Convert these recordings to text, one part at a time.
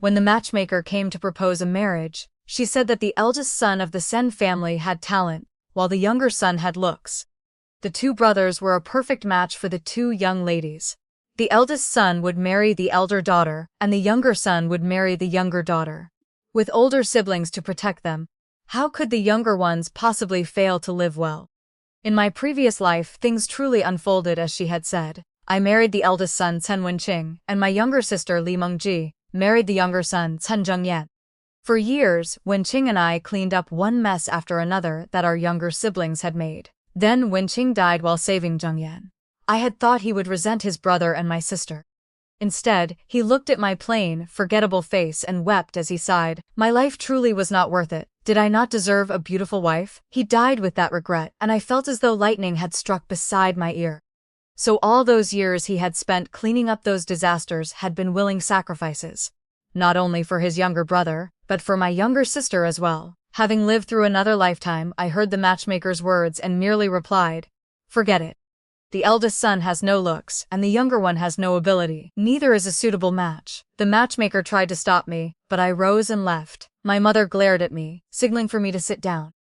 When the matchmaker came to propose a marriage, she said that the eldest son of the Sen family had talent, while the younger son had looks. The two brothers were a perfect match for the two young ladies. The eldest son would marry the elder daughter, and the younger son would marry the younger daughter. With older siblings to protect them, how could the younger ones possibly fail to live well? In my previous life, things truly unfolded as she had said. I married the eldest son Chen Wenqing, and my younger sister Li Mengji married the younger son Chen Zhengyan. For years, Wenqing and I cleaned up one mess after another that our younger siblings had made. Then Wenqing died while saving Zhengyan. I had thought he would resent his brother and my sister. Instead, he looked at my plain, forgettable face and wept as he sighed. My life truly was not worth it. Did I not deserve a beautiful wife? He died with that regret, and I felt as though lightning had struck beside my ear. So all those years he had spent cleaning up those disasters had been willing sacrifices. Not only for his younger brother, but for my younger sister as well. Having lived through another lifetime, I heard the matchmaker's words and merely replied, "Forget it. The eldest son has no looks, and the younger one has no ability. Neither is a suitable match." The matchmaker tried to stop me, but I rose and left. My mother glared at me, signaling for me to sit down.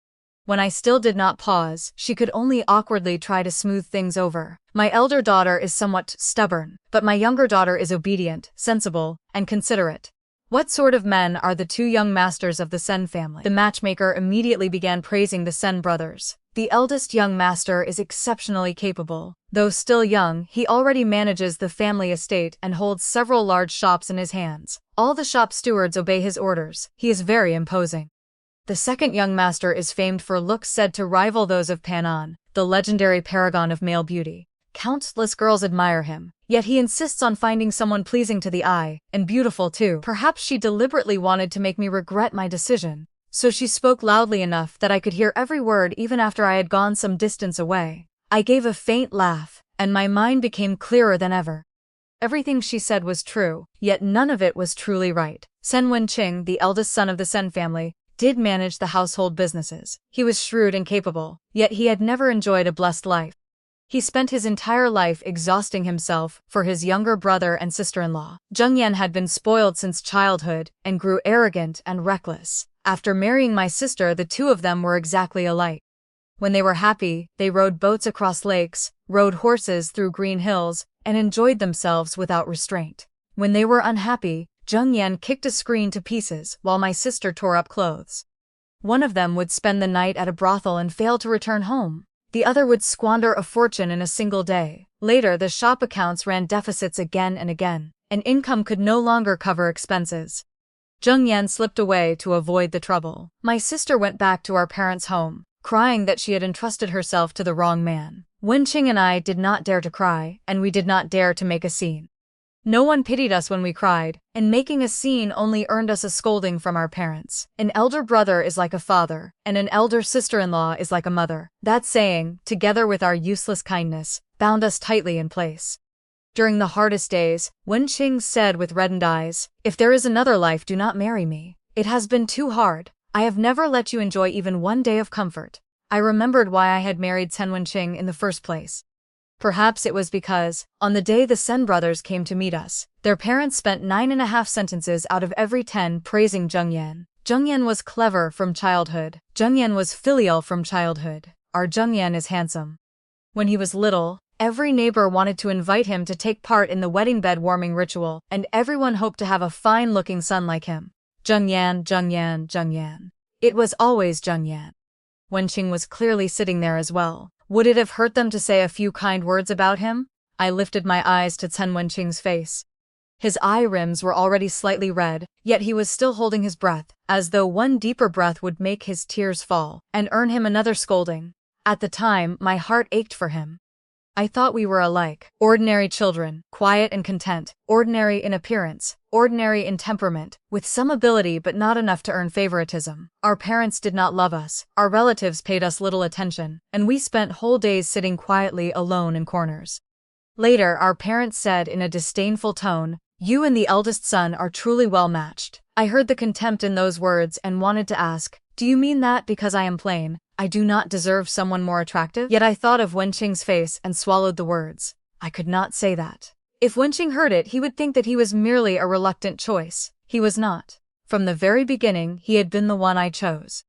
When I still did not pause, she could only awkwardly try to smooth things over. My elder daughter is somewhat stubborn, but my younger daughter is obedient, sensible, and considerate. What sort of men are the two young masters of the Sen family? The matchmaker immediately began praising the Sen brothers. The eldest young master is exceptionally capable. Though still young, he already manages the family estate and holds several large shops in his hands. All the shop stewards obey his orders. He is very imposing. The second young master is famed for looks said to rival those of Panan, the legendary paragon of male beauty. Countless girls admire him, yet he insists on finding someone pleasing to the eye, and beautiful too. Perhaps she deliberately wanted to make me regret my decision, so she spoke loudly enough that I could hear every word even after I had gone some distance away. I gave a faint laugh, and my mind became clearer than ever. Everything she said was true, yet none of it was truly right. Sen Wenqing, the eldest son of the Sen family, did manage the household businesses. He was shrewd and capable, yet he had never enjoyed a blessed life. He spent his entire life exhausting himself for his younger brother and sister-in-law. Zhengyan had been spoiled since childhood and grew arrogant and reckless. After marrying my sister, the two of them were exactly alike. When they were happy, they rowed boats across lakes, rode horses through green hills, and enjoyed themselves without restraint. When they were unhappy, Zhengyan kicked a screen to pieces while my sister tore up clothes. One of them would spend the night at a brothel and fail to return home. The other would squander a fortune in a single day. Later, the shop accounts ran deficits again and again, and income could no longer cover expenses. Zhengyan slipped away to avoid the trouble. My sister went back to our parents' home, crying that she had entrusted herself to the wrong man. Wenqing and I did not dare to cry, and we did not dare to make a scene. No one pitied us when we cried, and making a scene only earned us a scolding from our parents. An elder brother is like a father, and an elder sister-in-law is like a mother. That saying, together with our useless kindness, bound us tightly in place. During the hardest days, Wenqing said with reddened eyes, "If there is another life, do not marry me. It has been too hard. I have never let you enjoy even one day of comfort." I remembered why I had married Sen Wenqing in the first place. Perhaps it was because, on the day the Sen brothers came to meet us, their parents spent 9.5 sentences out of every 10 praising Zhengyan. Zhengyan was clever from childhood. Zhengyan was filial from childhood. Our Zhengyan is handsome. When he was little, every neighbor wanted to invite him to take part in the wedding bed warming ritual, and everyone hoped to have a fine-looking son like him. Zhengyan, Zhengyan, Zhengyan. It was always Zhengyan. Wenqing was clearly sitting there as well. Would it have hurt them to say a few kind words about him? I lifted my eyes to Sen Wenqing's face. His eye rims were already slightly red, yet he was still holding his breath, as though one deeper breath would make his tears fall and earn him another scolding. At the time, my heart ached for him. I thought we were alike. Ordinary children, quiet and content, ordinary in appearance, ordinary in temperament, with some ability but not enough to earn favoritism. Our parents did not love us, our relatives paid us little attention, and we spent whole days sitting quietly alone in corners. Later, our parents said in a disdainful tone, "You and the eldest son are truly well matched." I heard the contempt in those words and wanted to ask, "Do you mean that because I am plain, I do not deserve someone more attractive?" Yet I thought of Wenqing's face and swallowed the words. I could not say that. If Wenqing heard it, he would think that he was merely a reluctant choice. He was not. From the very beginning, he had been the one I chose.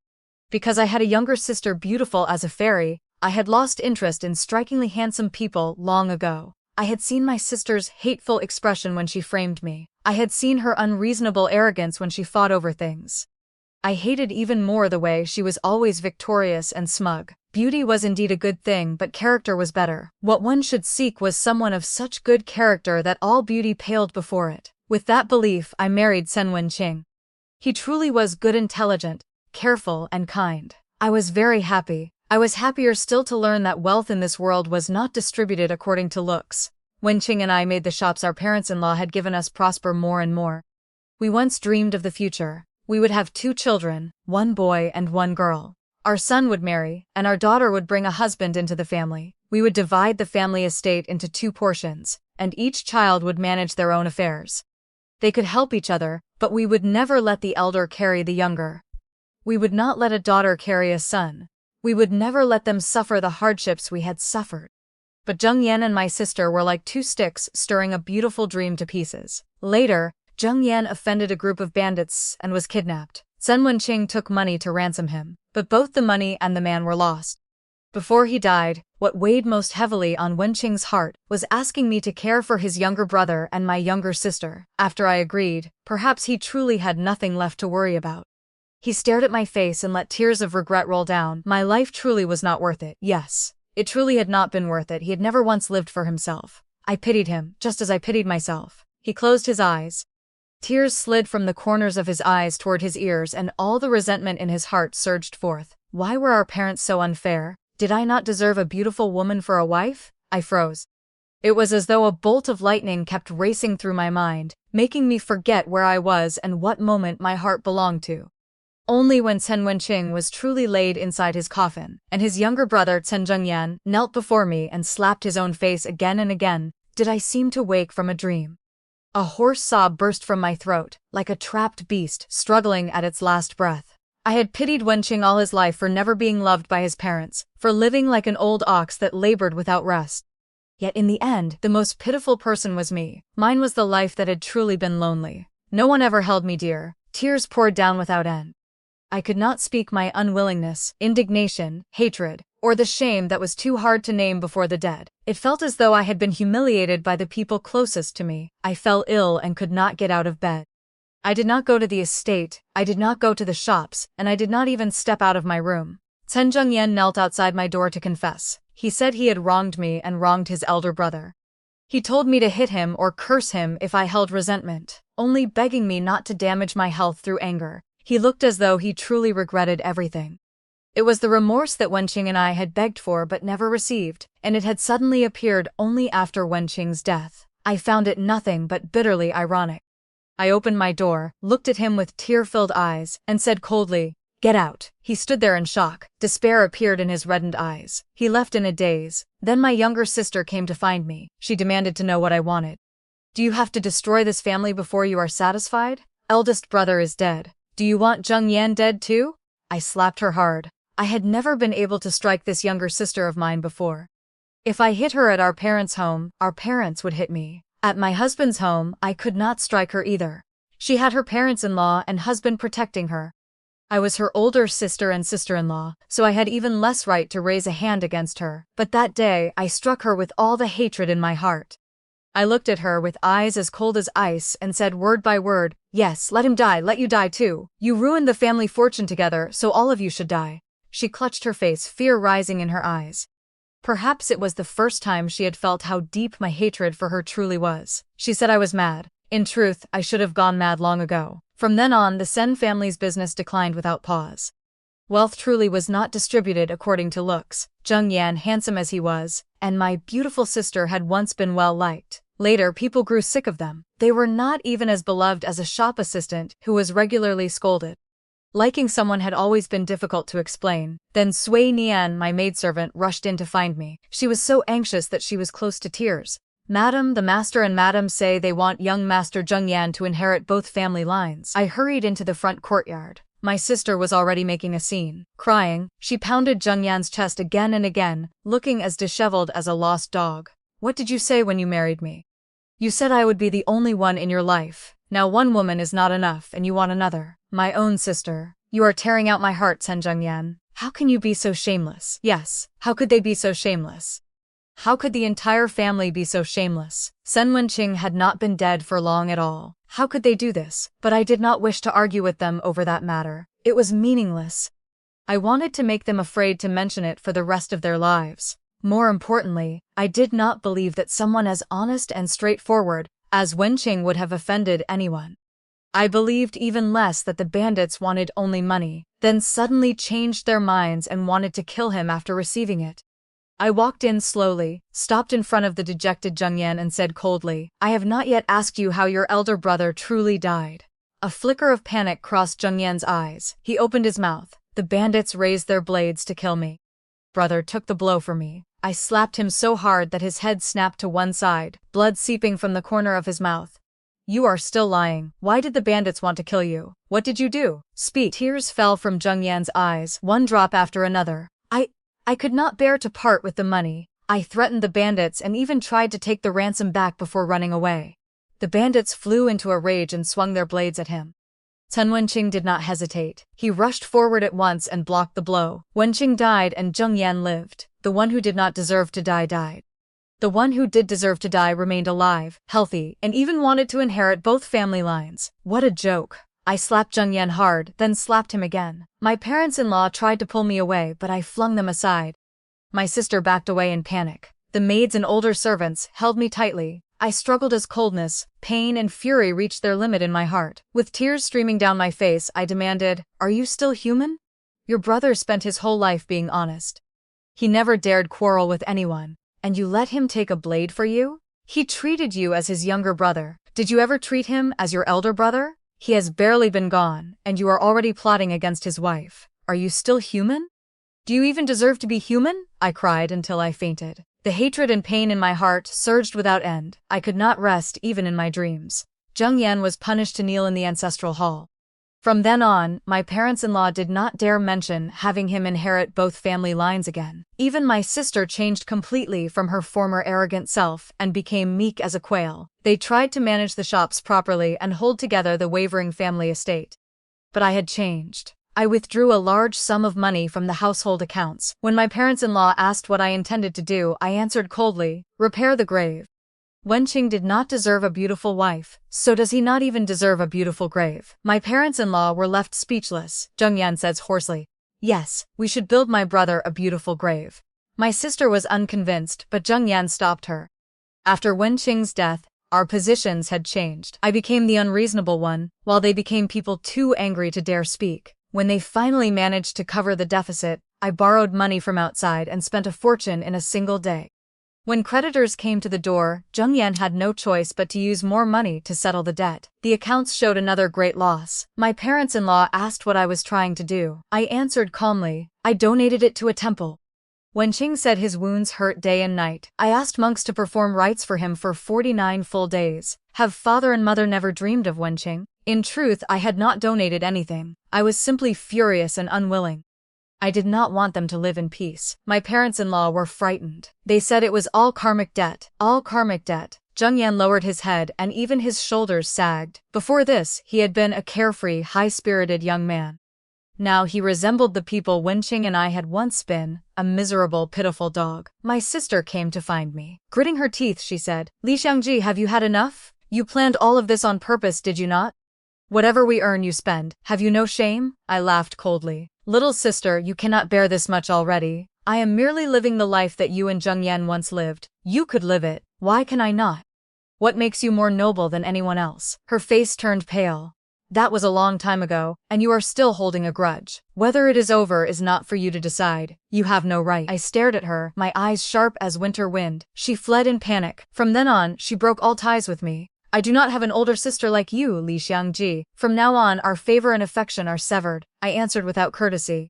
Because I had a younger sister beautiful as a fairy, I had lost interest in strikingly handsome people long ago. I had seen my sister's hateful expression when she framed me. I had seen her unreasonable arrogance when she fought over things. I hated even more the way she was always victorious and smug. Beauty was indeed a good thing, but character was better. What one should seek was someone of such good character that all beauty paled before it. With that belief, I married Sen Wenqing. He truly was good, intelligent, careful, and kind. I was very happy. I was happier still to learn that wealth in this world was not distributed according to looks. Wenqing and I made the shops our parents-in-law had given us prosper more and more. We once dreamed of the future. We would have 2 children, 1 boy and 1 girl. Our son would marry, and our daughter would bring a husband into the family. We would divide the family estate into 2 portions, and each child would manage their own affairs. They could help each other, but we would never let the elder carry the younger. We would not let a daughter carry a son. We would never let them suffer the hardships we had suffered. But Zheng Yan and my sister were like 2 sticks stirring a beautiful dream to pieces. Later, Zheng Yan offended a group of bandits and was kidnapped. Sen Wenqing took money to ransom him, but both the money and the man were lost. Before he died, what weighed most heavily on Wenqing's heart was asking me to care for his younger brother and my younger sister. After I agreed, perhaps he truly had nothing left to worry about. He stared at my face and let tears of regret roll down. My life truly was not worth it. Yes, it truly had not been worth it. He had never once lived for himself. I pitied him, just as I pitied myself. He closed his eyes. Tears slid from the corners of his eyes toward his ears, and all the resentment in his heart surged forth. Why were our parents so unfair? Did I not deserve a beautiful woman for a wife? I froze. It was as though a bolt of lightning kept racing through my mind, making me forget where I was and what moment my heart belonged to. Only when Sen Wenqing was truly laid inside his coffin, and his younger brother Chen Zhengyan knelt before me and slapped his own face again and again, did I seem to wake from a dream. A hoarse sob burst from my throat, like a trapped beast struggling at its last breath. I had pitied Wenqing all his life for never being loved by his parents, for living like an old ox that labored without rest. Yet in the end, the most pitiful person was me. Mine was the life that had truly been lonely. No one ever held me dear. Tears poured down without end. I could not speak my unwillingness, indignation, hatred, or the shame that was too hard to name before the dead. It felt as though I had been humiliated by the people closest to me. I fell ill and could not get out of bed. I did not go to the estate, I did not go to the shops, and I did not even step out of my room. Chen Zhengyan knelt outside my door to confess. He said he had wronged me and wronged his elder brother. He told me to hit him or curse him if I held resentment, only begging me not to damage my health through anger. He looked as though he truly regretted everything. It was the remorse that Wenqing and I had begged for but never received, and it had suddenly appeared only after Wenqing's death. I found it nothing but bitterly ironic. I opened my door, looked at him with tear-filled eyes, and said coldly, "Get out." He stood there in shock. Despair appeared in his reddened eyes. He left in a daze. Then my younger sister came to find me. She demanded to know what I wanted. "Do you have to destroy this family before you are satisfied? Eldest brother is dead. Do you want Zheng Yan dead too?" I slapped her hard. I had never been able to strike this younger sister of mine before. If I hit her at our parents' home, our parents would hit me. At my husband's home, I could not strike her either. She had her parents-in-law and husband protecting her. I was her older sister and sister-in-law, so I had even less right to raise a hand against her. But that day, I struck her with all the hatred in my heart. I looked at her with eyes as cold as ice and said word by word, "Yes, let him die, let you die too. You ruined the family fortune together, so all of you should die." She clutched her face, fear rising in her eyes. Perhaps it was the first time she had felt how deep my hatred for her truly was. She said I was mad. In truth, I should have gone mad long ago. From then on, the Sen family's business declined without pause. Wealth truly was not distributed according to looks. Zheng Yan, handsome as he was, and my beautiful sister had once been well liked. Later, people grew sick of them. They were not even as beloved as a shop assistant who was regularly scolded. Liking someone had always been difficult to explain. Then Sui Nian, my maidservant, rushed in to find me. She was so anxious that she was close to tears. "Madam, the master and madam say they want young Master Zheng Yan to inherit both family lines." I hurried into the front courtyard. My sister was already making a scene. Crying, she pounded Zheng Yan's chest again and again, looking as disheveled as a lost dog. "What did you say when you married me? You said I would be the only one in your life. Now one woman is not enough and you want another. My own sister. You are tearing out my heart, Sen Zhengyan. How can you be so shameless? Yes, how could they be so shameless? How could the entire family be so shameless? Sen Wenqing had not been dead for long at all. How could they do this? But I did not wish to argue with them over that matter. It was meaningless. I wanted to make them afraid to mention it for the rest of their lives. More importantly, I did not believe that someone as honest and straightforward as Wenqing would have offended anyone. I believed even less that the bandits wanted only money, then suddenly changed their minds and wanted to kill him after receiving it. I walked in slowly, stopped in front of the dejected Zheng Yan and said coldly, I have not yet asked you how your elder brother truly died. A flicker of panic crossed Zheng Yan's eyes. He opened his mouth. The bandits raised their blades to kill me. Brother took the blow for me. I slapped him so hard that his head snapped to one side, blood seeping from the corner of his mouth. You are still lying. Why did the bandits want to kill you? What did you do? Speak. Tears fell from Zheng Yan's eyes, one drop after another. I could not bear to part with the money. I threatened the bandits and even tried to take the ransom back before running away. The bandits flew into a rage and swung their blades at him. Sen Wenqing did not hesitate. He rushed forward at once and blocked the blow. Wenqing died and Zheng Yan lived. The one who did not deserve to die died. The one who did deserve to die remained alive, healthy, and even wanted to inherit both family lines. What a joke. I slapped Zheng Yan hard, then slapped him again. My parents-in-law tried to pull me away, but I flung them aside. My sister backed away in panic. The maids and older servants held me tightly. I struggled as coldness, pain, and fury reached their limit in my heart. With tears streaming down my face, I demanded, Are you still human? Your brother spent his whole life being honest. He never dared quarrel with anyone. And you let him take a blade for you? He treated you as his younger brother. Did you ever treat him as your elder brother? He has barely been gone, and you are already plotting against his wife. Are you still human? Do you even deserve to be human? I cried until I fainted. The hatred and pain in my heart surged without end. I could not rest even in my dreams. Zheng Yan was punished to kneel in the ancestral hall. From then on, my parents-in-law did not dare mention having him inherit both family lines again. Even my sister changed completely from her former arrogant self and became meek as a quail. They tried to manage the shops properly and hold together the wavering family estate. But I had changed. I withdrew a large sum of money from the household accounts. When my parents-in-law asked what I intended to do, I answered coldly, repair the grave. Wenqing did not deserve a beautiful wife, so does he not even deserve a beautiful grave? My parents-in-law were left speechless. Zheng Yan says hoarsely, Yes, we should build my brother a beautiful grave. My sister was unconvinced, but Zheng Yan stopped her. After Wenqing's death, our positions had changed. I became the unreasonable one, while they became people too angry to dare speak. When they finally managed to cover the deficit, I borrowed money from outside and spent a fortune in a single day. When creditors came to the door, Zheng Yan had no choice but to use more money to settle the debt. The accounts showed another great loss. My parents-in-law asked what I was trying to do. I answered calmly, I donated it to a temple. Wenqing said his wounds hurt day and night. I asked monks to perform rites for him for 49 full days. Have father and mother never dreamed of Wenqing? In truth, I had not donated anything. I was simply furious and unwilling. I did not want them to live in peace. My parents-in-law were frightened. They said it was all karmic debt. All karmic debt. Zheng Yan lowered his head and even his shoulders sagged. Before this, he had been a carefree, high-spirited young man. Now he resembled the people Wenqing and I had once been, a miserable, pitiful dog. My sister came to find me. Gritting her teeth, she said, Li Xiangji, have you had enough? You planned all of this on purpose, did you not? Whatever we earn you spend. Have you no shame? I laughed coldly. Little sister, you cannot bear this much already. I am merely living the life that you and Zheng Yan once lived. You could live it. Why can I not? What makes you more noble than anyone else? Her face turned pale. That was a long time ago, and you are still holding a grudge. Whether it is over is not for you to decide. You have no right. I stared at her, my eyes sharp as winter wind. She fled in panic. From then on, she broke all ties with me. I do not have an older sister like you, Li Xiangji. From now on, our favor and affection are severed, I answered without courtesy.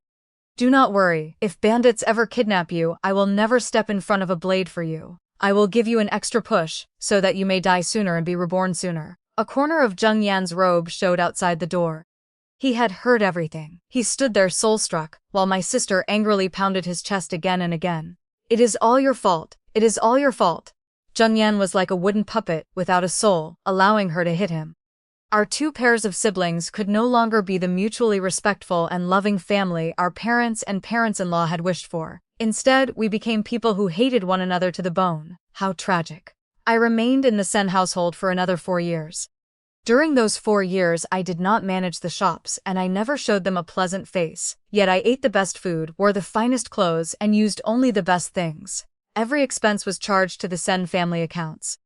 Do not worry. If bandits ever kidnap you, I will never step in front of a blade for you. I will give you an extra push, so that you may die sooner and be reborn sooner. A corner of Zheng Yan's robe showed outside the door. He had heard everything. He stood there soul-struck, while my sister angrily pounded his chest again and again. It is all your fault. It is all your fault. Zheng Yan was like a wooden puppet, without a soul, allowing her to hit him. Our two pairs of siblings could no longer be the mutually respectful and loving family our parents and parents-in-law had wished for. Instead, we became people who hated one another to the bone. How tragic. I remained in the Sen household for another 4 years. During those 4 years, I did not manage the shops, and I never showed them a pleasant face. Yet I ate the best food, wore the finest clothes, and used only the best things. Every expense was charged to the Sen family accounts.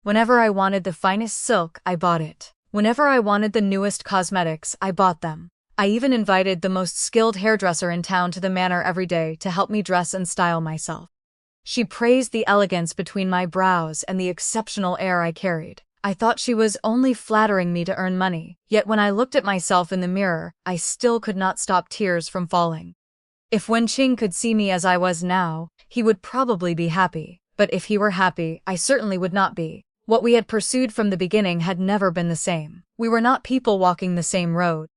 Whenever I wanted the finest silk, I bought it. Whenever I wanted the newest cosmetics, I bought them. I even invited the most skilled hairdresser in town to the manor every day to help me dress and style myself. She praised the elegance between my brows and the exceptional air I carried. I thought she was only flattering me to earn money, yet when I looked at myself in the mirror, I still could not stop tears from falling. If Wenqing could see me as I was now, he would probably be happy, but if he were happy, I certainly would not be. What we had pursued from the beginning had never been the same. We were not people walking the same road.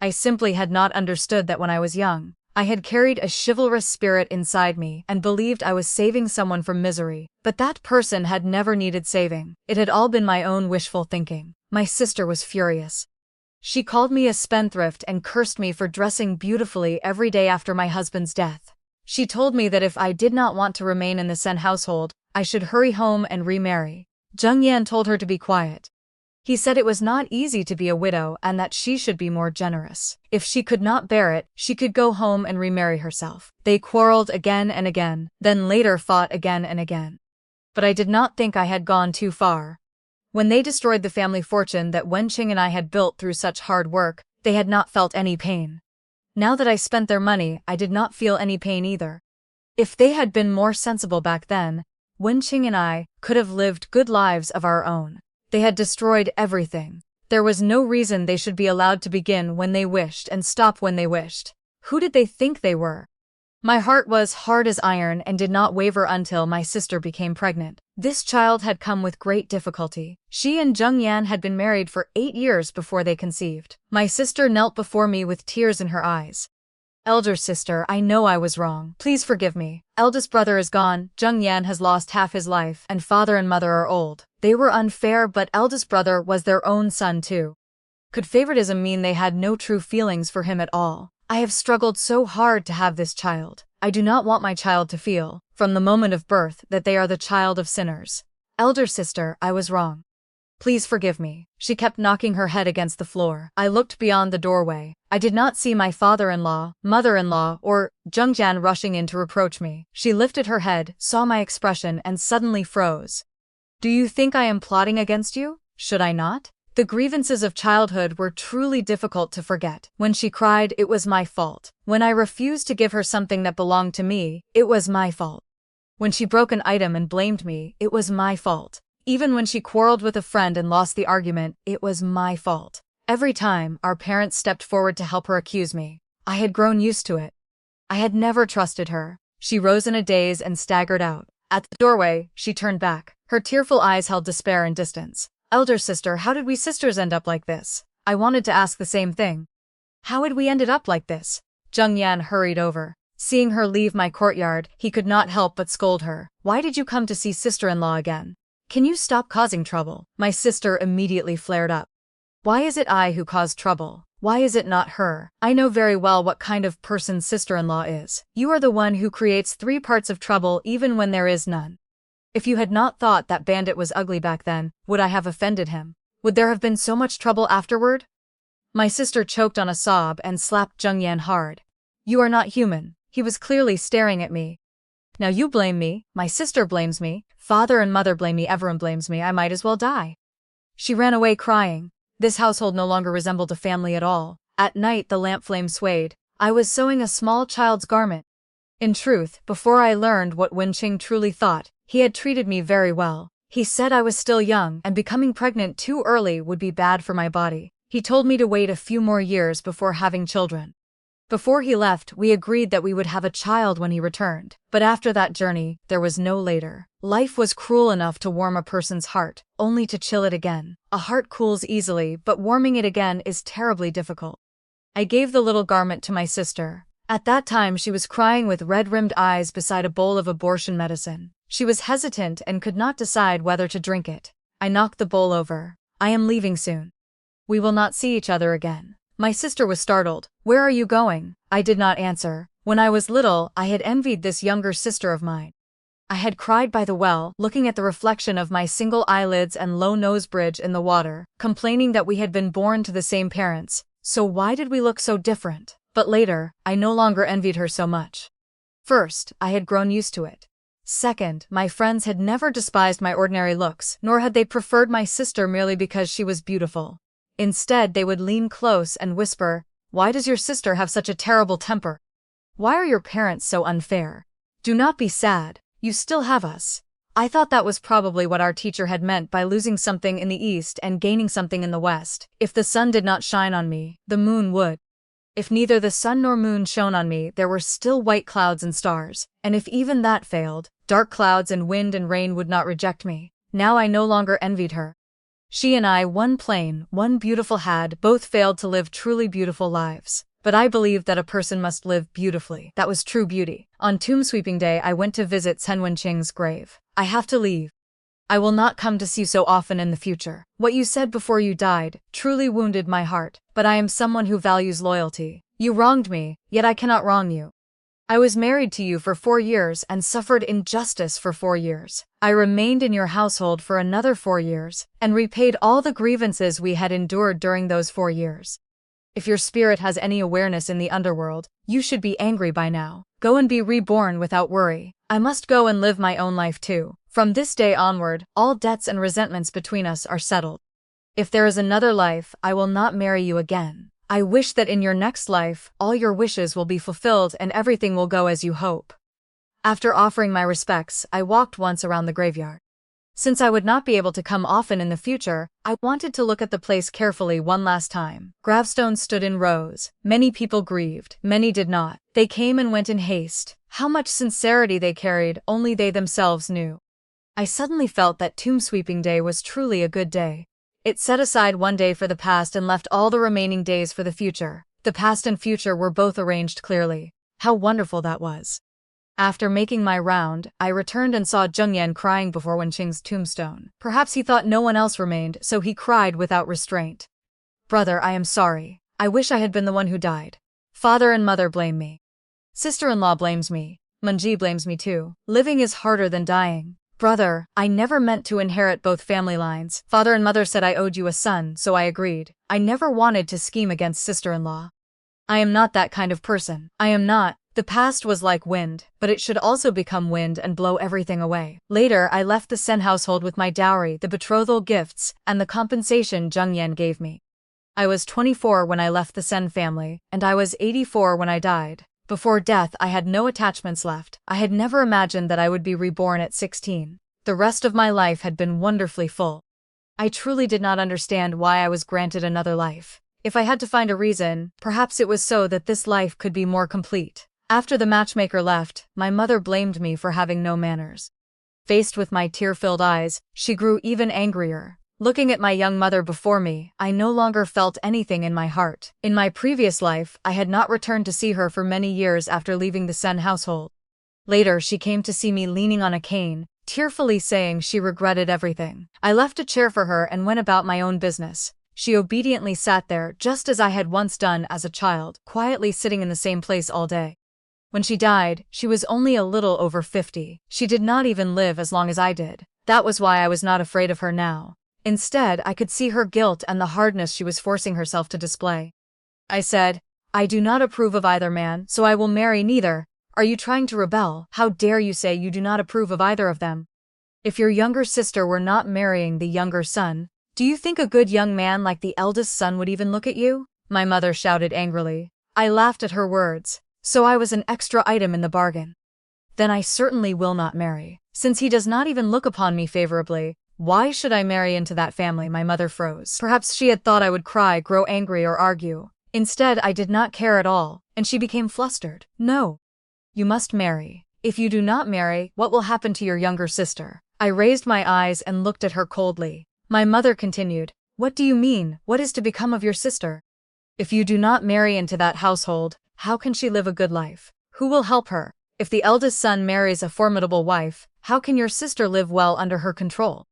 I simply had not understood that when I was young, I had carried a chivalrous spirit inside me and believed I was saving someone from misery, but that person had never needed saving. It had all been my own wishful thinking. My sister was furious. She called me a spendthrift and cursed me for dressing beautifully every day after my husband's death. She told me that if I did not want to remain in the Sen household, I should hurry home and remarry. Zheng Yan told her to be quiet. He said it was not easy to be a widow and that she should be more generous. If she could not bear it, she could go home and remarry herself. They quarreled again and again, then later fought again and again. But I did not think I had gone too far. When they destroyed the family fortune that Wenqing and I had built through such hard work, they had not felt any pain. Now that I spent their money, I did not feel any pain either. If they had been more sensible back then, Wenqing and I could have lived good lives of our own. They had destroyed everything. There was no reason they should be allowed to begin when they wished and stop when they wished. Who did they think they were? My heart was hard as iron and did not waver until my sister became pregnant. This child had come with great difficulty. She and Zheng Yan had been married for 8 years before they conceived. My sister knelt before me with tears in her eyes. Elder sister, I know I was wrong. Please forgive me. Eldest brother is gone, Zheng Yan has lost half his life, and father and mother are old. They were unfair, but eldest brother was their own son too. Could favoritism mean they had no true feelings for him at all? I have struggled so hard to have this child. I do not want my child to feel, from the moment of birth, that they are the child of sinners. Elder sister, I was wrong. Please forgive me. She kept knocking her head against the floor. I looked beyond the doorway. I did not see my father-in-law, mother-in-law, or Zheng Yan rushing in to reproach me. She lifted her head, saw my expression, and suddenly froze. Do you think I am plotting against you? Should I not? The grievances of childhood were truly difficult to forget. When she cried, it was my fault. When I refused to give her something that belonged to me, it was my fault. When she broke an item and blamed me, it was my fault. Even when she quarreled with a friend and lost the argument, it was my fault. Every time, our parents stepped forward to help her accuse me. I had grown used to it. I had never trusted her. She rose in a daze and staggered out. At the doorway, she turned back. Her tearful eyes held despair and distance. Elder sister, how did we sisters end up like this? I wanted to ask the same thing. How had we ended up like this? Zheng Yan hurried over. Seeing her leave my courtyard, he could not help but scold her. Why did you come to see sister-in-law again? Can you stop causing trouble? My sister immediately flared up. Why is it I who caused trouble? Why is it not her? I know very well what kind of person sister-in-law is. You are the one who creates 3 parts of trouble even when there is none. If you had not thought that bandit was ugly back then, would I have offended him? Would there have been so much trouble afterward? My sister choked on a sob and slapped Zheng Yan hard. You are not human. He was clearly staring at me. Now you blame me, my sister blames me, father and mother blame me, everyone blames me, I might as well die. She ran away crying. This household no longer resembled a family at all. At night the lamp flame swayed. I was sewing a small child's garment. In truth, before I learned what Wenqing truly thought, he had treated me very well. He said I was still young and becoming pregnant too early would be bad for my body. He told me to wait a few more years before having children. Before he left, we agreed that we would have a child when he returned. But after that journey, there was no later. Life was cruel enough to warm a person's heart, only to chill it again. A heart cools easily, but warming it again is terribly difficult. I gave the little garment to my sister. At that time she was crying with red-rimmed eyes beside a bowl of abortion medicine. She was hesitant and could not decide whether to drink it. I knocked the bowl over. I am leaving soon. We will not see each other again. My sister was startled. Where are you going? I did not answer. When I was little, I had envied this younger sister of mine. I had cried by the well, looking at the reflection of my single eyelids and low nose bridge in the water, complaining that we had been born to the same parents, so why did we look so different? But later, I no longer envied her so much. First, I had grown used to it. Second, my friends had never despised my ordinary looks, nor had they preferred my sister merely because she was beautiful. Instead, they would lean close and whisper, "Why does your sister have such a terrible temper? Why are your parents so unfair? Do not be sad. You still have us." I thought that was probably what our teacher had meant by losing something in the east and gaining something in the west. If the sun did not shine on me, the moon would. If neither the sun nor moon shone on me, there were still white clouds and stars, and if even that failed, dark clouds and wind and rain would not reject me. Now I no longer envied her. She and I, one plain, one beautiful, had both failed to live truly beautiful lives. But I believed that a person must live beautifully. That was true beauty. On tomb sweeping day, I went to visit Chen Wenqing's grave. I have to leave. I will not come to see you so often in the future. What you said before you died truly wounded my heart, but I am someone who values loyalty. You wronged me, yet I cannot wrong you. I was married to you for 4 years and suffered injustice for 4 years. I remained in your household for another 4 years, and repaid all the grievances we had endured during those 4 years. If your spirit has any awareness in the underworld, you should be angry by now. Go and be reborn without worry. I must go and live my own life too. From this day onward, all debts and resentments between us are settled. If there is another life, I will not marry you again. I wish that in your next life, all your wishes will be fulfilled and everything will go as you hope. After offering my respects, I walked once around the graveyard. Since I would not be able to come often in the future, I wanted to look at the place carefully one last time. Gravestones stood in rows. Many people grieved, many did not. They came and went in haste. How much sincerity they carried, only they themselves knew. I suddenly felt that tomb sweeping day was truly a good day. It set aside one day for the past and left all the remaining days for the future. The past and future were both arranged clearly. How wonderful that was. After making my round, I returned and saw Zhengyan crying before Wenqing's tombstone. Perhaps he thought no one else remained, so he cried without restraint. "Brother, I am sorry. I wish I had been the one who died. Father and mother blame me. Sister-in-law blames me. Munji blames me too. Living is harder than dying. Brother, I never meant to inherit both family lines. Father and mother said I owed you a son, so I agreed. I never wanted to scheme against sister-in-law. I am not that kind of person. I am not. The past was like wind, but it should also become wind and blow everything away. Later, I left the Sen household with my dowry, the betrothal gifts, and the compensation Zhengyan gave me. I was 24 when I left the Sen family, and I was 84 when I died. Before death, I had no attachments left. I had never imagined that I would be reborn at 16. The rest of my life had been wonderfully full. I truly did not understand why I was granted another life. If I had to find a reason, perhaps it was so that this life could be more complete. After the matchmaker left, my mother blamed me for having no manners. Faced with my tear-filled eyes, she grew even angrier. Looking at my young mother before me, I no longer felt anything in my heart. In my previous life, I had not returned to see her for many years after leaving the Sen household. Later, she came to see me leaning on a cane, tearfully saying she regretted everything. I left a chair for her and went about my own business. She obediently sat there just as I had once done as a child, quietly sitting in the same place all day. When she died, she was only a little over 50. She did not even live as long as I did. That was why I was not afraid of her now. Instead, I could see her guilt and the hardness she was forcing herself to display. I said, "I do not approve of either man, so I will marry neither. Are you trying to rebel? How dare you say you do not approve of either of them? If your younger sister were not marrying the younger son, do you think a good young man like the eldest son would even look at you?" My mother shouted angrily. I laughed at her words. So I was an extra item in the bargain. Then I certainly will not marry. Since he does not even look upon me favorably, why should I marry into that family? My mother froze. Perhaps she had thought I would cry, grow angry, or argue. Instead, I did not care at all, and she became flustered. "No. You must marry. If you do not marry, what will happen to your younger sister?" I raised my eyes and looked at her coldly. My mother continued, "What do you mean? What is to become of your sister? If you do not marry into that household, how can she live a good life? Who will help her? If the eldest son marries a formidable wife, how can your sister live well under her control?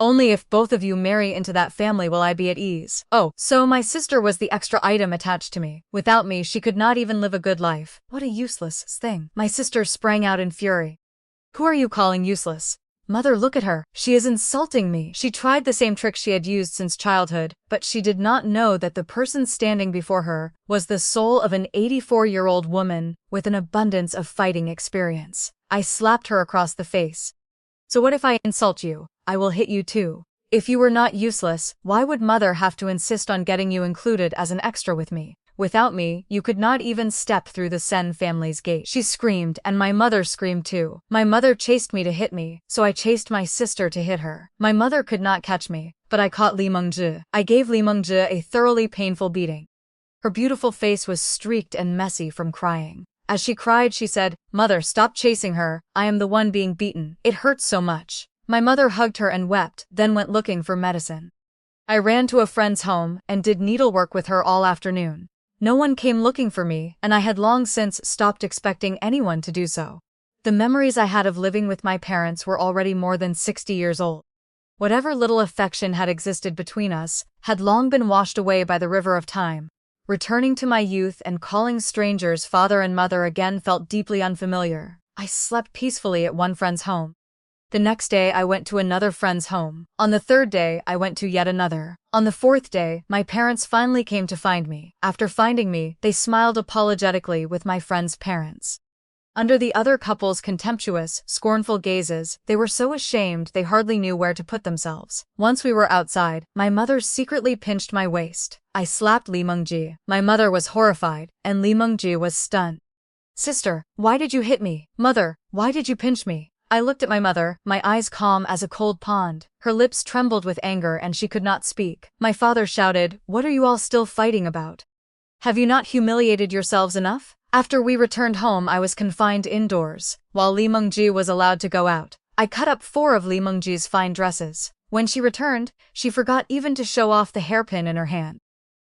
Only if both of you marry into that family will I be at ease. Oh, so my sister was the extra item attached to me. Without me, she could not even live a good life. What a useless thing. My sister sprang out in fury. Who are you calling useless? Mother, look at her. She is insulting me. She tried the same trick she had used since childhood, but she did not know that the person standing before her was the soul of an 84-year-old woman with an abundance of fighting experience. I slapped her across the face. So what if I insult you? I will hit you too. If you were not useless, why would Mother have to insist on getting you included as an extra with me? Without me, you could not even step through the Sen family's gate. She screamed, and my mother screamed too. My mother chased me to hit me, so I chased my sister to hit her. My mother could not catch me, but I caught Li Mengzhi. I gave Li Mengzhi a thoroughly painful beating. Her beautiful face was streaked and messy from crying. As she cried, she said, "Mother, stop chasing her. I am the one being beaten. It hurts so much." My mother hugged her and wept, then went looking for medicine. I ran to a friend's home and did needlework with her all afternoon. No one came looking for me, and I had long since stopped expecting anyone to do so. The memories I had of living with my parents were already more than 60 years old. Whatever little affection had existed between us had long been washed away by the river of time. Returning to my youth and calling strangers father and mother again felt deeply unfamiliar. I slept peacefully at one friend's home. The next day I went to another friend's home. On the third day I went to yet another. On the fourth day, my parents finally came to find me. After finding me, they smiled apologetically with my friend's parents. Under the other couple's contemptuous, scornful gazes, they were so ashamed they hardly knew where to put themselves. Once we were outside, my mother secretly pinched my waist. I slapped Li Mengzhi. My mother was horrified, and Li Mengzhi was stunned. Sister, why did you hit me? Mother, why did you pinch me? I looked at my mother, my eyes calm as a cold pond. Her lips trembled with anger and she could not speak. My father shouted, "What are you all still fighting about? Have you not humiliated yourselves enough?" After we returned home, I was confined indoors, while Li Mengzhi was allowed to go out. I cut up 4 of Li Mengzhi's fine dresses. When she returned, she forgot even to show off the hairpin in her hand.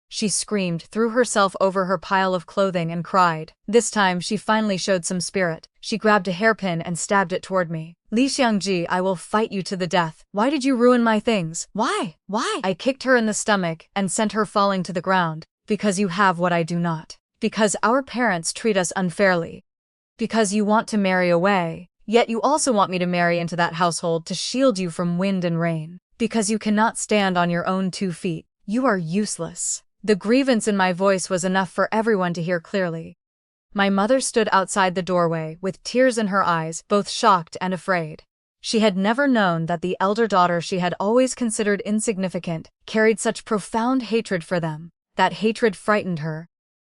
She screamed, threw herself over her pile of clothing and cried. This time she finally showed some spirit. She grabbed a hairpin and stabbed it toward me. "Li Xiangji, I will fight you to the death. Why did you ruin my things? Why? Why?" I kicked her in the stomach and sent her falling to the ground. "Because you have what I do not. Because our parents treat us unfairly. Because you want to marry away, yet you also want me to marry into that household to shield you from wind and rain. Because you cannot stand on your own 2 feet. You are useless." The grievance in my voice was enough for everyone to hear clearly. My mother stood outside the doorway with tears in her eyes, both shocked and afraid. She had never known that the elder daughter she had always considered insignificant carried such profound hatred for them. That hatred frightened her.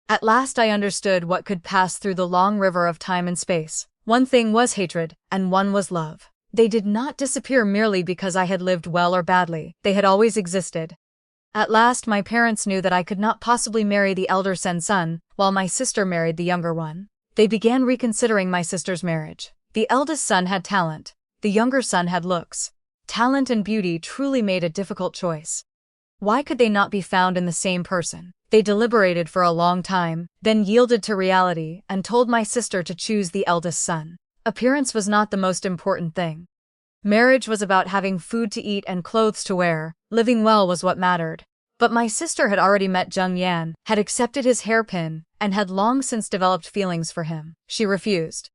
At last I understood what could pass through the long river of time and space. One thing was hatred, and one was love. They did not disappear merely because I had lived well or badly. They had always existed. At last my parents knew that I could not possibly marry the elder Sen son, while my sister married the younger one. They began reconsidering my sister's marriage. The eldest son had talent. The younger son had looks. Talent and beauty truly made a difficult choice. Why could they not be found in the same person? They deliberated for a long time, then yielded to reality and told my sister to choose the eldest son. Appearance was not the most important thing. Marriage was about having food to eat and clothes to wear. Living well was what mattered. But my sister had already met Zheng Yan, had accepted his hairpin, and had long since developed feelings for him. She refused.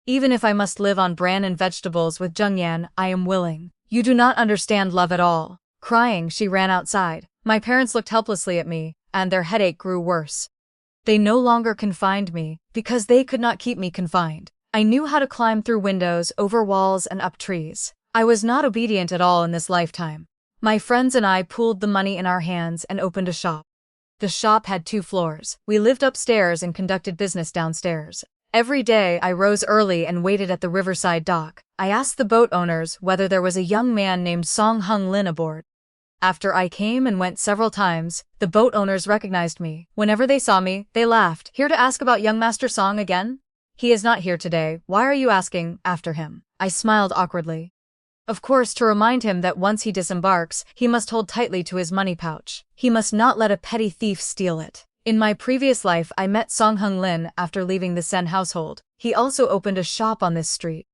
"Even if I must live on bran and vegetables with Zheng Yan, I am willing. You do not understand love at all." Crying, she ran outside. My parents looked helplessly at me, and their headache grew worse. They no longer confined me, because they could not keep me confined. I knew how to climb through windows, over walls, and up trees. I was not obedient at all in this lifetime. My friends and I pooled the money in our hands and opened a shop. The shop had 2 floors. We lived upstairs and conducted business downstairs. Every day I rose early and waited at the riverside dock. I asked the boat owners whether there was a young man named Song Heng Lin aboard. After I came and went several times, the boat owners recognized me. Whenever they saw me, they laughed. "Here to ask about young Master Song again? He is not here today. Why are you asking after him?" I smiled awkwardly. Of course, to remind him that once he disembarks, he must hold tightly to his money pouch. He must not let a petty thief steal it. In my previous life, I met Song Heng Lin after leaving the Sen household. He also opened a shop on this street.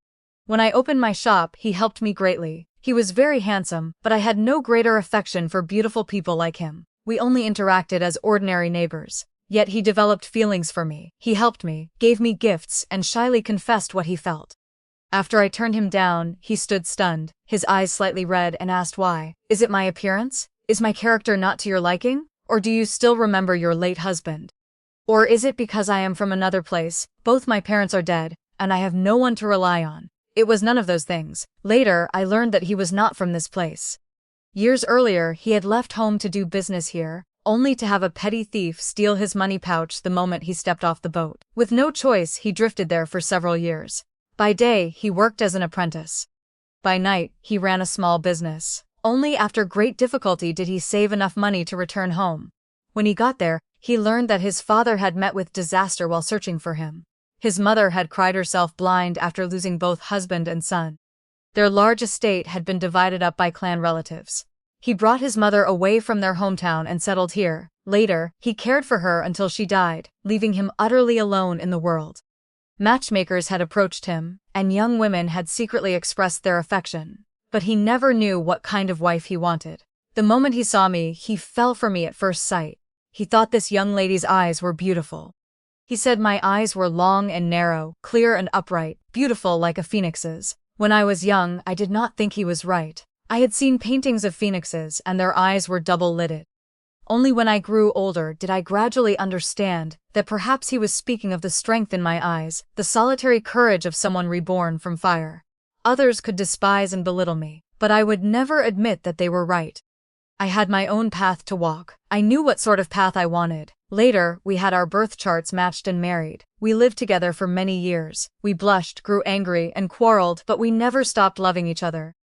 When I opened my shop, he helped me greatly. He was very handsome, but I had no greater affection for beautiful people like him. We only interacted as ordinary neighbors. Yet he developed feelings for me. He helped me, gave me gifts, and shyly confessed what he felt. After I turned him down, he stood stunned, his eyes slightly red, and asked why. Is it my appearance? Is my character not to your liking? Or do you still remember your late husband? Or is it because I am from another place? Both my parents are dead, and I have no one to rely on. It was none of those things. Later, I learned that he was not from this place. Years earlier, he had left home to do business here, only to have a petty thief steal his money pouch the moment he stepped off the boat. With no choice, he drifted there for several years. By day, he worked as an apprentice. By night, he ran a small business. Only after great difficulty did he save enough money to return home. When he got there, he learned that his father had met with disaster while searching for him. His mother had cried herself blind after losing both husband and son. Their large estate had been divided up by clan relatives. He brought his mother away from their hometown and settled here. Later, he cared for her until she died, leaving him utterly alone in the world. Matchmakers had approached him, and young women had secretly expressed their affection. But he never knew what kind of wife he wanted. The moment he saw me, he fell for me at first sight. He thought this young lady's eyes were beautiful. He said my eyes were long and narrow, clear and upright, beautiful like a phoenix's. When I was young, I did not think he was right. I had seen paintings of phoenixes, and their eyes were double-lidded. Only when I grew older did I gradually understand that perhaps he was speaking of the strength in my eyes, the solitary courage of someone reborn from fire. Others could despise and belittle me, but I would never admit that they were right. I had my own path to walk. I knew what sort of path I wanted. Later, we had our birth charts matched and married. We lived together for many years. We blushed, grew angry, and quarreled, but we never stopped loving each other.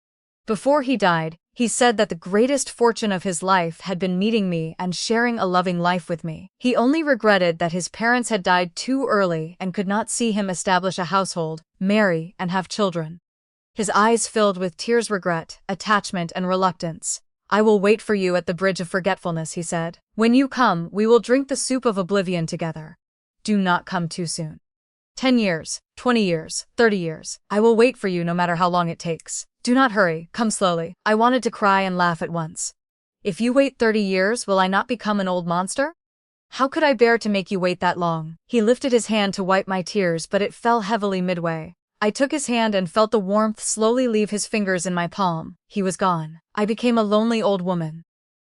Before he died, he said that the greatest fortune of his life had been meeting me and sharing a loving life with me. He only regretted that his parents had died too early and could not see him establish a household, marry, and have children. His eyes filled with tears, regret, attachment, and reluctance. I will wait for you at the bridge of forgetfulness, he said. When you come, we will drink the soup of oblivion together. Do not come too soon. 10 years, 20 years, 30 years. I will wait for you no matter how long it takes. Do not hurry, come slowly. I wanted to cry and laugh at once. If you wait 30 years, will I not become an old monster? How could I bear to make you wait that long? He lifted his hand to wipe my tears, but it fell heavily midway. I took his hand and felt the warmth slowly leave his fingers in my palm. He was gone. I became a lonely old woman.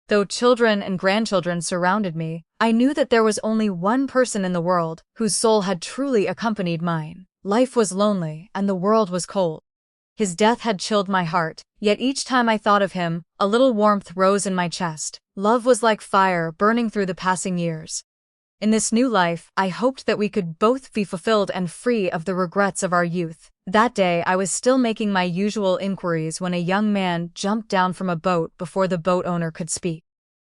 Though children and grandchildren surrounded me, I knew that there was only one person in the world whose soul had truly accompanied mine. Life was lonely, and the world was cold. His death had chilled my heart, yet each time I thought of him, a little warmth rose in my chest. Love was like fire burning through the passing years. In this new life, I hoped that we could both be fulfilled and free of the regrets of our youth. That day, I was still making my usual inquiries when a young man jumped down from a boat before the boat owner could speak.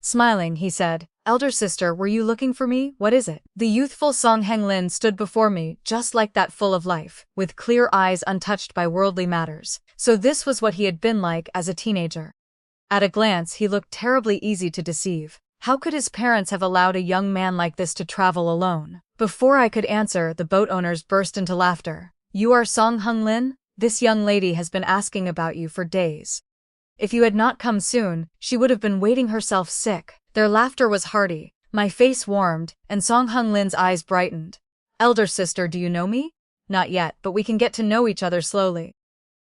Smiling, he said, "Elder sister, were you looking for me? What is it?" The youthful Song Heng Lin stood before me, just like that, full of life, with clear eyes untouched by worldly matters. So this was what he had been like as a teenager. At a glance, he looked terribly easy to deceive. How could his parents have allowed a young man like this to travel alone? Before I could answer, the boat owners burst into laughter. "You are Song Heng Lin? This young lady has been asking about you for days. If you had not come soon, she would have been waiting herself sick." Their laughter was hearty. My face warmed, and Song Heng Lin's eyes brightened. "Elder sister, do you know me?" "Not yet, but we can get to know each other slowly.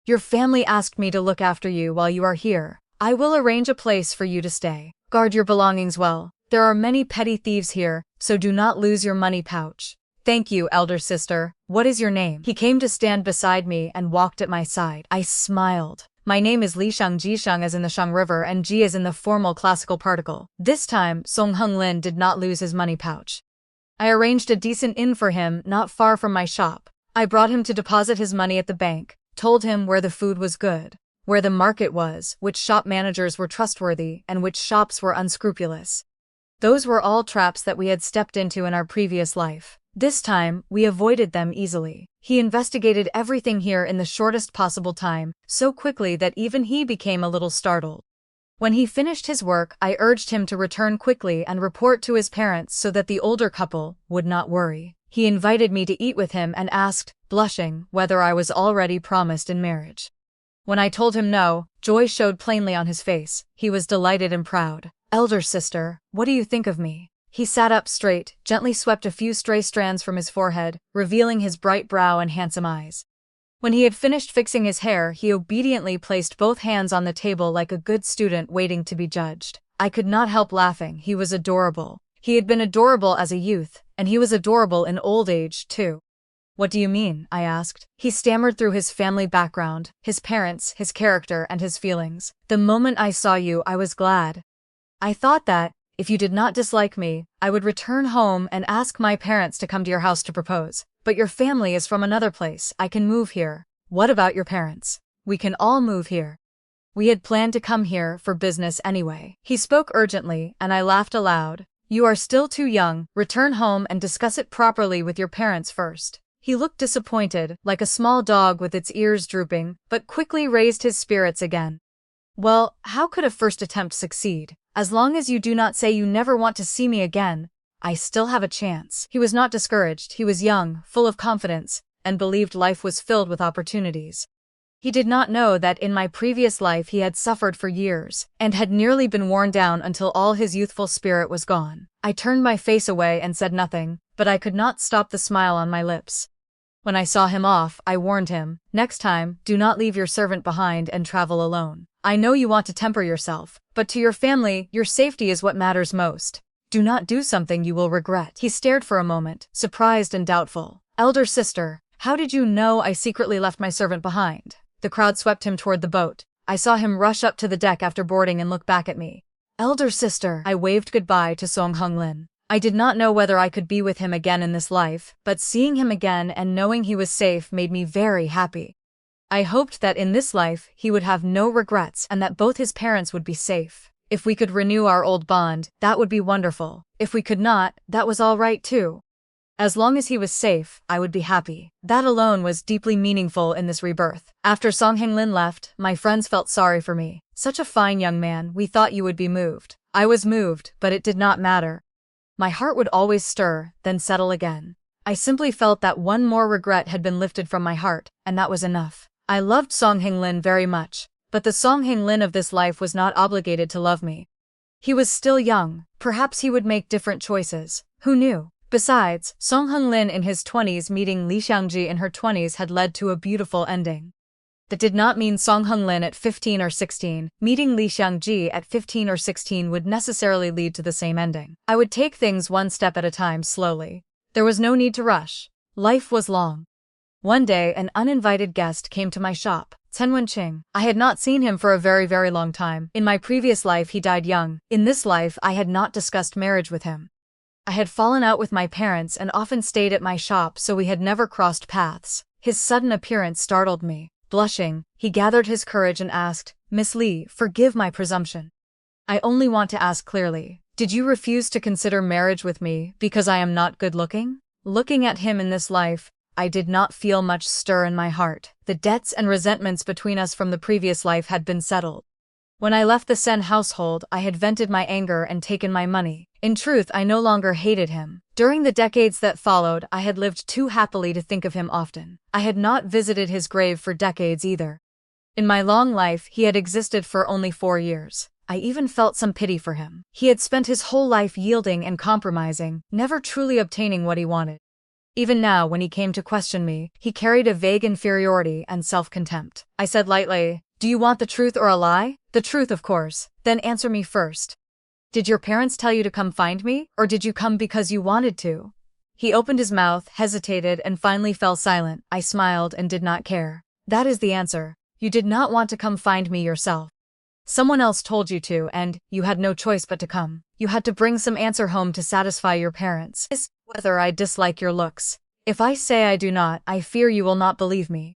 Your family asked me to look after you while you are here. I will arrange a place for you to stay. Guard your belongings well. There are many petty thieves here, so do not lose your money pouch." "Thank you, elder sister. What is your name?" He came to stand beside me and walked at my side. I smiled. "My name is Li Shang Jishang, as in the Shang River, and Ji as in the formal classical particle." This time, Song Heng Lin did not lose his money pouch. I arranged a decent inn for him not far from my shop. I brought him to deposit his money at the bank, told him where the food was good, where the market was, which shop managers were trustworthy, and which shops were unscrupulous. Those were all traps that we had stepped into in our previous life. This time, we avoided them easily. He investigated everything here in the shortest possible time, so quickly that even he became a little startled. When he finished his work, I urged him to return quickly and report to his parents so that the older couple would not worry. He invited me to eat with him and asked, blushing, whether I was already promised in marriage. When I told him no, joy showed plainly on his face. He was delighted and proud. "Elder sister, what do you think of me?" He sat up straight, gently swept a few stray strands from his forehead, revealing his bright brow and handsome eyes. When he had finished fixing his hair, he obediently placed both hands on the table like a good student waiting to be judged. I could not help laughing. He was adorable. He had been adorable as a youth, and he was adorable in old age, too. "What do you mean?" I asked. He stammered through his family background, his parents, his character, and his feelings. "The moment I saw you, I was glad. I thought that, if you did not dislike me, I would return home and ask my parents to come to your house to propose. But your family is from another place. I can move here." "What about your parents?" "We can all move here. We had planned to come here for business anyway." He spoke urgently, and I laughed aloud. "You are still too young. Return home and discuss it properly with your parents first." He looked disappointed, like a small dog with its ears drooping, but quickly raised his spirits again. "Well, how could a first attempt succeed? As long as you do not say you never want to see me again, I still have a chance." He was not discouraged. He was young, full of confidence, and believed life was filled with opportunities. He did not know that in my previous life he had suffered for years, and had nearly been worn down until all his youthful spirit was gone. I turned my face away and said nothing, but I could not stop the smile on my lips. When I saw him off, I warned him, "Next time, do not leave your servant behind and travel alone. I know you want to temper yourself, but to your family, your safety is what matters most. Do not do something you will regret." He stared for a moment, surprised and doubtful. "Elder sister, how did you know I secretly left my servant behind?" The crowd swept him toward the boat. I saw him rush up to the deck after boarding and look back at me. "Elder sister." I waved goodbye to Song Heng Lin. I did not know whether I could be with him again in this life, but seeing him again and knowing he was safe made me very happy. I hoped that in this life he would have no regrets and that both his parents would be safe. If we could renew our old bond, that would be wonderful. If we could not, that was all right too. As long as he was safe, I would be happy. That alone was deeply meaningful in this rebirth. After Song Heng Lin left, my friends felt sorry for me. "Such a fine young man, we thought you would be moved." I was moved, but it did not matter. My heart would always stir, then settle again. I simply felt that one more regret had been lifted from my heart, and that was enough. I loved Song Heng Lin very much, but the Song Heng Lin of this life was not obligated to love me. He was still young. Perhaps he would make different choices. Who knew? Besides, Song Heng Lin in his 20s meeting Li Xiangji in her 20s had led to a beautiful ending. That did not mean Song Heng Lin at 15 or 16, meeting Li Xiangji at 15 or 16 would necessarily lead to the same ending. I would take things one step at a time slowly. There was no need to rush. Life was long. One day, an uninvited guest came to my shop, Chen Wenqing. I had not seen him for a very, very long time. In my previous life he died young. In this life I had not discussed marriage with him. I had fallen out with my parents and often stayed at my shop, so we had never crossed paths. His sudden appearance startled me. Blushing, he gathered his courage and asked, "Miss Li, forgive my presumption. I only want to ask clearly, did you refuse to consider marriage with me because I am not good-looking?" Looking at him in this life, I did not feel much stir in my heart. The debts and resentments between us from the previous life had been settled. When I left the Sen household, I had vented my anger and taken my money. In truth, I no longer hated him. During the decades that followed, I had lived too happily to think of him often. I had not visited his grave for decades either. In my long life, he had existed for only 4 years. I even felt some pity for him. He had spent his whole life yielding and compromising, never truly obtaining what he wanted. Even now, when he came to question me, he carried a vague inferiority and self-contempt. I said lightly, "Do you want the truth or a lie?" "The truth, of course." "Then answer me first. Did your parents tell you to come find me, or did you come because you wanted to?" He opened his mouth, hesitated, and finally fell silent. I smiled and did not care. "That is the answer. You did not want to come find me yourself. Someone else told you to, and you had no choice but to come. You had to bring some answer home to satisfy your parents. Whether I dislike your looks. If I say I do not, I fear you will not believe me.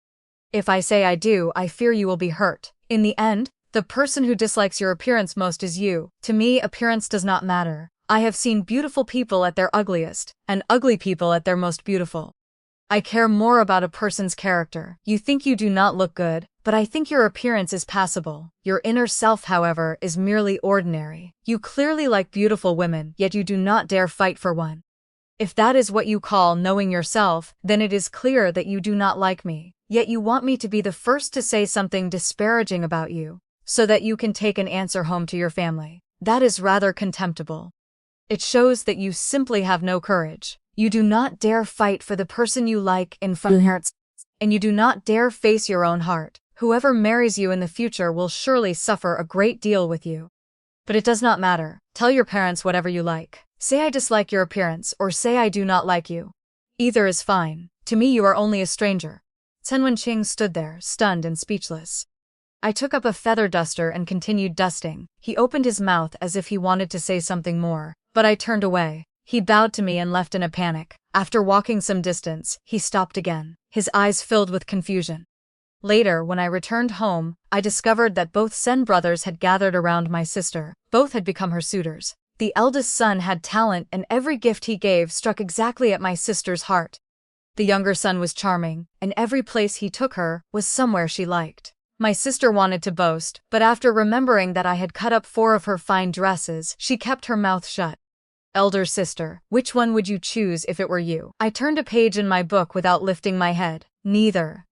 If I say I do, I fear you will be hurt. In the end, the person who dislikes your appearance most is you. To me, appearance does not matter. I have seen beautiful people at their ugliest, and ugly people at their most beautiful. I care more about a person's character. You think you do not look good, but I think your appearance is passable. Your inner self, however, is merely ordinary. You clearly like beautiful women, yet you do not dare fight for one. If that is what you call knowing yourself, then it is clear that you do not like me. Yet you want me to be the first to say something disparaging about you, so that you can take an answer home to your family. That is rather contemptible. It shows that you simply have no courage. You do not dare fight for the person you like in front of hearts, and you do not dare face your own heart. Whoever marries you in the future will surely suffer a great deal with you. But it does not matter. Tell your parents whatever you like. Say I dislike your appearance, or say I do not like you. Either is fine. To me you are only a stranger. Chen Wenqing stood there, stunned and speechless. I took up a feather duster and continued dusting. He opened his mouth as if he wanted to say something more, but I turned away. He bowed to me and left in a panic. After walking some distance, he stopped again, his eyes filled with confusion. Later, when I returned home, I discovered that both Sen brothers had gathered around my sister. Both had become her suitors. The eldest son had talent, and every gift he gave struck exactly at my sister's heart. The younger son was charming, and every place he took her was somewhere she liked. My sister wanted to boast, but after remembering that I had cut up 4 of her fine dresses, she kept her mouth shut. Elder sister, which one would you choose if it were you? I turned a page in my book without lifting my head. Neither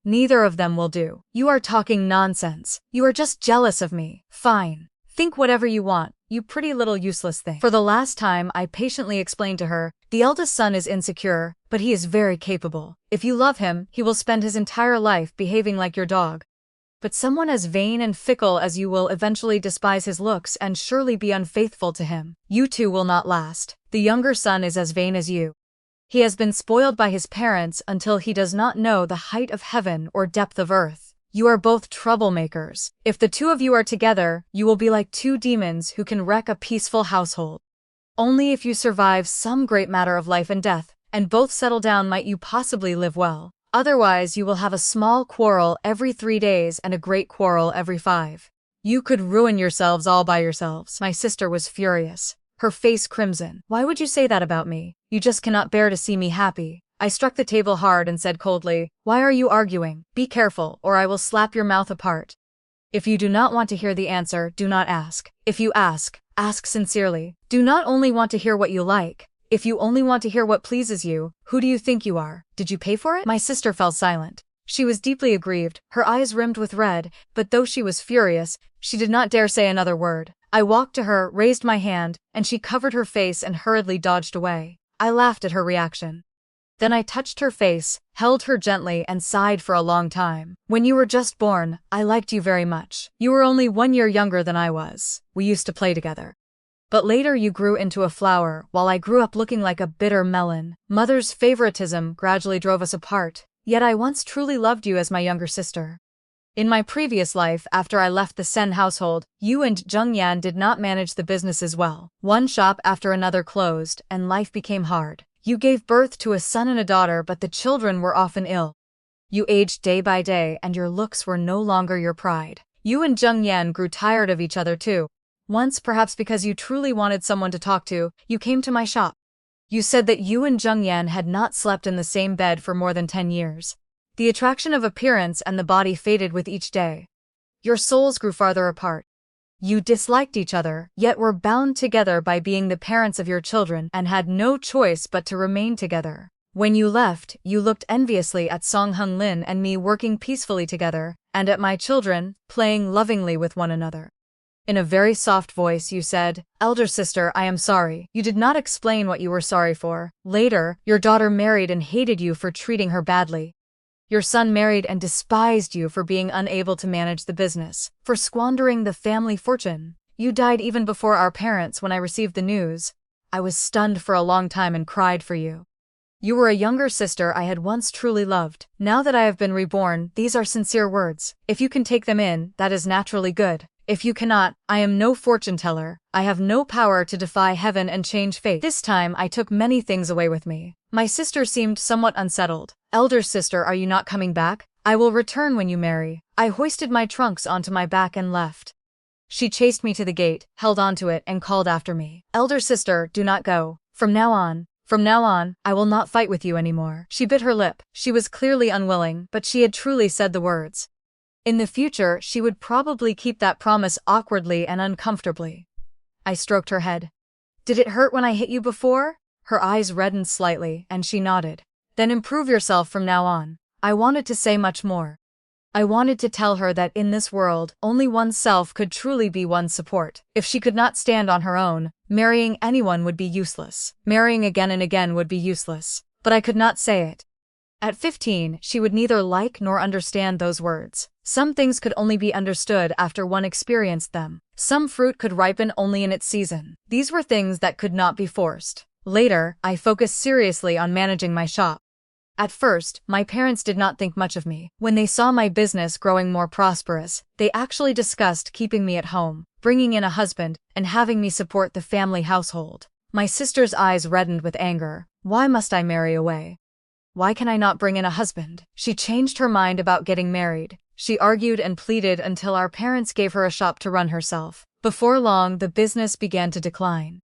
of them will do. You are talking nonsense. You are just jealous of me. Fine. Think whatever you want, you pretty little useless thing. For the last time, I patiently explained to her, the eldest son is insecure, but he is very capable. If you love him, he will spend his entire life behaving like your dog. But someone as vain and fickle as you will eventually despise his looks and surely be unfaithful to him. You two will not last. The younger son is as vain as you. He has been spoiled by his parents until he does not know the height of heaven or depth of earth. You are both troublemakers. If the two of you are together, you will be like 2 demons who can wreck a peaceful household. Only if you survive some great matter of life and death, and both settle down, might you possibly live well. Otherwise, you will have a small quarrel every 3 days and a great quarrel every 5. You could ruin yourselves all by yourselves. My sister was furious, her face crimson. Why would you say that about me? You just cannot bear to see me happy. I struck the table hard and said coldly, why are you arguing? Be careful, or I will slap your mouth apart. If you do not want to hear the answer, do not ask. If you ask sincerely. Do not only want to hear what you like. If you only want to hear what pleases you, who do you think you are? Did you pay for it? My sister fell silent. She was deeply aggrieved, her eyes rimmed with red, but though she was furious, she did not dare say another word. I walked to her, raised my hand, and she covered her face and hurriedly dodged away. I laughed at her reaction. Then I touched her face, held her gently, and sighed for a long time. When you were just born, I liked you very much. You were only 1 year younger than I was. We used to play together. But later you grew into a flower, while I grew up looking like a bitter melon. Mother's favoritism gradually drove us apart, yet I once truly loved you as my younger sister. In my previous life, after I left the Sen household, you and Zheng Yan did not manage the businesses well. One shop after another closed, and life became hard. You gave birth to a son and a daughter, but the children were often ill. You aged day by day, and your looks were no longer your pride. You and Zheng Yan grew tired of each other too. Once, perhaps because you truly wanted someone to talk to, you came to my shop. You said that you and Zheng Yan had not slept in the same bed for more than 10 years. The attraction of appearance and the body faded with each day. Your souls grew farther apart. You disliked each other, yet were bound together by being the parents of your children and had no choice but to remain together. When you left, you looked enviously at Song Heng Lin and me working peacefully together, and at my children, playing lovingly with one another. In a very soft voice you said, elder sister, I am sorry. You did not explain what you were sorry for. Later, your daughter married and hated you for treating her badly. Your son married and despised you for being unable to manage the business, for squandering the family fortune. You died even before our parents when I received the news. I was stunned for a long time and cried for you. You were a younger sister I had once truly loved. Now that I have been reborn, these are sincere words. If you can take them in, that is naturally good. If you cannot, I am no fortune teller. I have no power to defy heaven and change fate. This time I took many things away with me. My sister seemed somewhat unsettled. Elder sister, are you not coming back? I will return when you marry. I hoisted my trunks onto my back and left. She chased me to the gate, held onto it, and called after me. Elder sister, do not go. From now on, I will not fight with you anymore. She bit her lip. She was clearly unwilling, but she had truly said the words. In the future, she would probably keep that promise awkwardly and uncomfortably. I stroked her head. Did it hurt when I hit you before? Her eyes reddened slightly, and she nodded. Then improve yourself from now on. I wanted to say much more. I wanted to tell her that in this world, only oneself could truly be one's support. If she could not stand on her own, marrying anyone would be useless. Marrying again and again would be useless. But I could not say it. At 15, she would neither like nor understand those words. Some things could only be understood after one experienced them. Some fruit could ripen only in its season. These were things that could not be forced. Later, I focused seriously on managing my shop. At first, my parents did not think much of me. When they saw my business growing more prosperous, they actually discussed keeping me at home, bringing in a husband, and having me support the family household. My sister's eyes reddened with anger. Why must I marry away? Why can I not bring in a husband? She changed her mind about getting married. She argued and pleaded until our parents gave her a shop to run herself. Before long, the business began to decline.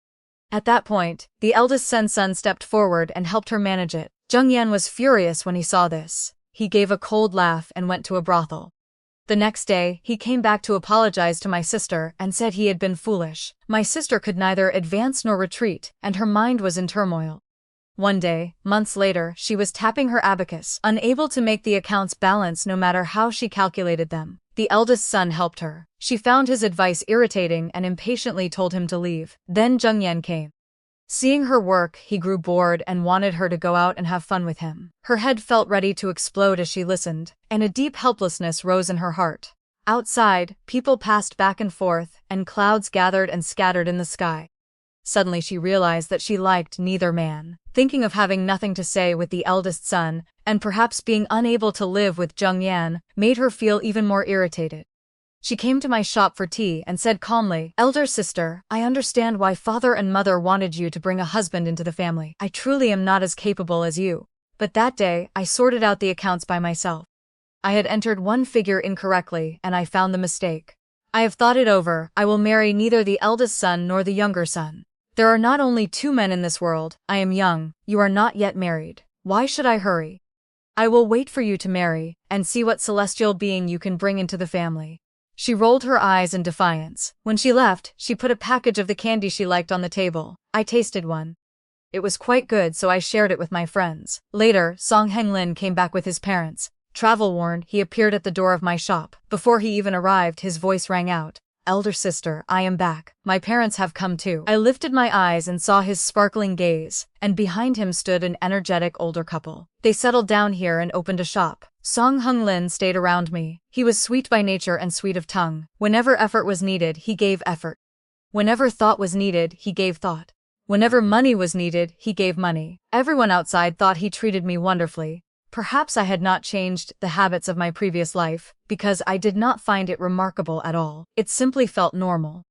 At that point, the eldest son stepped forward and helped her manage it. Zheng Yan was furious when he saw this. He gave a cold laugh and went to a brothel. The next day, he came back to apologize to my sister and said he had been foolish. My sister could neither advance nor retreat, and her mind was in turmoil. One day, months later, she was tapping her abacus, unable to make the accounts balance no matter how she calculated them. The eldest son helped her. She found his advice irritating and impatiently told him to leave. Then Zheng Yan came. Seeing her work, he grew bored and wanted her to go out and have fun with him. Her head felt ready to explode as she listened, and a deep helplessness rose in her heart. Outside, people passed back and forth, and clouds gathered and scattered in the sky. Suddenly she realized that she liked neither man. Thinking of having nothing to say with the eldest son, and perhaps being unable to live with Zheng Yan, made her feel even more irritated. She came to my shop for tea and said calmly, "Elder sister, I understand why father and mother wanted you to bring a husband into the family. I truly am not as capable as you. But that day, I sorted out the accounts by myself. I had entered one figure incorrectly, and I found the mistake. I have thought it over. I will marry neither the eldest son nor the younger son. There are not only two men in this world. I am young. You are not yet married. Why should I hurry? I will wait for you to marry, and see what celestial being you can bring into the family." She rolled her eyes in defiance. When she left, she put a package of the candy she liked on the table. I tasted one. It was quite good, so I shared it with my friends. Later, Song Heng Lin came back with his parents. Travel-worn, he appeared at the door of my shop. Before he even arrived, his voice rang out. "Elder sister, I am back. My parents have come too." I lifted my eyes and saw his sparkling gaze, and behind him stood an energetic older couple. They settled down here and opened a shop. Song Heng Lin stayed around me. He was sweet by nature and sweet of tongue. Whenever effort was needed, he gave effort. Whenever thought was needed, he gave thought. Whenever money was needed, he gave money. Everyone outside thought he treated me wonderfully. Perhaps I had not changed the habits of my previous life, because I did not find it remarkable at all. It simply felt normal.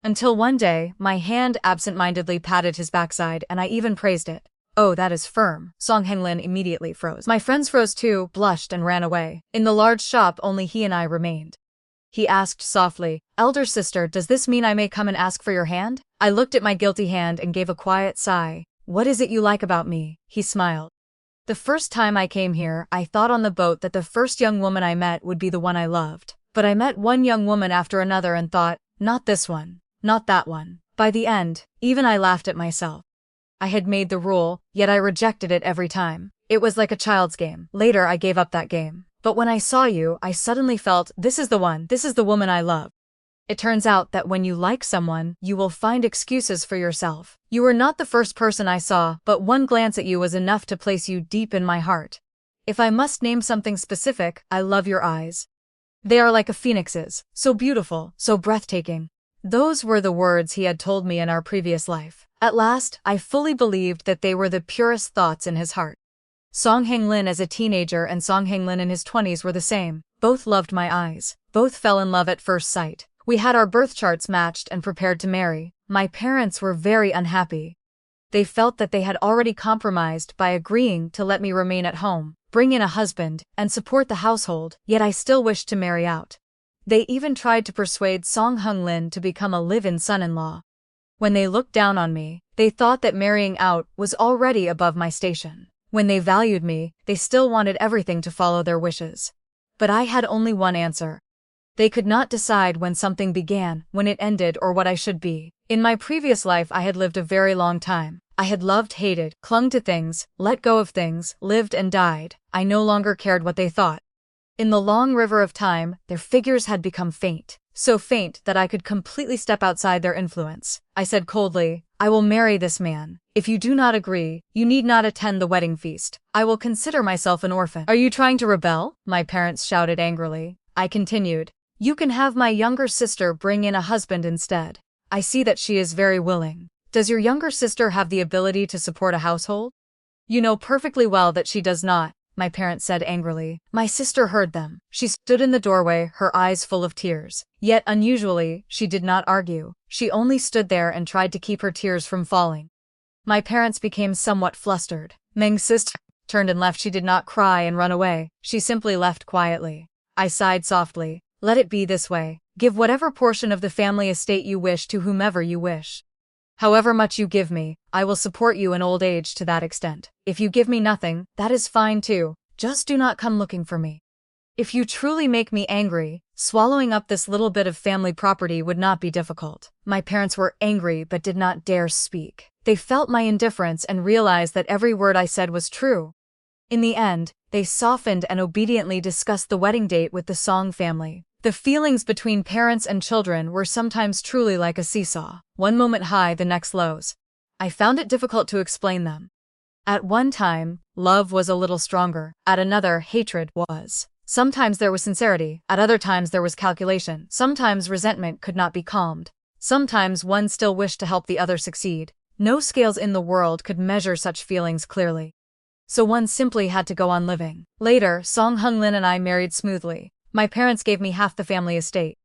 Until one day, my hand absent-mindedly patted his backside and I even praised it. "Oh, that is firm." Song Heng Lin immediately froze. My friends froze too, blushed and ran away. In the large shop, only he and I remained. He asked softly, "Elder sister, does this mean I may come and ask for your hand?" I looked at my guilty hand and gave a quiet sigh. "What is it you like about me?" He smiled. "The first time I came here, I thought on the boat that the first young woman I met would be the one I loved. But I met one young woman after another and thought, not this one, not that one. By the end, even I laughed at myself. I had made the rule, yet I rejected it every time. It was like a child's game. Later, I gave up that game. But when I saw you, I suddenly felt, this is the one, this is the woman I love." It turns out that when you like someone, you will find excuses for yourself. You were not the first person I saw, but one glance at you was enough to place you deep in my heart. If I must name something specific, I love your eyes. They are like a phoenix's, so beautiful, so breathtaking. Those were the words he had told me in our previous life. At last, I fully believed that they were the purest thoughts in his heart. Song Heng Lin as a teenager and Song Heng Lin in his 20s were the same. Both loved my eyes. Both fell in love at first sight. We had our birth charts matched and prepared to marry. My parents were very unhappy. They felt that they had already compromised by agreeing to let me remain at home, bring in a husband, and support the household, yet I still wished to marry out. They even tried to persuade Song Heng Lin to become a live-in son-in-law. When they looked down on me, they thought that marrying out was already above my station. When they valued me, they still wanted everything to follow their wishes. But I had only one answer. They could not decide when something began, when it ended, or what I should be. In my previous life I had lived a very long time. I had loved, hated, clung to things, let go of things, lived and died. I no longer cared what they thought. In the long river of time, their figures had become faint. So faint that I could completely step outside their influence. I said coldly, I will marry this man. If you do not agree, you need not attend the wedding feast. I will consider myself an orphan. Are you trying to rebel? My parents shouted angrily. I continued, you can have my younger sister bring in a husband instead. I see that she is very willing. Does your younger sister have the ability to support a household? You know perfectly well that she does not, my parents said angrily. My sister heard them. She stood in the doorway, her eyes full of tears. Yet unusually, she did not argue. She only stood there and tried to keep her tears from falling. My parents became somewhat flustered. Meng's sister turned and left. She did not cry and run away. She simply left quietly. I sighed softly. Let it be this way. Give whatever portion of the family estate you wish to whomever you wish. However much you give me, I will support you in old age to that extent. If you give me nothing, that is fine too. Just do not come looking for me. If you truly make me angry, swallowing up this little bit of family property would not be difficult. My parents were angry but did not dare speak. They felt my indifference and realized that every word I said was true. In the end, they softened and obediently discussed the wedding date with the Song family. The feelings between parents and children were sometimes truly like a seesaw. One moment high, the next lows. I found it difficult to explain them. At one time, love was a little stronger. At another, hatred was. Sometimes there was sincerity. At other times there was calculation. Sometimes resentment could not be calmed. Sometimes one still wished to help the other succeed. No scales in the world could measure such feelings clearly. So one simply had to go on living. Later, Song Heng Lin and I married smoothly. My parents gave me half the family estate.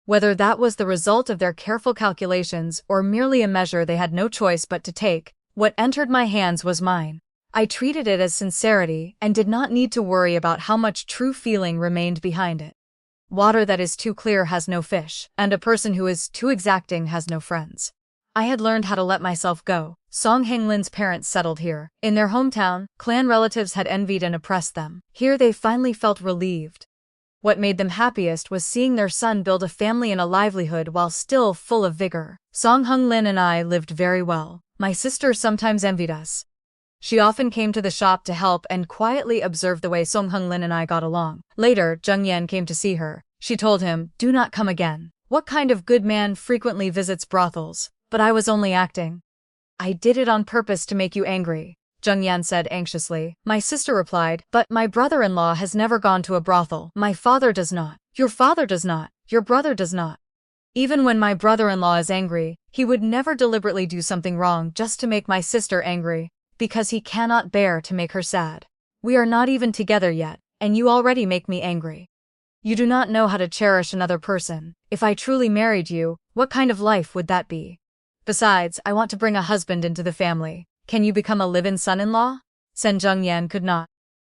Whether that was the result of their careful calculations or merely a measure they had no choice but to take, what entered my hands was mine. I treated it as sincerity and did not need to worry about how much true feeling remained behind it. Water that is too clear has no fish, and a person who is too exacting has no friends. I had learned how to let myself go. Song Heng Lin's parents settled here. In their hometown, clan relatives had envied and oppressed them. Here they finally felt relieved. What made them happiest was seeing their son build a family and a livelihood while still full of vigor. Song Heng Lin and I lived very well. My sister sometimes envied us. She often came to the shop to help and quietly observed the way Song Heng Lin and I got along. Later, Zheng Yan came to see her. She told him, do not come again. What kind of good man frequently visits brothels? But I was only acting. I did it on purpose to make you angry, Zheng Yan said anxiously. My sister replied, but my brother-in-law has never gone to a brothel. My father does not. Your father does not. Your brother does not. Even when my brother-in-law is angry, he would never deliberately do something wrong just to make my sister angry, because he cannot bear to make her sad. We are not even together yet, and you already make me angry. You do not know how to cherish another person. If I truly married you, what kind of life would that be? Besides, I want to bring a husband into the family. Can you become a live-in son-in-law? Zheng Yan could not.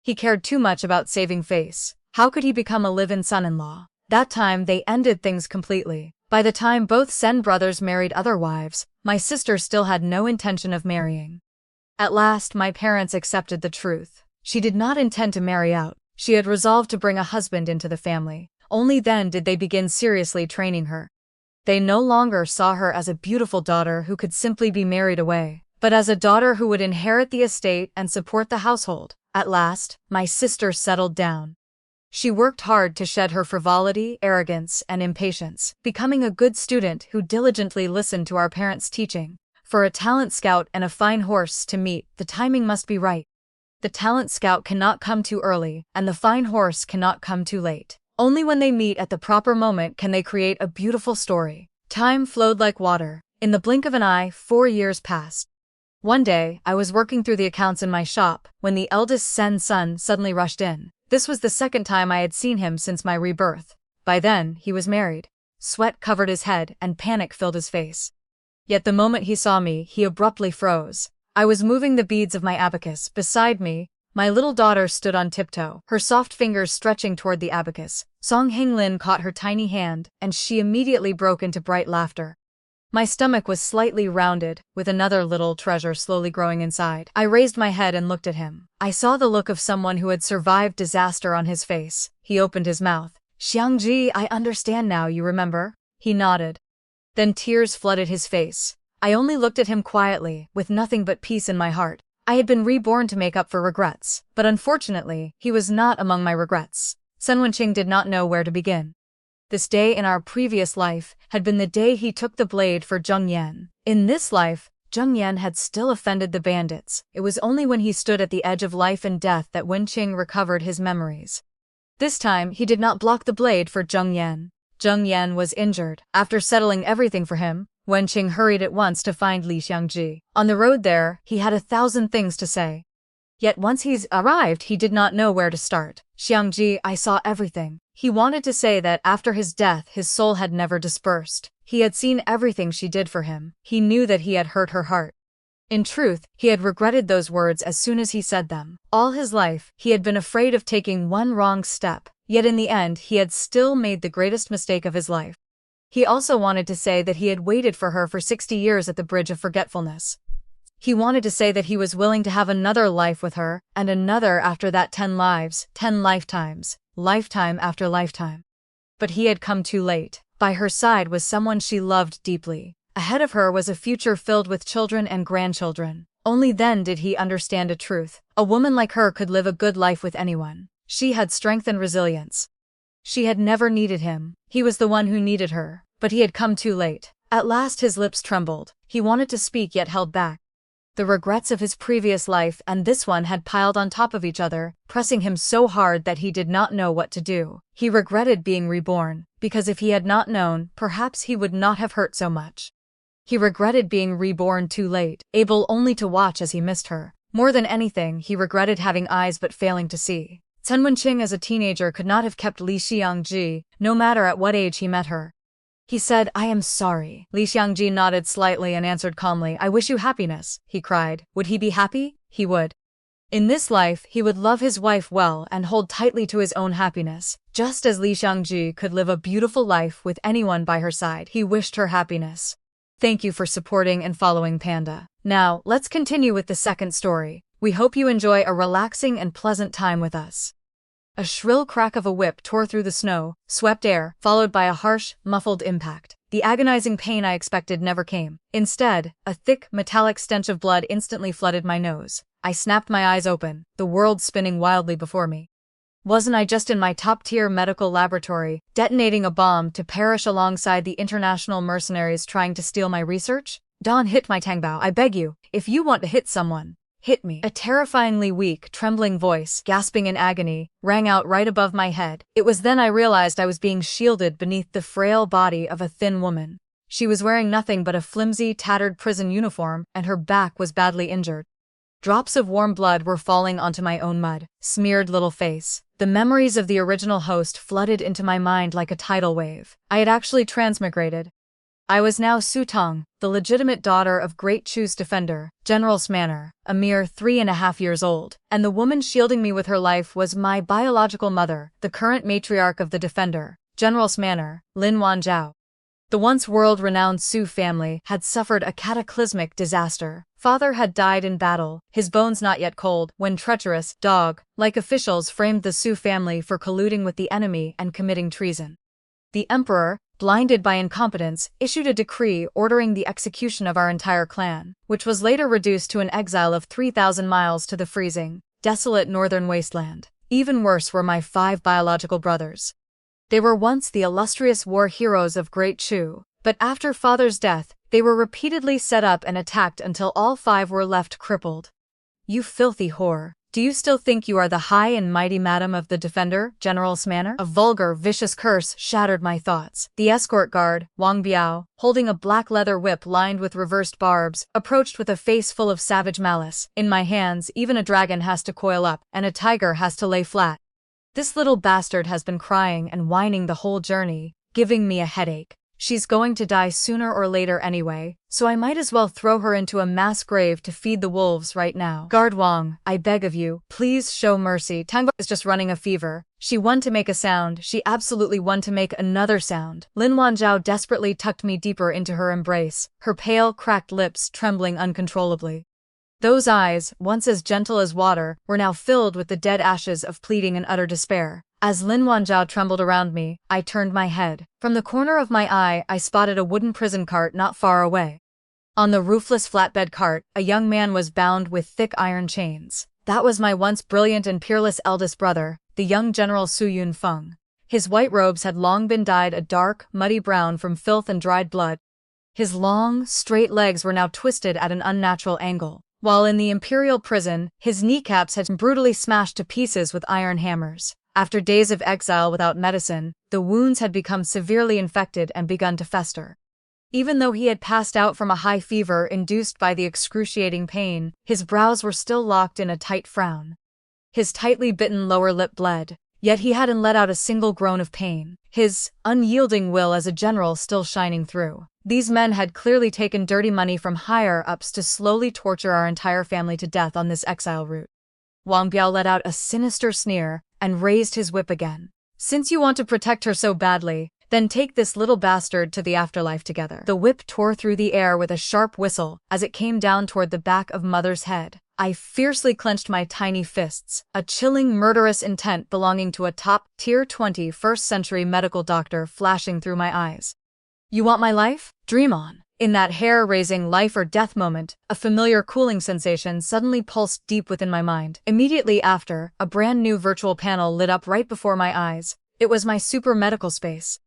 He cared too much about saving face. How could he become a live-in son-in-law? That time they ended things completely. By the time both Sen brothers married other wives, my sister still had no intention of marrying. At last my parents accepted the truth. She did not intend to marry out. She had resolved to bring a husband into the family. Only then did they begin seriously training her. They no longer saw her as a beautiful daughter who could simply be married away, but as a daughter who would inherit the estate and support the household. At last, my sister settled down. She worked hard to shed her frivolity, arrogance, and impatience, becoming a good student who diligently listened to our parents' teaching. For a talent scout and a fine horse to meet, the timing must be right. The talent scout cannot come too early, and the fine horse cannot come too late. Only when they meet at the proper moment can they create a beautiful story. Time flowed like water. In the blink of an eye, 4 years passed. One day, I was working through the accounts in my shop, when the eldest Sen's son suddenly rushed in. This was the second time I had seen him since my rebirth. By then, he was married. Sweat covered his head, and panic filled his face. Yet the moment he saw me, he abruptly froze. I was moving the beads of my abacus. Beside me, my little daughter stood on tiptoe, her soft fingers stretching toward the abacus. Song Heng Lin caught her tiny hand, and she immediately broke into bright laughter. My stomach was slightly rounded, with another little treasure slowly growing inside. I raised my head and looked at him. I saw the look of someone who had survived disaster on his face. He opened his mouth. Xiangji, I understand now, you remember? He nodded. Then tears flooded his face. I only looked at him quietly, with nothing but peace in my heart. I had been reborn to make up for regrets, but unfortunately, he was not among my regrets. Sun Wenqing did not know where to begin. This day in our previous life had been the day he took the blade for Zheng Yan. In this life, Zheng Yan had still offended the bandits. It was only when he stood at the edge of life and death that Wenqing recovered his memories. This time, he did not block the blade for Zheng Yan. Zheng Yan was injured. After settling everything for him, Wenqing hurried at once to find Li Xiangji. On the road there, he had 1,000 things to say. Yet once he's arrived, he did not know where to start. Xiangji, I saw everything. He wanted to say that after his death, his soul had never dispersed. He had seen everything she did for him. He knew that he had hurt her heart. In truth, he had regretted those words as soon as he said them. All his life, he had been afraid of taking one wrong step, yet in the end, he had still made the greatest mistake of his life. He also wanted to say that he had waited for her for 60 years at the Bridge of Forgetfulness. He wanted to say that he was willing to have another life with her, and another after that 10 lives, 10 lifetimes, lifetime after lifetime. But he had come too late. By her side was someone she loved deeply. Ahead of her was a future filled with children and grandchildren. Only then did he understand a truth. A woman like her could live a good life with anyone. She had strength and resilience. She had never needed him. He was the one who needed her. But he had come too late. At last his lips trembled. He wanted to speak yet held back. The regrets of his previous life and this one had piled on top of each other, pressing him so hard that he did not know what to do. He regretted being reborn, because if he had not known, perhaps he would not have hurt so much. He regretted being reborn too late, able only to watch as he missed her. More than anything, he regretted having eyes but failing to see. Sun Wenqing as a teenager could not have kept Li Xiangji, no matter at what age he met her. He said, I am sorry. Li Xiangji nodded slightly and answered calmly, I wish you happiness, he cried. Would he be happy? He would. In this life, he would love his wife well and hold tightly to his own happiness. Just as Li Xiangji could live a beautiful life with anyone by her side, he wished her happiness. Thank you for supporting and following Panda. Now, let's continue with the second story. We hope you enjoy a relaxing and pleasant time with us. A shrill crack of a whip tore through the snow, swept air, followed by a harsh, muffled impact. The agonizing pain I expected never came. Instead, a thick, metallic stench of blood instantly flooded my nose. I snapped my eyes open, the world spinning wildly before me. Wasn't I just in my top-tier medical laboratory, detonating a bomb to perish alongside the international mercenaries trying to steal my research? Don't hit my Tangbao, I beg you. If you want to hit someone, hit me. A terrifyingly weak, trembling voice, gasping in agony, rang out right above my head. It was then I realized I was being shielded beneath the frail body of a thin woman. She was wearing nothing but a flimsy, tattered prison uniform, and her back was badly injured. Drops of warm blood were falling onto my own mud-smeared little face. The memories of the original host flooded into my mind like a tidal wave. I had actually transmigrated. I was now Su Tong, the legitimate daughter of Great Chu's defender, General Smanner, a mere 3.5 years old, and the woman shielding me with her life was my biological mother, the current matriarch of the defender, General Smanner, Lin Wanzhao. The once world-renowned Su family had suffered a cataclysmic disaster. Father had died in battle, his bones not yet cold, when treacherous, dog-like officials framed the Su family for colluding with the enemy and committing treason. The emperor, blinded by incompetence, issued a decree ordering the execution of our entire clan, which was later reduced to an exile of 3,000 miles to the freezing, desolate northern wasteland. Even worse were my 5 biological brothers. They were once the illustrious war heroes of Great Chu, but after father's death, they were repeatedly set up and attacked until all 5 were left crippled. You filthy whore. Do you still think you are the high and mighty madam of the defender, General Smanner? A vulgar, vicious curse shattered my thoughts. The escort guard, Wang Biao, holding a black leather whip lined with reversed barbs, approached with a face full of savage malice. In my hands, even a dragon has to coil up, and a tiger has to lay flat. This little bastard has been crying and whining the whole journey, giving me a headache. She's going to die sooner or later anyway, so I might as well throw her into a mass grave to feed the wolves right now. Guard Wang, I beg of you, please show mercy. Tangbo is just running a fever. She wanted to make a sound, she absolutely wanted to make another sound. Lin Wanzhao desperately tucked me deeper into her embrace, her pale, cracked lips trembling uncontrollably. Those eyes, once as gentle as water, were now filled with the dead ashes of pleading and utter despair. As Lin Wanzhao trembled around me, I turned my head. From the corner of my eye, I spotted a wooden prison cart not far away. On the roofless flatbed cart, a young man was bound with thick iron chains. That was my once brilliant and peerless eldest brother, the young General Su Yunfeng. His white robes had long been dyed a dark, muddy brown from filth and dried blood. His long, straight legs were now twisted at an unnatural angle, while in the imperial prison, his kneecaps had been brutally smashed to pieces with iron hammers. After days of exile without medicine, the wounds had become severely infected and begun to fester. Even though he had passed out from a high fever induced by the excruciating pain, his brows were still locked in a tight frown. His tightly bitten lower lip bled, yet he hadn't let out a single groan of pain, his unyielding will as a general still shining through. These men had clearly taken dirty money from higher-ups to slowly torture our entire family to death on this exile route. Wang Biao let out a sinister sneer and raised his whip again. Since you want to protect her so badly, then take this little bastard to the afterlife together. The whip tore through the air with a sharp whistle as it came down toward the back of Mother's head. I fiercely clenched my tiny fists, a chilling murderous intent belonging to a top-tier 21st-century medical doctor flashing through my eyes. You want my life? Dream on. In that hair-raising life-or-death moment, a familiar cooling sensation suddenly pulsed deep within my mind. Immediately after, a brand-new virtual panel lit up right before my eyes. It was my super medical space.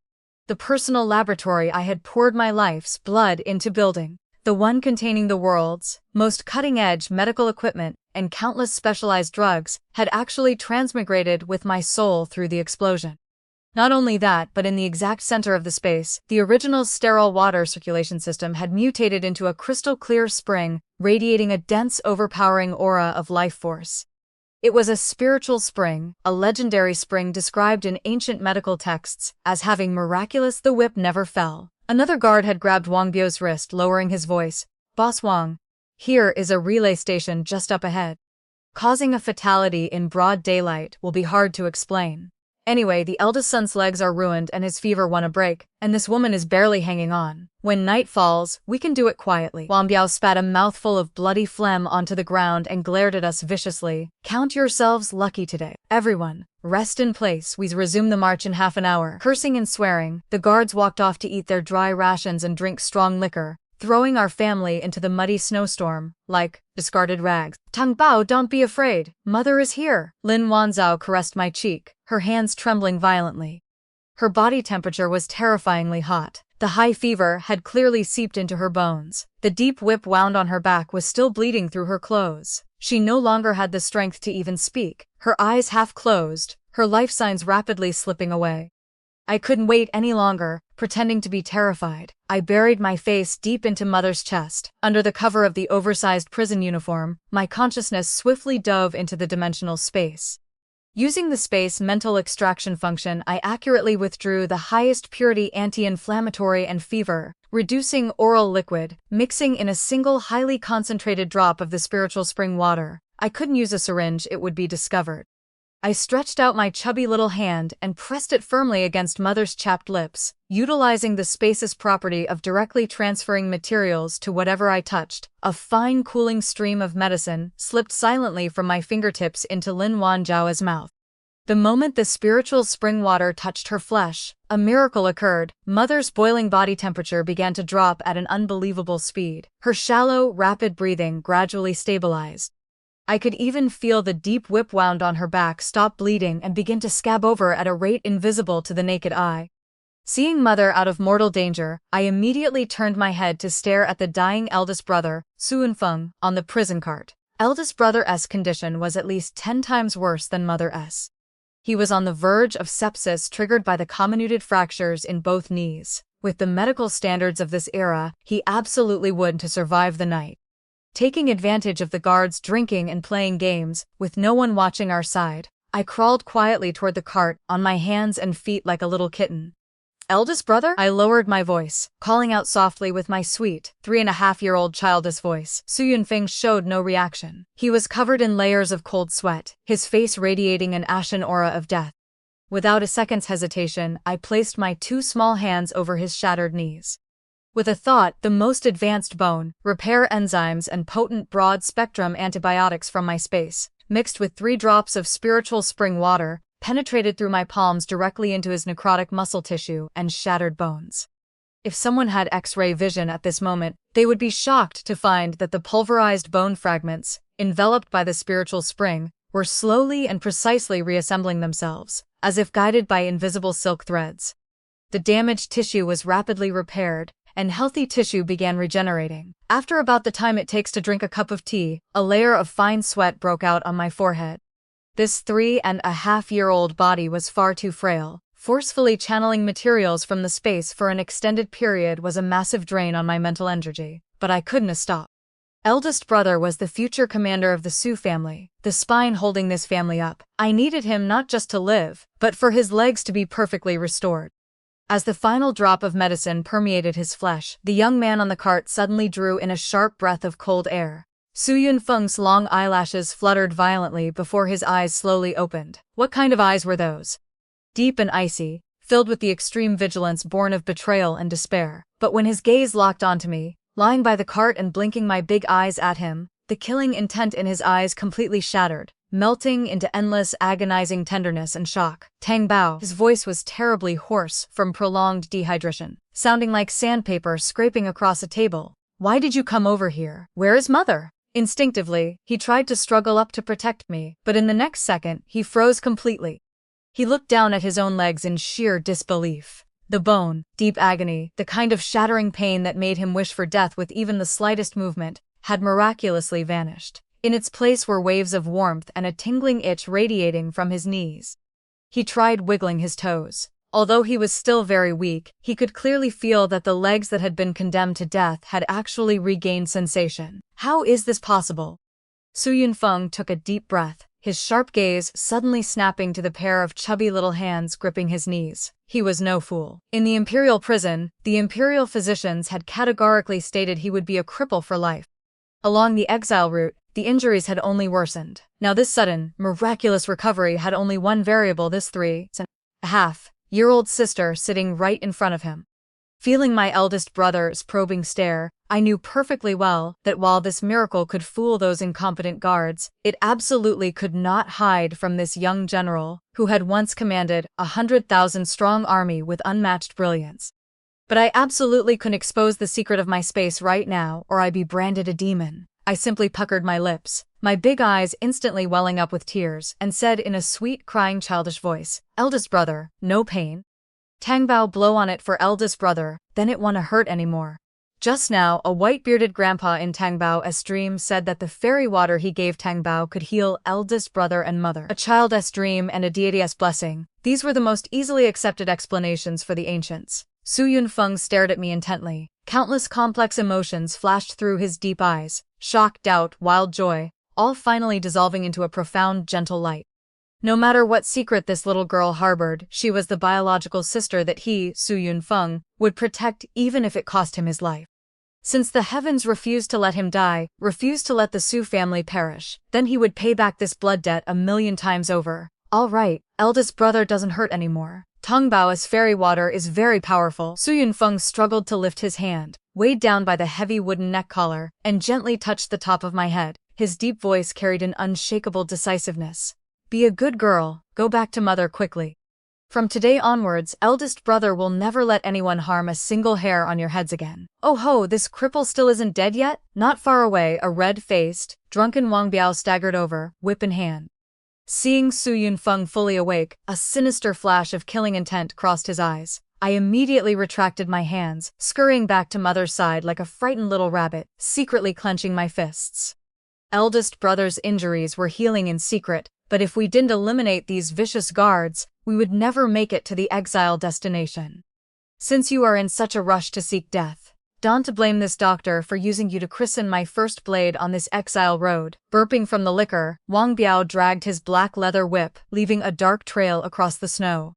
The personal laboratory I had poured my life's blood into building. The one containing the world's most cutting-edge medical equipment and countless specialized drugs had actually transmigrated with my soul through the explosion. Not only that, but in the exact center of the space, the original sterile water circulation system had mutated into a crystal-clear spring, radiating a dense, overpowering aura of life force. It was a spiritual spring, a legendary spring described in ancient medical texts as having miraculous. The whip never fell. Another guard had grabbed Wang Biao's wrist, lowering his voice. Boss Wang, here is a relay station just up ahead. Causing a fatality in broad daylight will be hard to explain. Anyway, the eldest son's legs are ruined and his fever won a break, and this woman is barely hanging on. When night falls, we can do it quietly. Wang Biao spat a mouthful of bloody phlegm onto the ground and glared at us viciously. Count yourselves lucky today. Everyone, rest in place. We resume the march in half an hour. Cursing and swearing, the guards walked off to eat their dry rations and drink strong liquor, throwing our family into the muddy snowstorm, like discarded rags. Tang Bao, don't be afraid. Mother is here. Lin Wanzhao caressed my cheek, her hands trembling violently. Her body temperature was terrifyingly hot. The high fever had clearly seeped into her bones. The deep whip wound on her back was still bleeding through her clothes. She no longer had the strength to even speak, her eyes half closed, her life signs rapidly slipping away. I couldn't wait any longer, pretending to be terrified. I buried my face deep into Mother's chest. Under the cover of the oversized prison uniform, my consciousness swiftly dove into the dimensional space. Using the space mental extraction function, I accurately withdrew the highest purity anti-inflammatory and fever, reducing oral liquid, mixing in a single highly concentrated drop of the spiritual spring water. I couldn't use a syringe, it would be discovered. I stretched out my chubby little hand and pressed it firmly against Mother's chapped lips, utilizing the space's property of directly transferring materials to whatever I touched. A fine cooling stream of medicine slipped silently from my fingertips into Lin Wanzhao's mouth. The moment the spiritual spring water touched her flesh, a miracle occurred. Mother's boiling body temperature began to drop at an unbelievable speed. Her shallow, rapid breathing gradually stabilized. I could even feel the deep whip wound on her back stop bleeding and begin to scab over at a rate invisible to the naked eye. Seeing Mother out of mortal danger, I immediately turned my head to stare at the dying eldest brother, Su Yunfeng, on the prison cart. Eldest brother's condition was at least 10 times worse than Mother's. He was on the verge of sepsis triggered by the comminuted fractures in both knees. With the medical standards of this era, he absolutely would to survive the night. Taking advantage of the guards drinking and playing games, with no one watching our side, I crawled quietly toward the cart, on my hands and feet like a little kitten. Eldest brother? I lowered my voice, calling out softly with my sweet, 3.5-year-old childish voice. Su Yunfeng showed no reaction. He was covered in layers of cold sweat, his face radiating an ashen aura of death. Without a second's hesitation, I placed my 2 small hands over his shattered knees. With a thought, the most advanced bone, repair enzymes and potent broad-spectrum antibiotics from my space, mixed with 3 drops of spiritual spring water, penetrated through my palms directly into his necrotic muscle tissue and shattered bones. If someone had X-ray vision at this moment, they would be shocked to find that the pulverized bone fragments, enveloped by the spiritual spring, were slowly and precisely reassembling themselves, as if guided by invisible silk threads. The damaged tissue was rapidly repaired, and healthy tissue began regenerating. After about the time it takes to drink a cup of tea, a layer of fine sweat broke out on my forehead. This 3.5-year-old body was far too frail. Forcefully channeling materials from the space for an extended period was a massive drain on my mental energy, but I couldn't stop. Eldest brother was the future commander of the Su family, the spine holding this family up. I needed him not just to live, but for his legs to be perfectly restored. As the final drop of medicine permeated his flesh, the young man on the cart suddenly drew in a sharp breath of cold air. Su Yunfeng's long eyelashes fluttered violently before his eyes slowly opened. What kind of eyes were those? Deep and icy, filled with the extreme vigilance born of betrayal and despair. But when his gaze locked onto me, lying by the cart and blinking my big eyes at him, the killing intent in his eyes completely shattered, melting into endless agonizing tenderness and shock. Tang Bao. His voice was terribly hoarse from prolonged dehydration, sounding like sandpaper scraping across a table. Why did you come over here? Where is mother? Instinctively, he tried to struggle up to protect me, but in the next second, he froze completely. He looked down at his own legs in sheer disbelief. The bone, deep agony, the kind of shattering pain that made him wish for death with even the slightest movement, had miraculously vanished. In its place were waves of warmth and a tingling itch radiating from his knees. He tried wiggling his toes. Although he was still very weak, he could clearly feel that the legs that had been condemned to death had actually regained sensation. How is this possible? Su Yunfeng took a deep breath, his sharp gaze suddenly snapping to the pair of chubby little hands gripping his knees. He was no fool. In the imperial prison, the imperial physicians had categorically stated he would be a cripple for life. Along the exile route, the injuries had only worsened. Now this sudden, miraculous recovery had only one variable: this 3.5-year-old sister sitting right in front of him. Feeling my eldest brother's probing stare, I knew perfectly well that while this miracle could fool those incompetent guards, it absolutely could not hide from this young general, who had once commanded a 100,000-strong army with unmatched brilliance. But I absolutely couldn't expose the secret of my space right now, or I'd be branded a demon. I simply puckered my lips, my big eyes instantly welling up with tears, and said in a sweet, crying, childish voice, "Eldest brother, no pain?" Tang Bao, blow on it for eldest brother, then it won't hurt anymore. Just now, a white-bearded grandpa in Tang Bao's dream said that the fairy water he gave Tang Bao could heal eldest brother and mother. A child's dream and a deity's blessing. These were the most easily accepted explanations for the ancients. Su Yunfeng stared at me intently. Countless complex emotions flashed through his deep eyes. Shock, doubt, wild joy, all finally dissolving into a profound, gentle light. No matter what secret this little girl harbored, she was the biological sister that he, Su Yunfeng, would protect even if it cost him his life. Since the heavens refused to let him die, refused to let the Su family perish, then he would pay back this blood debt 1,000,000 times over. All right, eldest brother doesn't hurt anymore. Tang Bao's fairy water is very powerful. Su Yunfeng struggled to lift his hand, weighed down by the heavy wooden neck collar, and gently touched the top of my head. His deep voice carried an unshakable decisiveness. Be a good girl, go back to mother quickly. From today onwards, eldest brother will never let anyone harm a single hair on your heads again. Oh ho, this cripple still isn't dead yet? Not far away, a red-faced, drunken Wang Biao staggered over, whip in hand. Seeing Su Yunfeng fully awake, a sinister flash of killing intent crossed his eyes. I immediately retracted my hands, scurrying back to mother's side like a frightened little rabbit, secretly clenching my fists. Eldest brother's injuries were healing in secret, but if we didn't eliminate these vicious guards, we would never make it to the exile destination. Since you are in such a rush to seek death, don't blame this doctor for using you to christen my first blade on this exile road. Burping from the liquor, Wang Biao dragged his black leather whip, leaving a dark trail across the snow.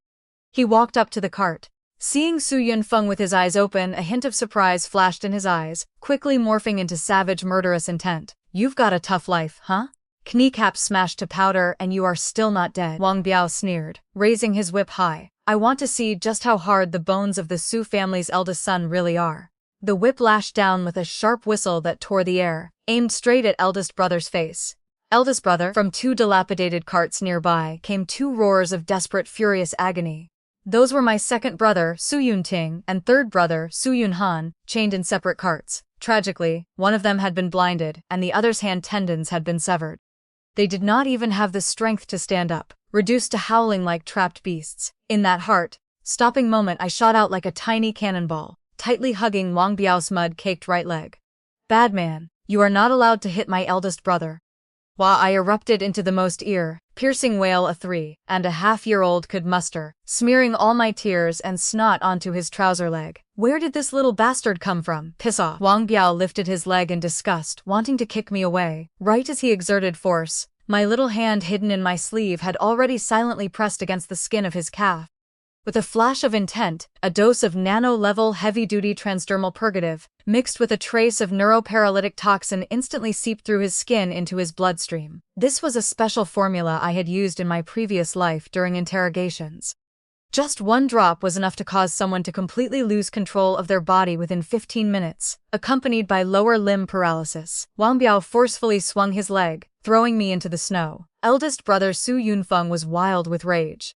He walked up to the cart. Seeing Su Yunfeng with his eyes open, a hint of surprise flashed in his eyes, quickly morphing into savage murderous intent. You've got a tough life, huh? Kneecaps smashed to powder and you are still not dead, Wang Biao sneered, raising his whip high. I want to see just how hard the bones of the Su family's eldest son really are. The whip lashed down with a sharp whistle that tore the air, aimed straight at eldest brother's face. Eldest brother, from two dilapidated carts nearby, came two roars of desperate, furious agony. Those were my second brother, Su Yunting, and third brother, Su Yunhan, chained in separate carts. Tragically, one of them had been blinded, and the other's hand tendons had been severed. They did not even have the strength to stand up, reduced to howling like trapped beasts. In that heart-stopping moment, I shot out like a tiny cannonball, tightly hugging Wang Biao's mud-caked right leg. "Bad man, you are not allowed to hit my eldest brother." While I erupted into the most ear-piercing wail a 3-and-a-half-year-old could muster, smearing all my tears and snot onto his trouser leg. "Where did this little bastard come from? Piss off." Wang Biao lifted his leg in disgust, wanting to kick me away. Right as he exerted force, my little hand hidden in my sleeve had already silently pressed against the skin of his calf. With a flash of intent, a dose of nano-level heavy-duty transdermal purgative, mixed with a trace of neuroparalytic toxin, instantly seeped through his skin into his bloodstream. This was a special formula I had used in my previous life during interrogations. Just one drop was enough to cause someone to completely lose control of their body within 15 minutes, accompanied by lower limb paralysis. Wang Biao forcefully swung his leg, throwing me into the snow. Eldest brother Su Yunfeng was wild with rage.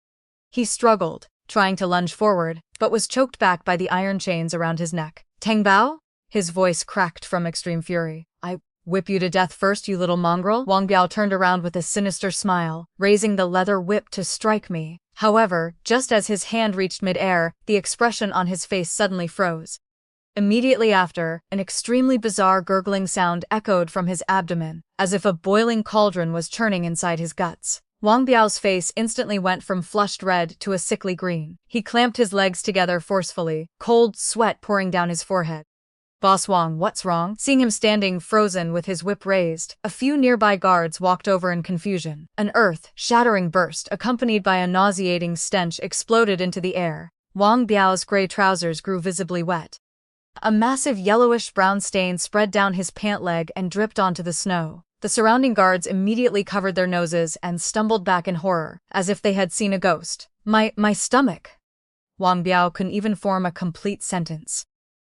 He struggled, trying to lunge forward, but was choked back by the iron chains around his neck. "Tang Bao?" His voice cracked from extreme fury. "I whip you to death first, you little mongrel?" Wang Biao turned around with a sinister smile, raising the leather whip to strike me. However, just as his hand reached mid-air, the expression on his face suddenly froze. Immediately after, an extremely bizarre gurgling sound echoed from his abdomen, as if a boiling cauldron was churning inside his guts. Wang Biao's face instantly went from flushed red to a sickly green. He clamped his legs together forcefully, cold sweat pouring down his forehead. "Boss Wang, what's wrong?" Seeing him standing frozen with his whip raised, a few nearby guards walked over in confusion. An earth-shattering burst, accompanied by a nauseating stench, exploded into the air. Wang Biao's gray trousers grew visibly wet. A massive yellowish-brown stain spread down his pant leg and dripped onto the snow. The surrounding guards immediately covered their noses and stumbled back in horror, as if they had seen a ghost. My stomach." Wang Biao couldn't even form a complete sentence.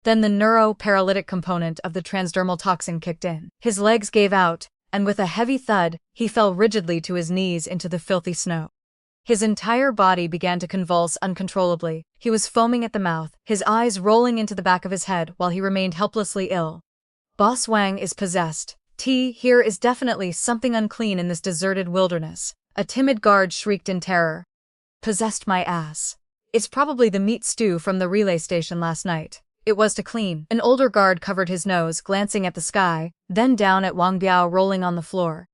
Then the neuro-paralytic component of the transdermal toxin kicked in. His legs gave out, and with a heavy thud, he fell rigidly to his knees into the filthy snow. His entire body began to convulse uncontrollably. He was foaming at the mouth, his eyes rolling into the back of his head while he remained helplessly ill. "Boss Wang is possessed. Here is definitely something unclean in this deserted wilderness." A timid guard shrieked in terror. "Possessed my ass. It's probably the meat stew from the relay station last night. It was to clean." An older guard covered his nose, glancing at the sky, then down at Wang Biao rolling on the floor.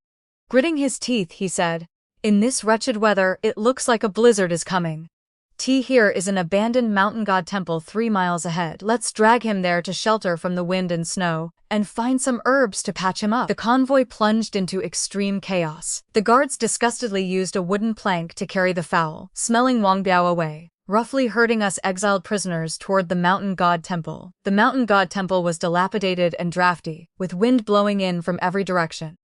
Gritting his teeth, he said, "In this wretched weather, it looks like a blizzard is coming. Here is an abandoned mountain god temple 3 miles ahead. Let's drag him there to shelter from the wind and snow, and find some herbs to patch him up." The convoy plunged into extreme chaos. The guards disgustedly used a wooden plank to carry the foul, smelling Wang Biao away, roughly herding us exiled prisoners toward the mountain god temple. The mountain god temple was dilapidated and drafty, with wind blowing in from every direction.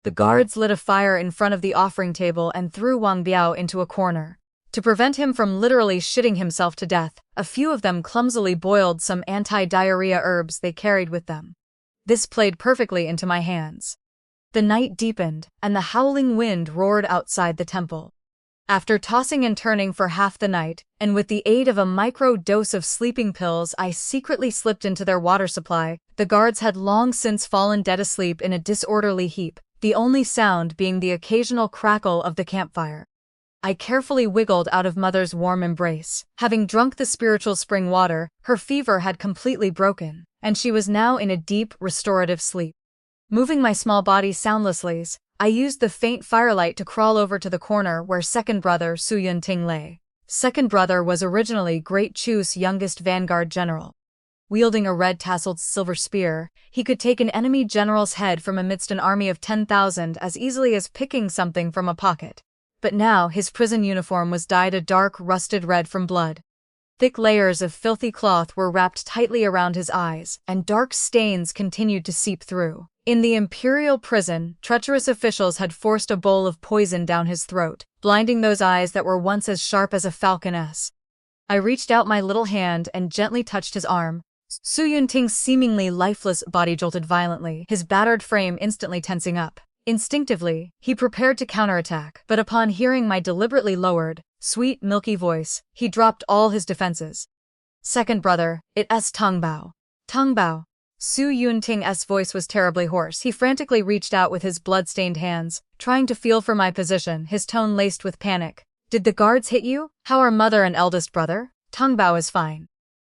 The guards lit a fire in front of the offering table and threw Wang Biao into a corner. To prevent him from literally shitting himself to death, a few of them clumsily boiled some anti-diarrhea herbs they carried with them. This played perfectly into my hands. The night deepened, and the howling wind roared outside the temple. After tossing and turning for half the night, and with the aid of a micro-dose of sleeping pills I secretly slipped into their water supply, the guards had long since fallen dead asleep in a disorderly heap, the only sound being the occasional crackle of the campfire. I carefully wiggled out of Mother's warm embrace. Having drunk the spiritual spring water, her fever had completely broken, and she was now in a deep, restorative sleep. Moving my small body soundlessly, I used the faint firelight to crawl over to the corner where second brother Su Yunting lay. Second brother was originally Great Chu's youngest vanguard general. Wielding a red-tasseled silver spear, he could take an enemy general's head from amidst an army of 10,000 as easily as picking something from a pocket. But now his prison uniform was dyed a dark, rusted red from blood. Thick layers of filthy cloth were wrapped tightly around his eyes, and dark stains continued to seep through. In the imperial prison, treacherous officials had forced a bowl of poison down his throat, blinding those eyes that were once as sharp as a falconess. I reached out my little hand and gently touched his arm. Su Yunting's seemingly lifeless body jolted violently, his battered frame instantly tensing up. Instinctively, he prepared to counterattack, but upon hearing my deliberately lowered, sweet, milky voice, he dropped all his defenses. Second brother, it's Tong Bao. Tong Bao. Su Yunting's voice was terribly hoarse. He frantically reached out with his blood-stained hands, trying to feel for my position, his tone laced with panic. Did the guards hit you? How are mother and eldest brother? Tong Bao is fine.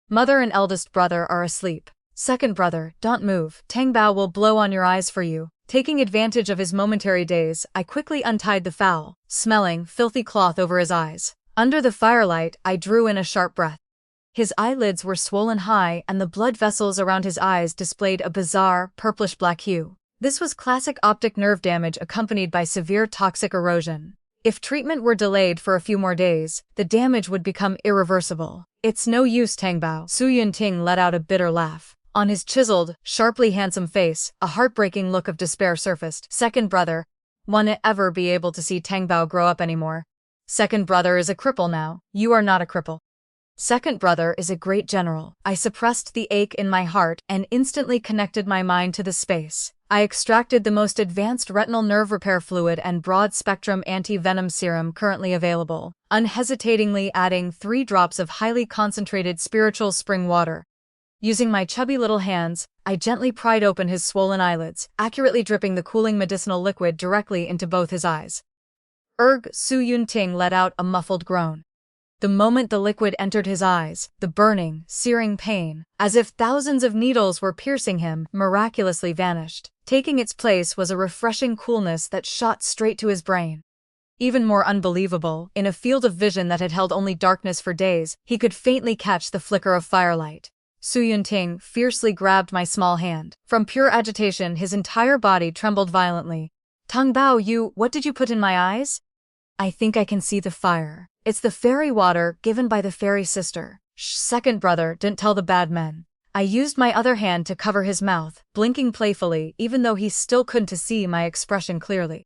Mother and eldest brother are asleep. Second brother, don't move. Tang Bao will blow on your eyes for you. Taking advantage of his momentary daze, I quickly untied the foul, smelling, filthy cloth over his eyes. Under the firelight, I drew in a sharp breath. His eyelids were swollen high and the blood vessels around his eyes displayed a bizarre, purplish-black hue. This was classic optic nerve damage accompanied by severe toxic erosion. If treatment were delayed for a few more days, the damage would become irreversible. It's no use, Tang Bao. Su Yunting let out a bitter laugh. On his chiseled, sharply handsome face, a heartbreaking look of despair surfaced. Second brother, won't ever be able to see Tang Bao grow up anymore. Second brother is a cripple now. You are not a cripple. Second brother is a great general. I suppressed the ache in my heart and instantly connected my mind to the space. I extracted the most advanced retinal nerve repair fluid and broad-spectrum anti-venom serum currently available, unhesitatingly adding 3 drops of highly concentrated spiritual spring water. Using my chubby little hands, I gently pried open his swollen eyelids, accurately dripping the cooling medicinal liquid directly into both his eyes. Su Yunting let out a muffled groan. The moment the liquid entered his eyes, the burning, searing pain, as if thousands of needles were piercing him, miraculously vanished. Taking its place was a refreshing coolness that shot straight to his brain. Even more unbelievable, in a field of vision that had held only darkness for days, he could faintly catch the flicker of firelight. Su Yunting fiercely grabbed my small hand. From pure agitation, his entire body trembled violently. Tong Bao, what did you put in my eyes? I think I can see the fire. It's the fairy water given by the fairy sister. Shh, second brother, didn't tell the bad men. I used my other hand to cover his mouth, blinking playfully even though he still couldn't see my expression clearly.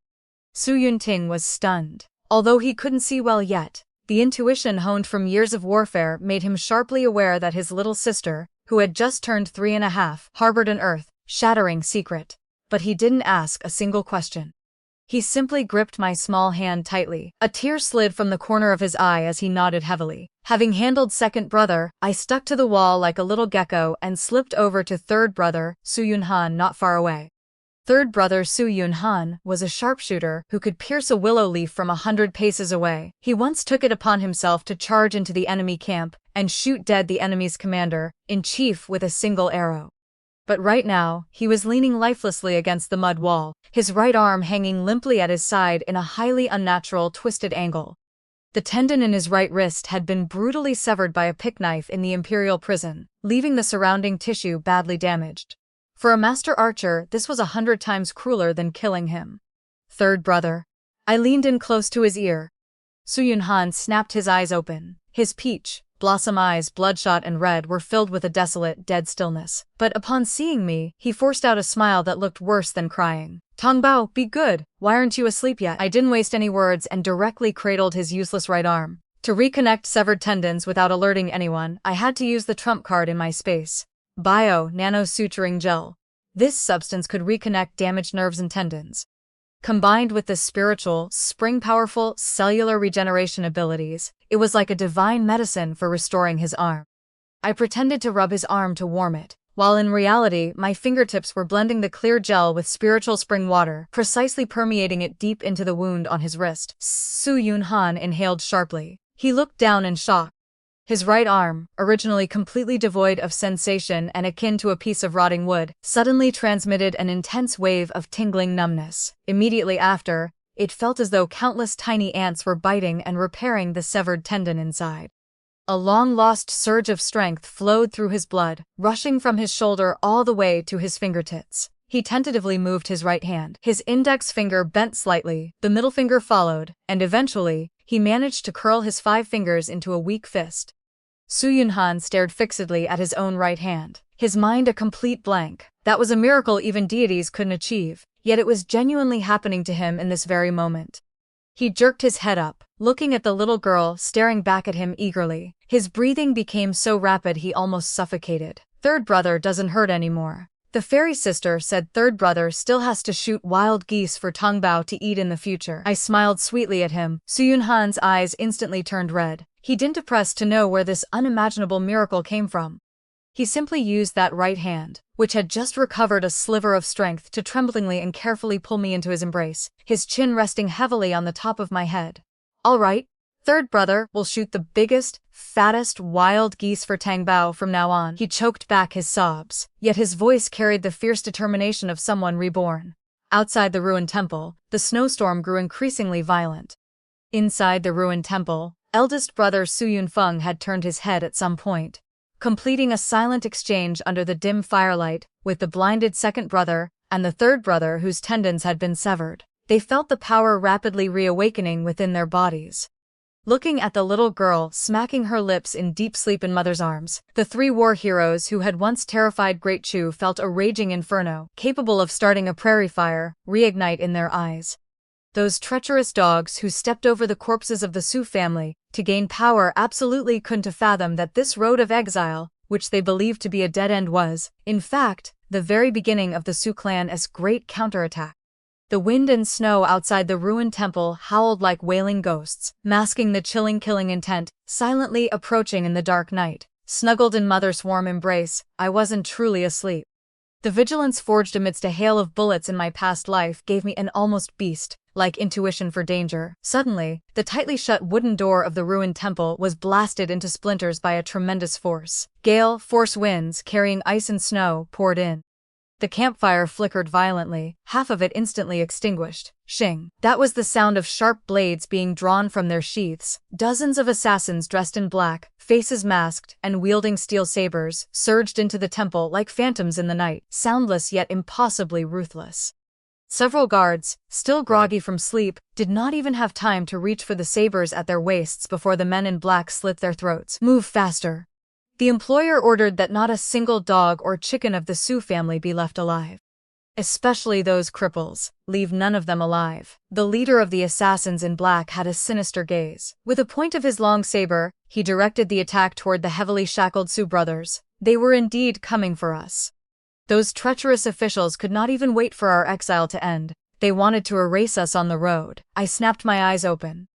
Su Yunting was stunned. Although he couldn't see well yet, the intuition honed from years of warfare made him sharply aware that his little sister, who had just turned 3.5, harbored an earth-shattering secret. But he didn't ask a single question. He simply gripped my small hand tightly. A tear slid from the corner of his eye as he nodded heavily. Having handled second brother, I stuck to the wall like a little gecko and slipped over to third brother, Su Yunhan, not far away. Third brother Su Yunhan was a sharpshooter who could pierce a willow leaf from 100 paces away. He once took it upon himself to charge into the enemy camp and shoot dead the enemy's commander-in-chief with a single arrow. But right now, he was leaning lifelessly against the mud wall, his right arm hanging limply at his side in a highly unnatural twisted angle. The tendon in his right wrist had been brutally severed by a pickknife in the imperial prison, leaving the surrounding tissue badly damaged. For a master archer, this was 100 times crueler than killing him. Third brother. I leaned in close to his ear. Su Yunhan snapped his eyes open. His peach blossom eyes, bloodshot and red, were filled with a desolate, dead stillness. But upon seeing me, he forced out a smile that looked worse than crying. Tong Bao, be good. Why aren't you asleep yet? I didn't waste any words and directly cradled his useless right arm. To reconnect severed tendons without alerting anyone, I had to use the trump card in my space. Bio-nano-suturing gel. This substance could reconnect damaged nerves and tendons. Combined with the spiritual, spring-powerful, cellular regeneration abilities, it was like a divine medicine for restoring his arm. I pretended to rub his arm to warm it, while in reality, my fingertips were blending the clear gel with spiritual spring water, precisely permeating it deep into the wound on his wrist. Su Yunhan inhaled sharply. He looked down in shock. His right arm, originally completely devoid of sensation and akin to a piece of rotting wood, suddenly transmitted an intense wave of tingling numbness. Immediately after, it felt as though countless tiny ants were biting and repairing the severed tendon inside. A long-lost surge of strength flowed through his blood, rushing from his shoulder all the way to his fingertips. He tentatively moved his right hand. His index finger bent slightly, the middle finger followed, and eventually, he managed to curl his 5 fingers into a weak fist. Su Yunhan stared fixedly at his own right hand, his mind a complete blank. That was a miracle even deities couldn't achieve, yet it was genuinely happening to him in this very moment. He jerked his head up, looking at the little girl staring back at him eagerly. His breathing became so rapid he almost suffocated. Third brother doesn't hurt anymore. The fairy sister said third brother still has to shoot wild geese for Tongbao to eat in the future. I smiled sweetly at him. Su Yunhan's eyes instantly turned red. He didn't press to know where this unimaginable miracle came from. He simply used that right hand, which had just recovered a sliver of strength, to tremblingly and carefully pull me into his embrace, his chin resting heavily on the top of my head. All right, third brother will shoot the biggest, fattest wild geese for Tangbao from now on. He choked back his sobs, yet his voice carried the fierce determination of someone reborn. Outside the ruined temple, the snowstorm grew increasingly violent. Inside the ruined temple, eldest brother Su Yunfeng had turned his head at some point, completing a silent exchange under the dim firelight with the blinded second brother and the third brother whose tendons had been severed. They felt the power rapidly reawakening within their bodies. Looking at the little girl smacking her lips in deep sleep in mother's arms, the three war heroes who had once terrified Great Chu felt a raging inferno, capable of starting a prairie fire, reignite in their eyes. Those treacherous dogs who stepped over the corpses of the Su family to gain power absolutely couldn't fathom that this road of exile, which they believed to be a dead end, was, in fact, the very beginning of the Su clan's great counterattack. The wind and snow outside the ruined temple howled like wailing ghosts, masking the chilling killing intent, silently approaching in the dark night. Snuggled in mother's warm embrace, I wasn't truly asleep. The vigilance forged amidst a hail of bullets in my past life gave me an almost beast-like intuition for danger. Suddenly, the tightly shut wooden door of the ruined temple was blasted into splinters by a tremendous force. Gale force winds carrying ice and snow poured in. The campfire flickered violently, half of it instantly extinguished. Shing! That was the sound of sharp blades being drawn from their sheaths. Dozens of assassins dressed in black, faces masked, and wielding steel sabers, surged into the temple like phantoms in the night, soundless yet impossibly ruthless. Several guards, still groggy from sleep, did not even have time to reach for the sabers at their waists before the men in black slit their throats. Move faster! The employer ordered that not a single dog or chicken of the Su family be left alive. Especially those cripples, leave none of them alive. The leader of the assassins in black had a sinister gaze. With a point of his long saber, he directed the attack toward the heavily shackled Su brothers. They were indeed coming for us. Those treacherous officials could not even wait for our exile to end. They wanted to erase us on the road. I snapped my eyes open.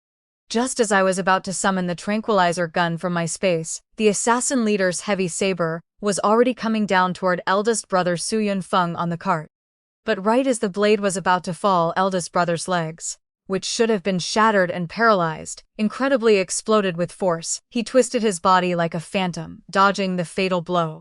Just as I was about to summon the tranquilizer gun from my space, the assassin leader's heavy saber was already coming down toward eldest brother Su Yunfeng on the cart. But right as the blade was about to fall, eldest brother's legs, which should have been shattered and paralyzed, incredibly exploded with force. He twisted his body like a phantom, dodging the fatal blow.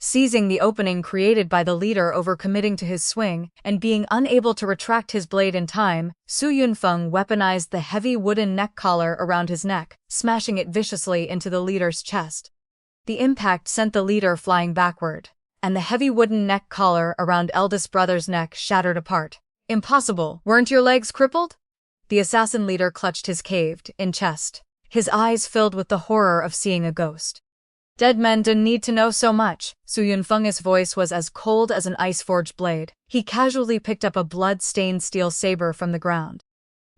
Seizing the opening created by the leader overcommitting to his swing and being unable to retract his blade in time, Su Yunfeng weaponized the heavy wooden neck collar around his neck, smashing it viciously into the leader's chest. The impact sent the leader flying backward, and the heavy wooden neck collar around eldest brother's neck shattered apart. Impossible! Weren't your legs crippled? The assassin leader clutched his caved-in chest, his eyes filled with the horror of seeing a ghost. Dead men didn't need to know so much. Su Yunfeng's voice was as cold as an ice-forged blade. He casually picked up a blood-stained steel saber from the ground.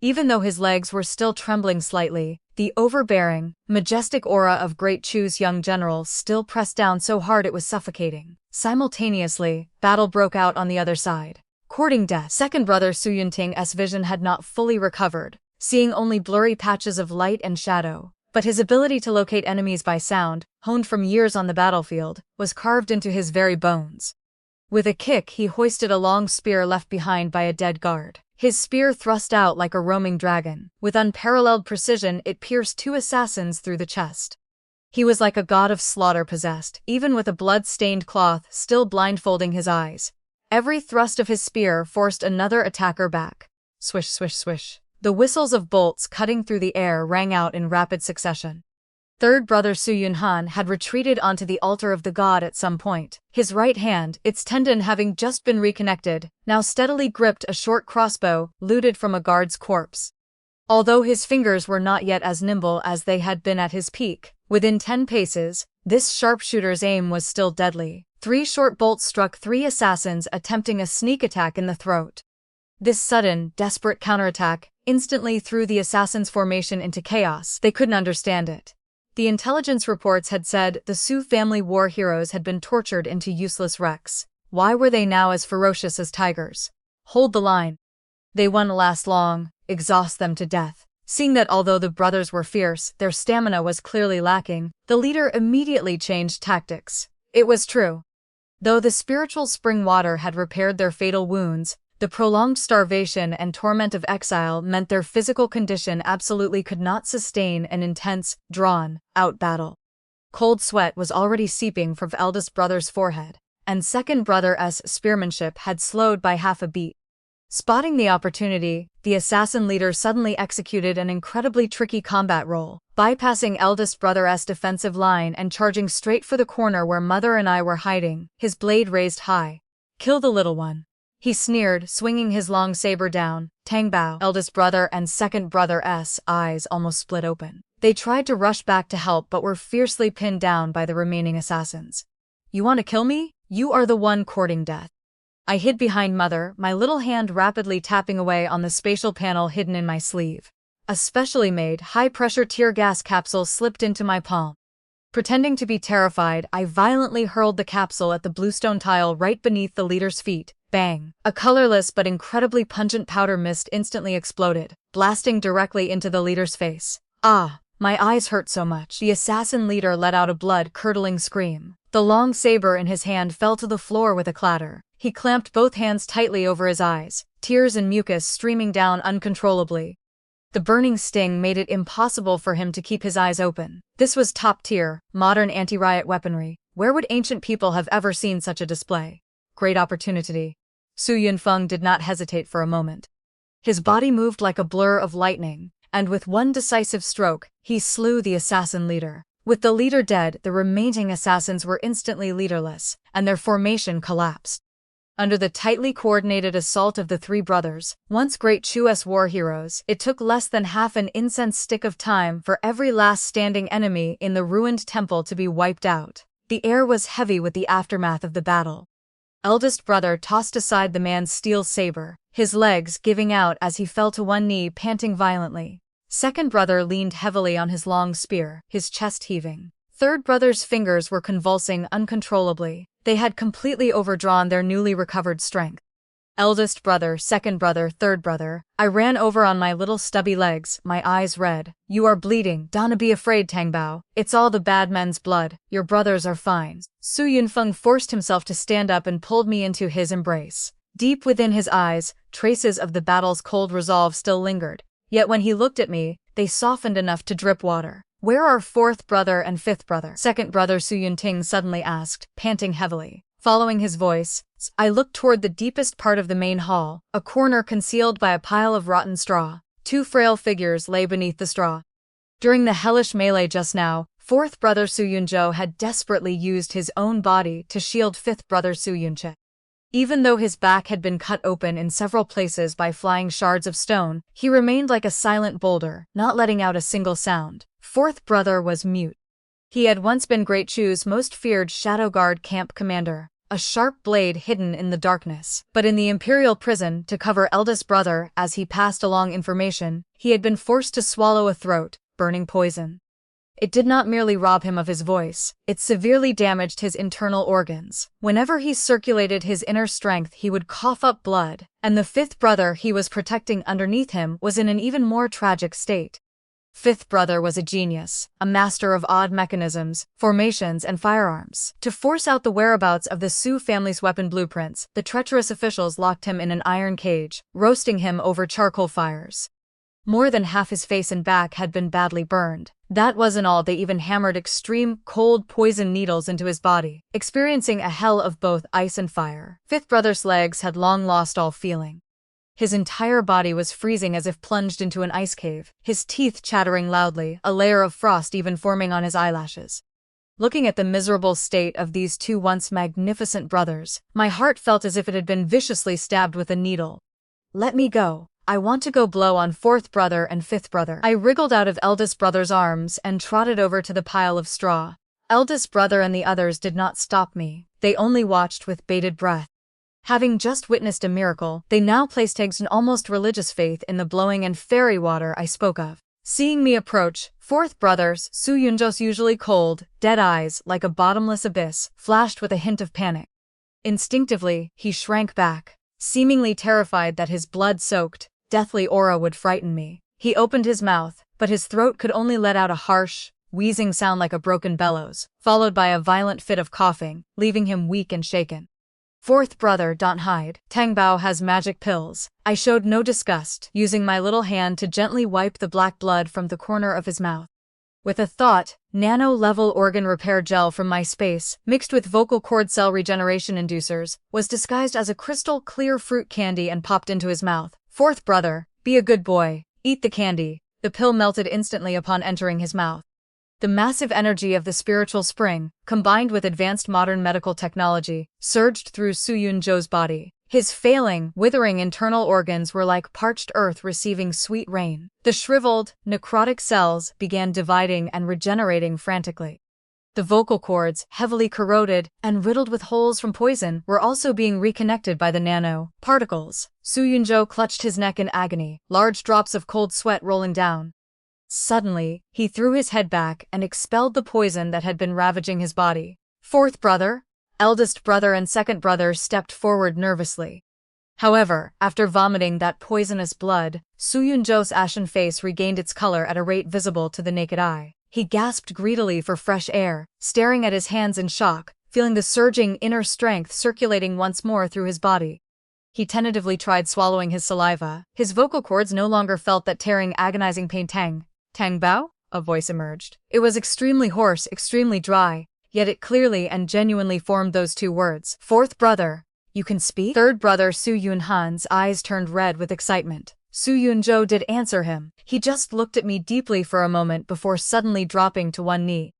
Even though his legs were still trembling slightly, the overbearing, majestic aura of Great Chu's young general still pressed down so hard it was suffocating. Simultaneously, battle broke out on the other side. Courting death. Second brother Su Yunting's vision had not fully recovered, seeing only blurry patches of light and shadow. But his ability to locate enemies by sound, honed from years on the battlefield, was carved into his very bones. With a kick, he hoisted a long spear left behind by a dead guard. His spear thrust out like a roaming dragon. With unparalleled precision, it pierced two assassins through the chest. He was like a god of slaughter possessed, even with a blood-stained cloth still blindfolding his eyes. Every thrust of his spear forced another attacker back. Swish, swish, swish. The whistles of bolts cutting through the air rang out in rapid succession. Third brother Su Yunhan had retreated onto the altar of the god at some point. His right hand, its tendon having just been reconnected, now steadily gripped a short crossbow looted from a guard's corpse. Although his fingers were not yet as nimble as they had been at his peak, within 10 paces, this sharpshooter's aim was still deadly. 3 short bolts struck 3 assassins attempting a sneak attack in the throat. This sudden, desperate counterattack instantly threw the assassins' formation into chaos. They couldn't understand it. The intelligence reports had said the Su family war heroes had been tortured into useless wrecks, Why were they now as ferocious as tigers? Hold the line. They wouldn't last long, exhaust them to death. Seeing that although the brothers were fierce, their stamina was clearly lacking, the leader immediately changed tactics. It was true. Though the spiritual spring water had repaired their fatal wounds, the prolonged starvation and torment of exile meant their physical condition absolutely could not sustain an intense, drawn-out battle. Cold sweat was already seeping from eldest brother's forehead, and second brother's spearmanship had slowed by half a beat. Spotting the opportunity, the assassin leader suddenly executed an incredibly tricky combat roll, bypassing eldest brother's defensive line and charging straight for the corner where mother and I were hiding, his blade raised high. "Kill the little one," he sneered, swinging his long saber down. Tang Bao, eldest brother and second brother's eyes almost split open. They tried to rush back to help but were fiercely pinned down by the remaining assassins. "You want to kill me? You are the one courting death." I hid behind mother, my little hand rapidly tapping away on the spatial panel hidden in my sleeve. A specially made, high-pressure tear gas capsule slipped into my palm. Pretending to be terrified, I violently hurled the capsule at the bluestone tile right beneath the leader's feet. Bang! A colorless but incredibly pungent powder mist instantly exploded, blasting directly into the leader's face. Ah! My eyes hurt so much. The assassin leader let out a blood-curdling scream. The long saber in his hand fell to the floor with a clatter. He clamped both hands tightly over his eyes, tears and mucus streaming down uncontrollably. The burning sting made it impossible for him to keep his eyes open. This was top-tier, modern anti-riot weaponry. Where would ancient people have ever seen such a display? Great opportunity. Su Yunfeng did not hesitate for a moment. His body moved like a blur of lightning, and with one decisive stroke, he slew the assassin leader. With the leader dead, the remaining assassins were instantly leaderless, and their formation collapsed. Under the tightly coordinated assault of the three brothers, once great Chu's war heroes, it took less than half an incense stick of time for every last standing enemy in the ruined temple to be wiped out. The air was heavy with the aftermath of the battle. Eldest brother tossed aside the man's steel saber, his legs giving out as he fell to one knee, panting violently. Second brother leaned heavily on his long spear, his chest heaving. Third brother's fingers were convulsing uncontrollably. They had completely overdrawn their newly recovered strength. Eldest brother, second brother, third brother. I ran over on my little stubby legs, my eyes red. "You are bleeding. Don't be afraid, Tang Bao. It's all the bad men's blood. Your brothers are fine." Su Yunfeng forced himself to stand up and pulled me into his embrace. Deep within his eyes, traces of the battle's cold resolve still lingered. Yet when he looked at me, they softened enough to drip water. "Where are fourth brother and fifth brother?" Second brother Su Yunting suddenly asked, panting heavily. Following his voice, I looked toward the deepest part of the main hall, a corner concealed by a pile of rotten straw. Two frail figures lay beneath the straw. During the hellish melee just now, fourth brother Su Yunzhou had desperately used his own body to shield fifth brother Su Yunche. Even though his back had been cut open in several places by flying shards of stone, he remained like a silent boulder, not letting out a single sound. Fourth brother was mute. He had once been Great Chu's most feared Shadow Guard camp commander, a sharp blade hidden in the darkness. But in the imperial prison, to cover eldest brother as he passed along information, he had been forced to swallow a throat-burning poison. It did not merely rob him of his voice, it severely damaged his internal organs. Whenever he circulated his inner strength, he would cough up blood, and the fifth brother he was protecting underneath him was in an even more tragic state. Fifth brother was a genius, a master of odd mechanisms, formations, and firearms. To force out the whereabouts of the Su family's weapon blueprints, the treacherous officials locked him in an iron cage, roasting him over charcoal fires. More than half his face and back had been badly burned. That wasn't all, they even hammered extreme, cold poison needles into his body, experiencing a hell of both ice and fire. Fifth brother's legs had long lost all feeling. His entire body was freezing as if plunged into an ice cave, his teeth chattering loudly, a layer of frost even forming on his eyelashes. Looking at the miserable state of these two once magnificent brothers, my heart felt as if it had been viciously stabbed with a needle. "Let me go. I want to go blow on fourth brother and fifth brother." I wriggled out of eldest brother's arms and trotted over to the pile of straw. Eldest brother and the others did not stop me, they only watched with bated breath. Having just witnessed a miracle, they now placed an almost religious faith in the blowing and fairy water I spoke of. Seeing me approach, fourth brother's, Su Yunzhou's usually cold, dead eyes, like a bottomless abyss, flashed with a hint of panic. Instinctively, he shrank back, seemingly terrified that his blood-soaked, deathly aura would frighten me. He opened his mouth, but his throat could only let out a harsh, wheezing sound like a broken bellows, followed by a violent fit of coughing, leaving him weak and shaken. Fourth brother, don't hide. Tang Bao has magic pills. I showed no disgust, using my little hand to gently wipe the black blood from the corner of his mouth. With a thought, nano-level organ repair gel from my space, mixed with vocal cord cell regeneration inducers, was disguised as a crystal clear fruit candy and popped into his mouth. Fourth brother, be a good boy, eat the candy. The pill melted instantly upon entering his mouth. The massive energy of the spiritual spring, combined with advanced modern medical technology, surged through Su Yunzhou's body. His failing, withering internal organs were like parched earth receiving sweet rain. The shriveled, necrotic cells began dividing and regenerating frantically. The vocal cords, heavily corroded and riddled with holes from poison, were also being reconnected by the nano-particles. Su Yunzhou clutched his neck in agony, large drops of cold sweat rolling down. Suddenly, he threw his head back and expelled the poison that had been ravaging his body. Fourth brother, eldest brother and second brother stepped forward nervously. However, after vomiting that poisonous blood, Su Yunzhou's ashen face regained its color at a rate visible to the naked eye. He gasped greedily for fresh air, staring at his hands in shock, feeling the surging inner strength circulating once more through his body. He tentatively tried swallowing his saliva. His vocal cords no longer felt that tearing, agonizing pain. Tang Bao? A voice emerged. It was extremely hoarse, extremely dry, yet it clearly and genuinely formed those two words. Fourth brother, you can speak? Third brother Su Yunhan's eyes turned red with excitement. Su Yunzhou did answer him. He just looked at me deeply for a moment before suddenly dropping to one knee.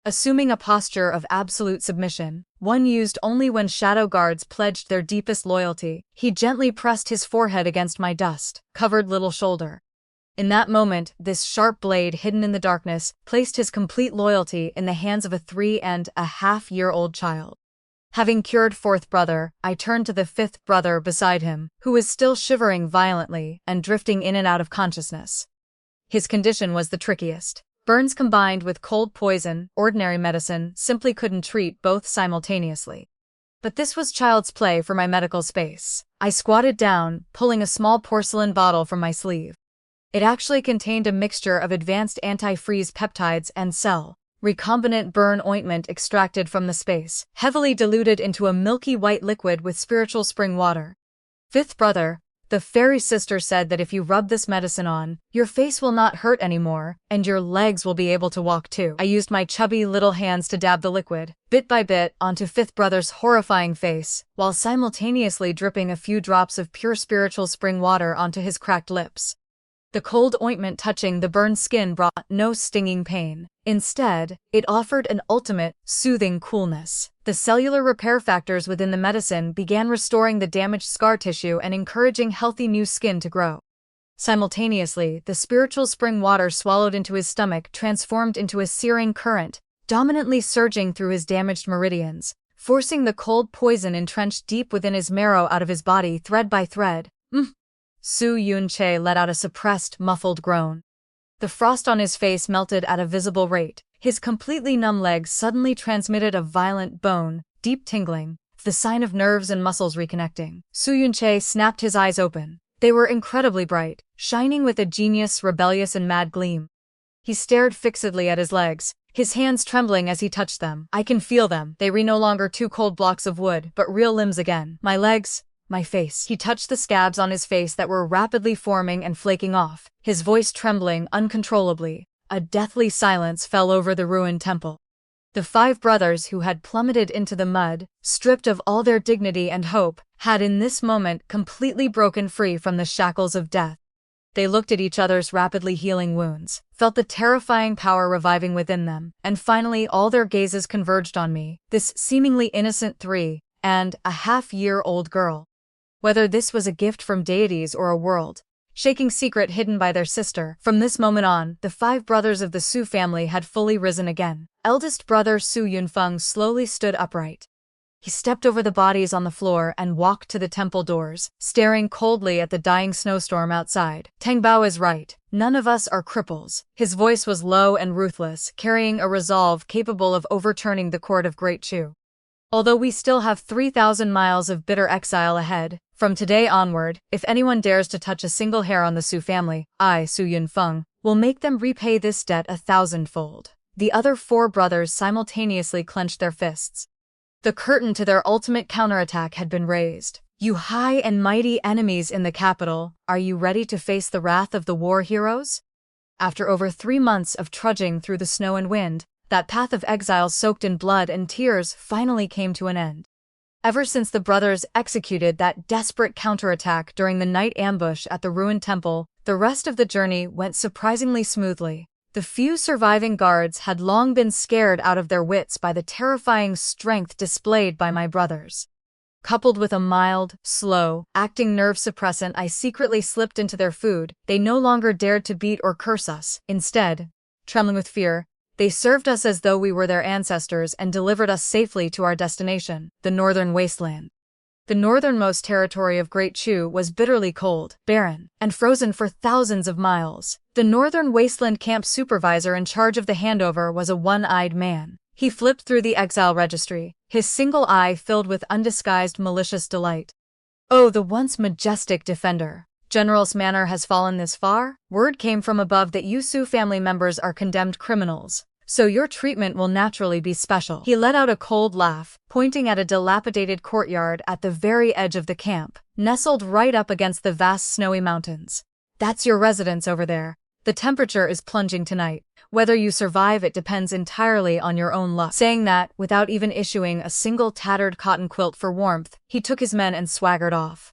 Assuming a posture of absolute submission, one used only when shadow guards pledged their deepest loyalty, he gently pressed his forehead against my dust-covered little shoulder. In that moment, this sharp blade hidden in the darkness placed his complete loyalty in the hands of a 3.5-year-old child. Having cured fourth brother, I turned to the fifth brother beside him, who was still shivering violently and drifting in and out of consciousness. His condition was the trickiest. Burns combined with cold poison, ordinary medicine, simply couldn't treat both simultaneously. But this was child's play for my medical space. I squatted down, pulling a small porcelain bottle from my sleeve. It actually contained a mixture of advanced anti-freeze peptides and recombinant burn ointment extracted from the space, heavily diluted into a milky white liquid with spiritual spring water. Fifth brother, the fairy sister said that if you rub this medicine on, your face will not hurt anymore, and your legs will be able to walk too. I used my chubby little hands to dab the liquid, bit by bit, onto fifth brother's horrifying face, while simultaneously dripping a few drops of pure spiritual spring water onto his cracked lips. The cold ointment touching the burned skin brought no stinging pain. Instead, it offered an ultimate, soothing coolness. The cellular repair factors within the medicine began restoring the damaged scar tissue and encouraging healthy new skin to grow. Simultaneously, the spiritual spring water swallowed into his stomach transformed into a searing current, dominantly surging through his damaged meridians, forcing the cold poison entrenched deep within his marrow out of his body thread by thread. Su Yunche let out a suppressed, muffled groan. The frost on his face melted at a visible rate. His completely numb legs suddenly transmitted a violent bone, deep tingling, the sign of nerves and muscles reconnecting. Su Yunche snapped his eyes open. They were incredibly bright, shining with a genius, rebellious and mad gleam. He stared fixedly at his legs, his hands trembling as he touched them. I can feel them. They were no longer two cold blocks of wood, but real limbs again. My legs, my face. He touched the scabs on his face that were rapidly forming and flaking off, his voice trembling uncontrollably. A deathly silence fell over the ruined temple. The five brothers who had plummeted into the mud, stripped of all their dignity and hope, had in this moment completely broken free from the shackles of death. They looked at each other's rapidly healing wounds, felt the terrifying power reviving within them, and finally all their gazes converged on me, this seemingly innocent 3.5-year-old girl. Whether this was a gift from deities or a world-shaking secret hidden by their sister, from this moment on, the five brothers of the Su family had fully risen again. Eldest brother Su Yunfeng slowly stood upright. He stepped over the bodies on the floor and walked to the temple doors, staring coldly at the dying snowstorm outside. Tang Bao is right. None of us are cripples. His voice was low and ruthless, carrying a resolve capable of overturning the court of Great Chu. Although we still have 3,000 miles of bitter exile ahead, from today onward, if anyone dares to touch a single hair on the Su family, I, Su Yunfeng, will make them repay this debt 1,000-fold. The other four brothers simultaneously clenched their fists. The curtain to their ultimate counterattack had been raised. You high and mighty enemies in the capital, are you ready to face the wrath of the war heroes? After over 3 months of trudging through the snow and wind, that path of exile soaked in blood and tears finally came to an end. Ever since the brothers executed that desperate counterattack during the night ambush at the ruined temple, the rest of the journey went surprisingly smoothly. The few surviving guards had long been scared out of their wits by the terrifying strength displayed by my brothers. Coupled with a mild, slow-acting nerve suppressant I secretly slipped into their food, they no longer dared to beat or curse us. Instead, trembling with fear, they served us as though we were their ancestors and delivered us safely to our destination, the northern wasteland. The northernmost territory of Great Chu was bitterly cold, barren, and frozen for thousands of miles. The northern wasteland camp supervisor in charge of the handover was a one-eyed man. He flipped through the exile registry, his single eye filled with undisguised malicious delight. Oh, the once majestic defender. General's manor has fallen this far? Word came from above that you Su family members are condemned criminals, so your treatment will naturally be special. He let out a cold laugh, pointing at a dilapidated courtyard at the very edge of the camp, nestled right up against the vast snowy mountains. That's your residence over there. The temperature is plunging tonight. Whether you survive it depends entirely on your own luck. Saying that, without even issuing a single tattered cotton quilt for warmth, he took his men and swaggered off.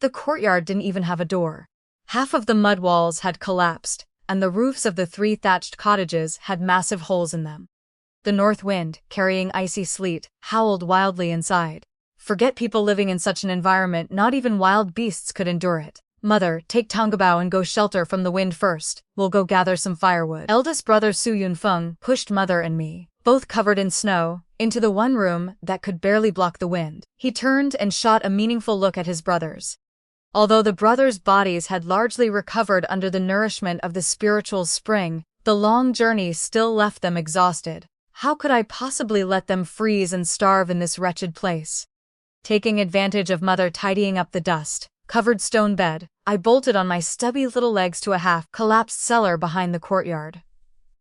The courtyard didn't even have a door. Half of the mud walls had collapsed, and the roofs of the 3 thatched cottages had massive holes in them. The north wind, carrying icy sleet, howled wildly inside. Forget people living in such an environment, not even wild beasts could endure it. Mother, take Tangbao and go shelter from the wind first. We'll go gather some firewood. Eldest brother Su Yunfeng pushed Mother and me, both covered in snow, into the one room that could barely block the wind. He turned and shot a meaningful look at his brothers. Although the brothers' bodies had largely recovered under the nourishment of the spiritual spring, the long journey still left them exhausted. How could I possibly let them freeze and starve in this wretched place? Taking advantage of Mother tidying up the dust-covered stone bed, I bolted on my stubby little legs to a half-collapsed cellar behind the courtyard.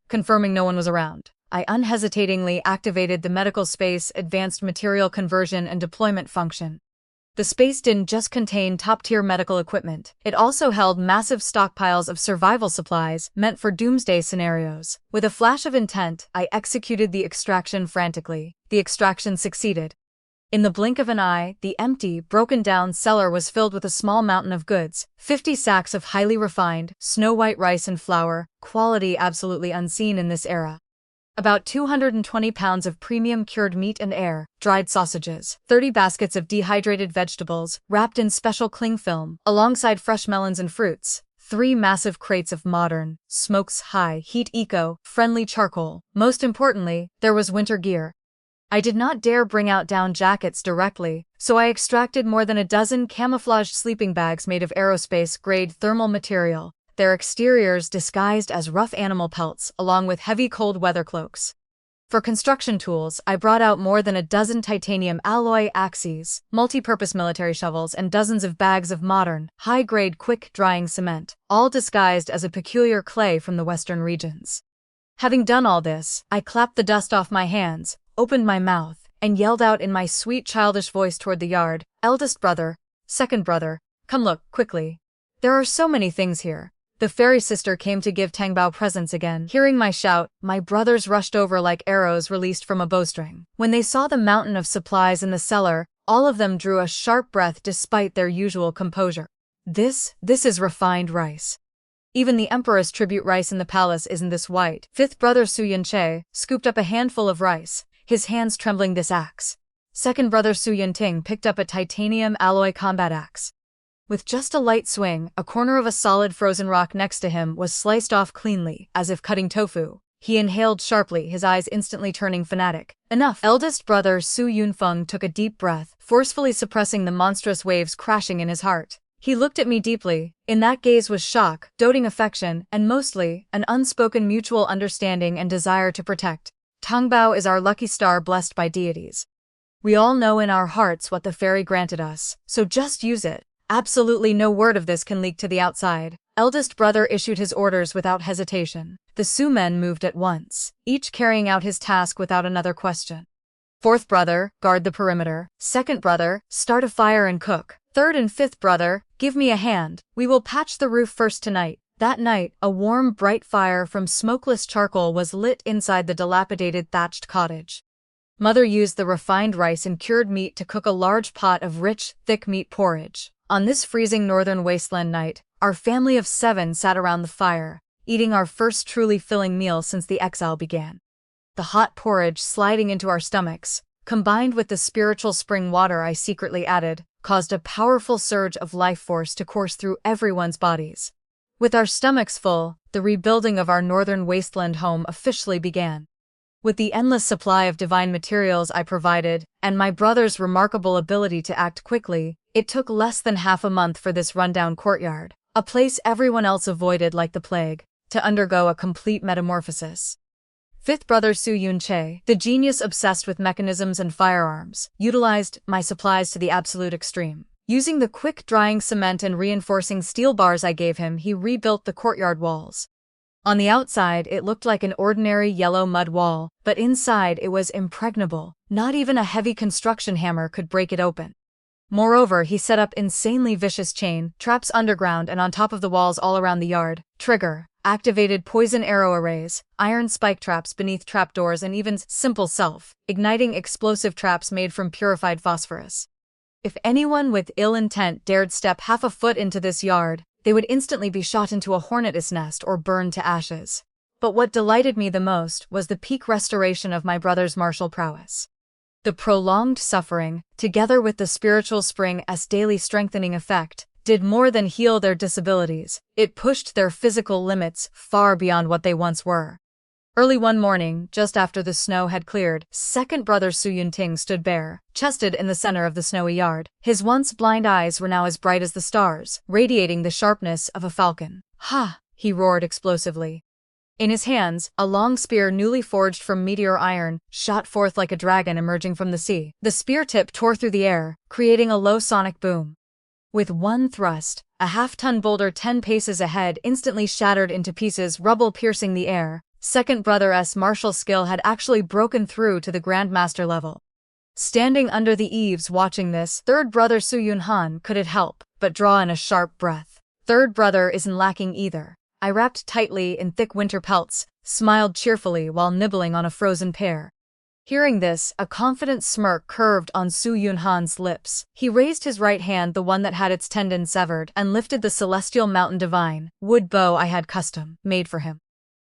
Confirming no one was around, I unhesitatingly activated the medical space advanced material conversion and deployment function. The space didn't just contain top-tier medical equipment, it also held massive stockpiles of survival supplies meant for doomsday scenarios. With a flash of intent, I executed the extraction frantically. The extraction succeeded. In the blink of an eye, the empty, broken-down cellar was filled with a small mountain of goods, 50 sacks of highly refined, snow-white rice and flour, quality absolutely unseen in this era. About 220 pounds of premium cured meat and air-dried sausages, 30 baskets of dehydrated vegetables, wrapped in special cling film, alongside fresh melons and fruits, 3 massive crates of modern, smokes high-heat eco-friendly charcoal. Most importantly, there was winter gear. I did not dare bring out down jackets directly, so I extracted more than a dozen camouflaged sleeping bags made of aerospace-grade thermal material, their exteriors disguised as rough animal pelts, along with heavy cold weather cloaks. For construction tools, I brought out more than a dozen titanium alloy axes, multi-purpose military shovels, and dozens of bags of modern, high-grade quick-drying cement, all disguised as a peculiar clay from the western regions. Having done all this, I clapped the dust off my hands, opened my mouth, and yelled out in my sweet childish voice toward the yard, "Eldest brother, second brother, come look, quickly. There are so many things here." The fairy sister came to give Tangbao presents again. Hearing my shout, my brothers rushed over like arrows released from a bowstring. When they saw the mountain of supplies in the cellar, all of them drew a sharp breath despite their usual composure. This is refined rice. Even the emperor's tribute rice in the palace isn't this white. Fifth brother Su Yunche scooped up a handful of rice, his hands trembling this axe. Second brother Su Yunting picked up a titanium alloy combat axe. With just a light swing, a corner of a solid frozen rock next to him was sliced off cleanly, as if cutting tofu. He inhaled sharply, his eyes instantly turning fanatic. Enough! Eldest brother Su Yunfeng took a deep breath, forcefully suppressing the monstrous waves crashing in his heart. He looked at me deeply. In that gaze was shock, doting affection, and mostly, an unspoken mutual understanding and desire to protect. Tangbao is our lucky star blessed by deities. We all know in our hearts what the fairy granted us, so just use it. Absolutely no word of this can leak to the outside. Eldest brother issued his orders without hesitation. The Sioux men moved at once, each carrying out his task without another question. Fourth brother, guard the perimeter. Second brother, start a fire and cook. Third and fifth brother, give me a hand. We will patch the roof first tonight. That night, a warm, bright fire from smokeless charcoal was lit inside the dilapidated thatched cottage. Mother used the refined rice and cured meat to cook a large pot of rich, thick meat porridge. On this freezing northern wasteland night, our family of 7 sat around the fire, eating our first truly filling meal since the exile began. The hot porridge sliding into our stomachs, combined with the spiritual spring water I secretly added, caused a powerful surge of life force to course through everyone's bodies. With our stomachs full, the rebuilding of our northern wasteland home officially began. With the endless supply of divine materials I provided, and my brother's remarkable ability to act quickly, it took less than half a month for this rundown courtyard, a place everyone else avoided like the plague, to undergo a complete metamorphosis. Fifth brother Su Yun-che, the genius obsessed with mechanisms and firearms, utilized my supplies to the absolute extreme. Using the quick-drying cement and reinforcing steel bars I gave him, he rebuilt the courtyard walls. On the outside, it looked like an ordinary yellow mud wall, but inside it was impregnable. Not even a heavy construction hammer could break it open. Moreover, he set up insanely vicious chain traps underground and on top of the walls all around the yard. Activated poison arrow arrays, iron spike traps beneath trapdoors, and even simple self-igniting explosive traps made from purified phosphorus. If anyone with ill intent dared step half a foot into this yard, they would instantly be shot into a hornet's nest or burned to ashes. But what delighted me the most was the peak restoration of my brother's martial prowess. The prolonged suffering, together with the spiritual spring's daily strengthening effect, did more than heal their disabilities. It pushed their physical limits far beyond what they once were. Early one morning, just after the snow had cleared, second brother Su Yun-ting stood bare-chested in the center of the snowy yard. His once blind eyes were now as bright as the stars, radiating the sharpness of a falcon. "Ha!" he roared explosively. In his hands, a long spear newly forged from meteor iron shot forth like a dragon emerging from the sea. The spear tip tore through the air, creating a low sonic boom. With one thrust, a half-ton boulder 10 paces ahead instantly shattered into pieces, rubble piercing the air. Second brother's martial skill had actually broken through to the Grandmaster level. Standing under the eaves watching this, third brother Su Yun-han couldn't help but draw in a sharp breath. Third brother isn't lacking either. I wrapped tightly in thick winter pelts, smiled cheerfully while nibbling on a frozen pear. Hearing this, a confident smirk curved on Su Yun-han's lips. He raised his right hand, the one that had its tendon severed, and lifted the celestial mountain divine wood bow I had custom made for him.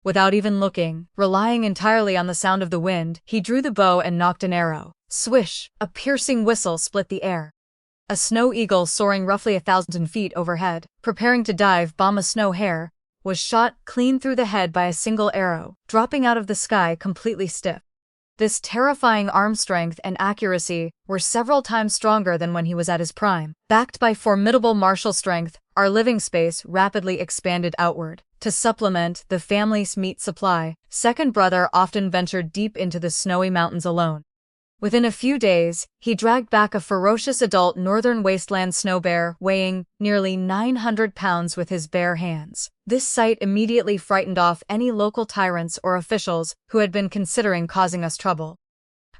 Without even looking, relying entirely on the sound of the wind, he drew the bow and nocked an arrow. Swish! A piercing whistle split the air. A snow eagle soaring roughly 1,000 feet overhead, preparing to bomb a snow hare, was shot clean through the head by a single arrow, dropping out of the sky completely stiff. This terrifying arm strength and accuracy were several times stronger than when he was at his prime. Backed by formidable martial strength, our living space rapidly expanded outward. To supplement the family's meat supply, second brother often ventured deep into the snowy mountains alone. Within a few days, he dragged back a ferocious adult northern wasteland snow bear weighing nearly 900 pounds with his bare hands. This sight immediately frightened off any local tyrants or officials who had been considering causing us trouble.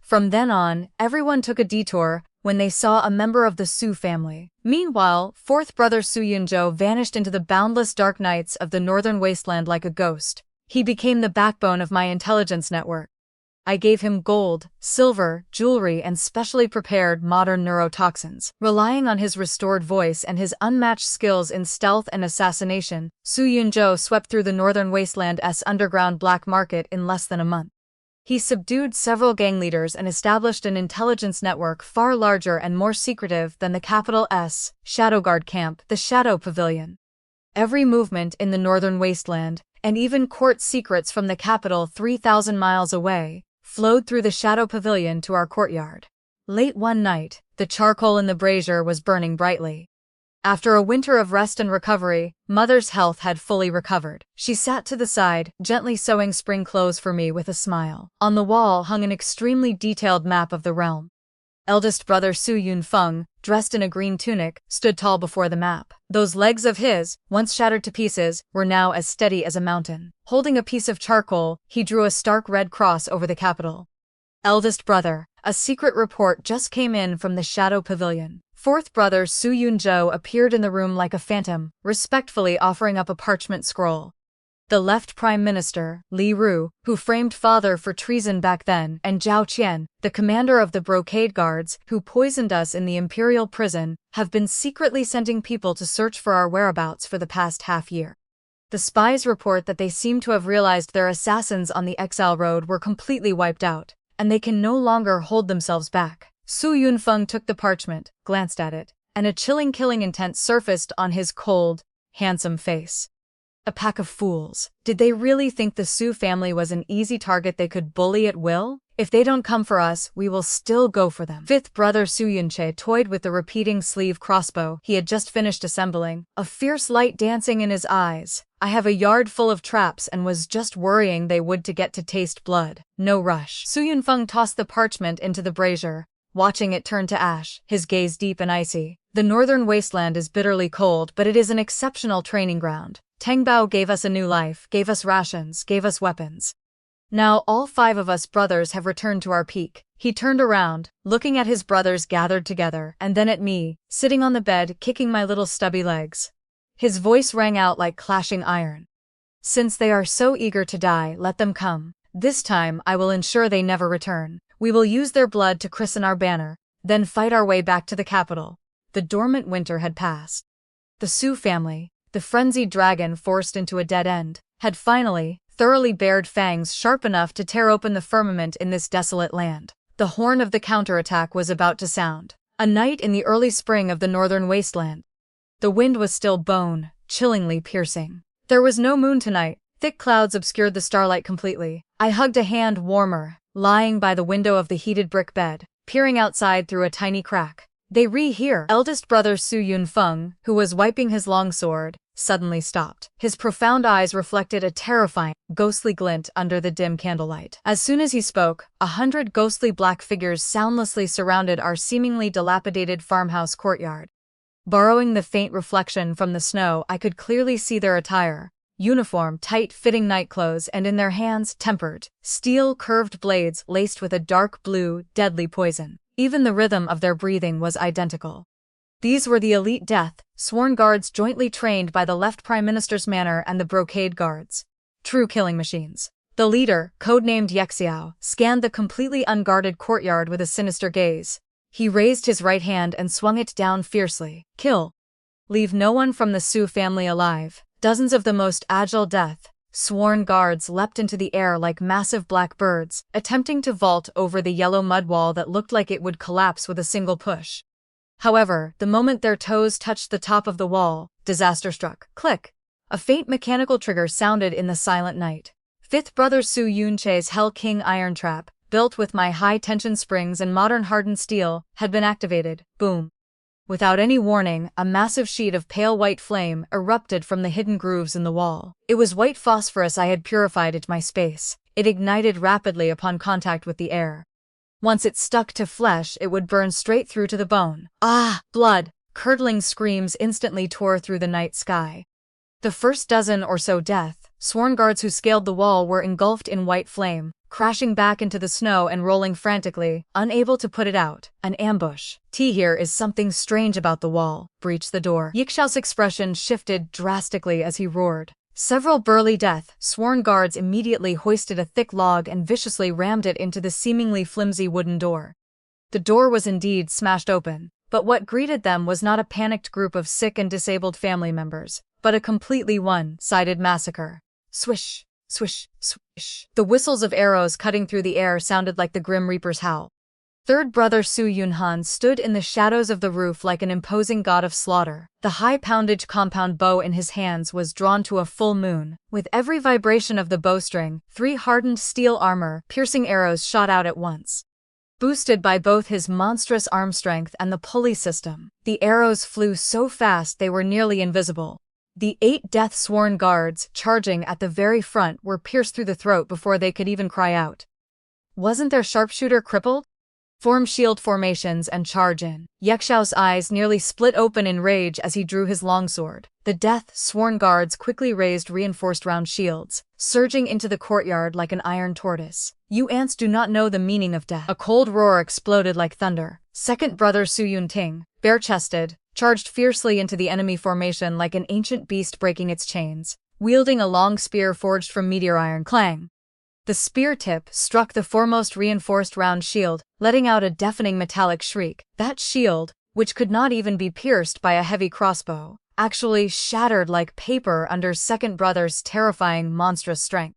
From then on, everyone took a detour when they saw a member of the Su family. Meanwhile, fourth brother Su Yun-jo vanished into the boundless dark nights of the northern wasteland like a ghost. He became the backbone of my intelligence network. I gave him gold, silver, jewelry, and specially prepared modern neurotoxins. Relying on his restored voice and his unmatched skills in stealth and assassination, Su Yun-jo swept through the northern wasteland's underground black market in less than a month. He subdued several gang leaders and established an intelligence network far larger and more secretive than the capital's Shadow Guard camp, the Shadow Pavilion. Every movement in the northern wasteland, and even court secrets from the capital 3,000 miles away, flowed through the Shadow Pavilion to our courtyard. Late one night, the charcoal in the brazier was burning brightly. After a winter of rest and recovery, Mother's health had fully recovered. She sat to the side, gently sewing spring clothes for me with a smile. On the wall hung an extremely detailed map of the realm. Eldest brother Su Yunfeng, dressed in a green tunic, stood tall before the map. Those legs of his, once shattered to pieces, were now as steady as a mountain. Holding a piece of charcoal, he drew a stark red cross over the capital. Eldest brother, a secret report just came in from the Shadow Pavilion. Fourth brother Su Yunzhou appeared in the room like a phantom, respectfully offering up a parchment scroll. The left Prime Minister, Li Ru, who framed father for treason back then, and Zhao Qian, the commander of the Brocade Guards, who poisoned us in the imperial prison, have been secretly sending people to search for our whereabouts for the past half-year. The spies report that they seem to have realized their assassins on the Exile Road were completely wiped out, and they can no longer hold themselves back. Su Yunfeng took the parchment, glanced at it, and a chilling killing intent surfaced on his cold, handsome face. A pack of fools. Did they really think the Su family was an easy target they could bully at will? If they don't come for us, we will still go for them. Fifth brother Su Yunche toyed with the repeating sleeve crossbow he had just finished assembling, a fierce light dancing in his eyes. I have a yard full of traps and was just worrying they would to get to taste blood. No rush. Su Yunfeng tossed the parchment into the brazier, watching it turn to ash, his gaze deep and icy. The northern wasteland is bitterly cold, but it is an exceptional training ground. Tengbao gave us a new life, gave us rations, gave us weapons. Now all 5 of us brothers have returned to our peak. He turned around, looking at his brothers gathered together, and then at me, sitting on the bed, kicking my little stubby legs. His voice rang out like clashing iron. Since they are so eager to die, let them come. This time I will ensure they never return. We will use their blood to christen our banner, then fight our way back to the capital. The dormant winter had passed. The Su family, the frenzied dragon forced into a dead end, had finally, thoroughly bared fangs sharp enough to tear open the firmament in this desolate land. The horn of the counterattack was about to sound. A night in the early spring of the northern wasteland. The wind was still bone, chillingly piercing. There was no moon tonight. Thick clouds obscured the starlight completely. I hugged a hand warmer, lying by the window of the heated brick bed, peering outside through a tiny crack. They here. Eldest brother Su Yunfeng, who was wiping his longsword, suddenly stopped. His profound eyes reflected a terrifying, ghostly glint under the dim candlelight. As soon as he spoke, 100 ghostly black figures soundlessly surrounded our seemingly dilapidated farmhouse courtyard. Borrowing the faint reflection from the snow, I could clearly see their attire. Uniform, tight-fitting nightclothes, and in their hands, tempered, steel-curved blades laced with a dark blue, deadly poison. Even the rhythm of their breathing was identical. These were the elite death, sworn guards jointly trained by the left Prime Minister's manor and the Brocade Guards. True killing machines. The leader, codenamed Yexiao, scanned the completely unguarded courtyard with a sinister gaze. He raised his right hand and swung it down fiercely. Kill. Leave no one from the Su family alive. Dozens of the most agile death, sworn guards leapt into the air like massive black birds, attempting to vault over the yellow mud wall that looked like it would collapse with a single push. However, the moment their toes touched the top of the wall, disaster struck. Click! A faint mechanical trigger sounded in the silent night. Fifth brother Su Yunche's Hell King iron trap, built with my high-tension springs and modern hardened steel, had been activated. Boom! Without any warning, a massive sheet of pale white flame erupted from the hidden grooves in the wall. It was white phosphorus I had purified into my space. It ignited rapidly upon contact with the air. Once it stuck to flesh, it would burn straight through to the bone. Ah! Blood! Curdling screams instantly tore through the night sky. The first dozen or so death, sworn guards who scaled the wall were engulfed in white flame, crashing back into the snow and rolling frantically, unable to put it out. An ambush. Here is something strange about the wall. Breach the door. Yixiao's expression shifted drastically as he roared. Several burly death, sworn guards immediately hoisted a thick log and viciously rammed it into the seemingly flimsy wooden door. The door was indeed smashed open, but what greeted them was not a panicked group of sick and disabled family members, but a completely one-sided massacre. Swish, swish, swish. The whistles of arrows cutting through the air sounded like the Grim Reaper's howl. Third brother Su Yunhan stood in the shadows of the roof like an imposing god of slaughter. The high-poundage compound bow in his hands was drawn to a full moon. With every vibration of the bowstring, 3 hardened steel armor-piercing arrows shot out at once. Boosted by both his monstrous arm strength and the pulley system, the arrows flew so fast they were nearly invisible. The 8 death-sworn guards, charging at the very front, were pierced through the throat before they could even cry out. Wasn't their sharpshooter crippled? Form shield formations and charge in. Yexiao's eyes nearly split open in rage as he drew his longsword. The death-sworn guards quickly raised reinforced round shields, surging into the courtyard like an iron tortoise. You ants do not know the meaning of death. A cold roar exploded like thunder. Second brother Su Yunting, bare-chested, charged fiercely into the enemy formation like an ancient beast breaking its chains, wielding a long spear forged from meteor iron. Clang! The spear tip struck the foremost reinforced round shield, letting out a deafening metallic shriek. That shield, which could not even be pierced by a heavy crossbow, actually shattered like paper under second brother's terrifying monstrous strength.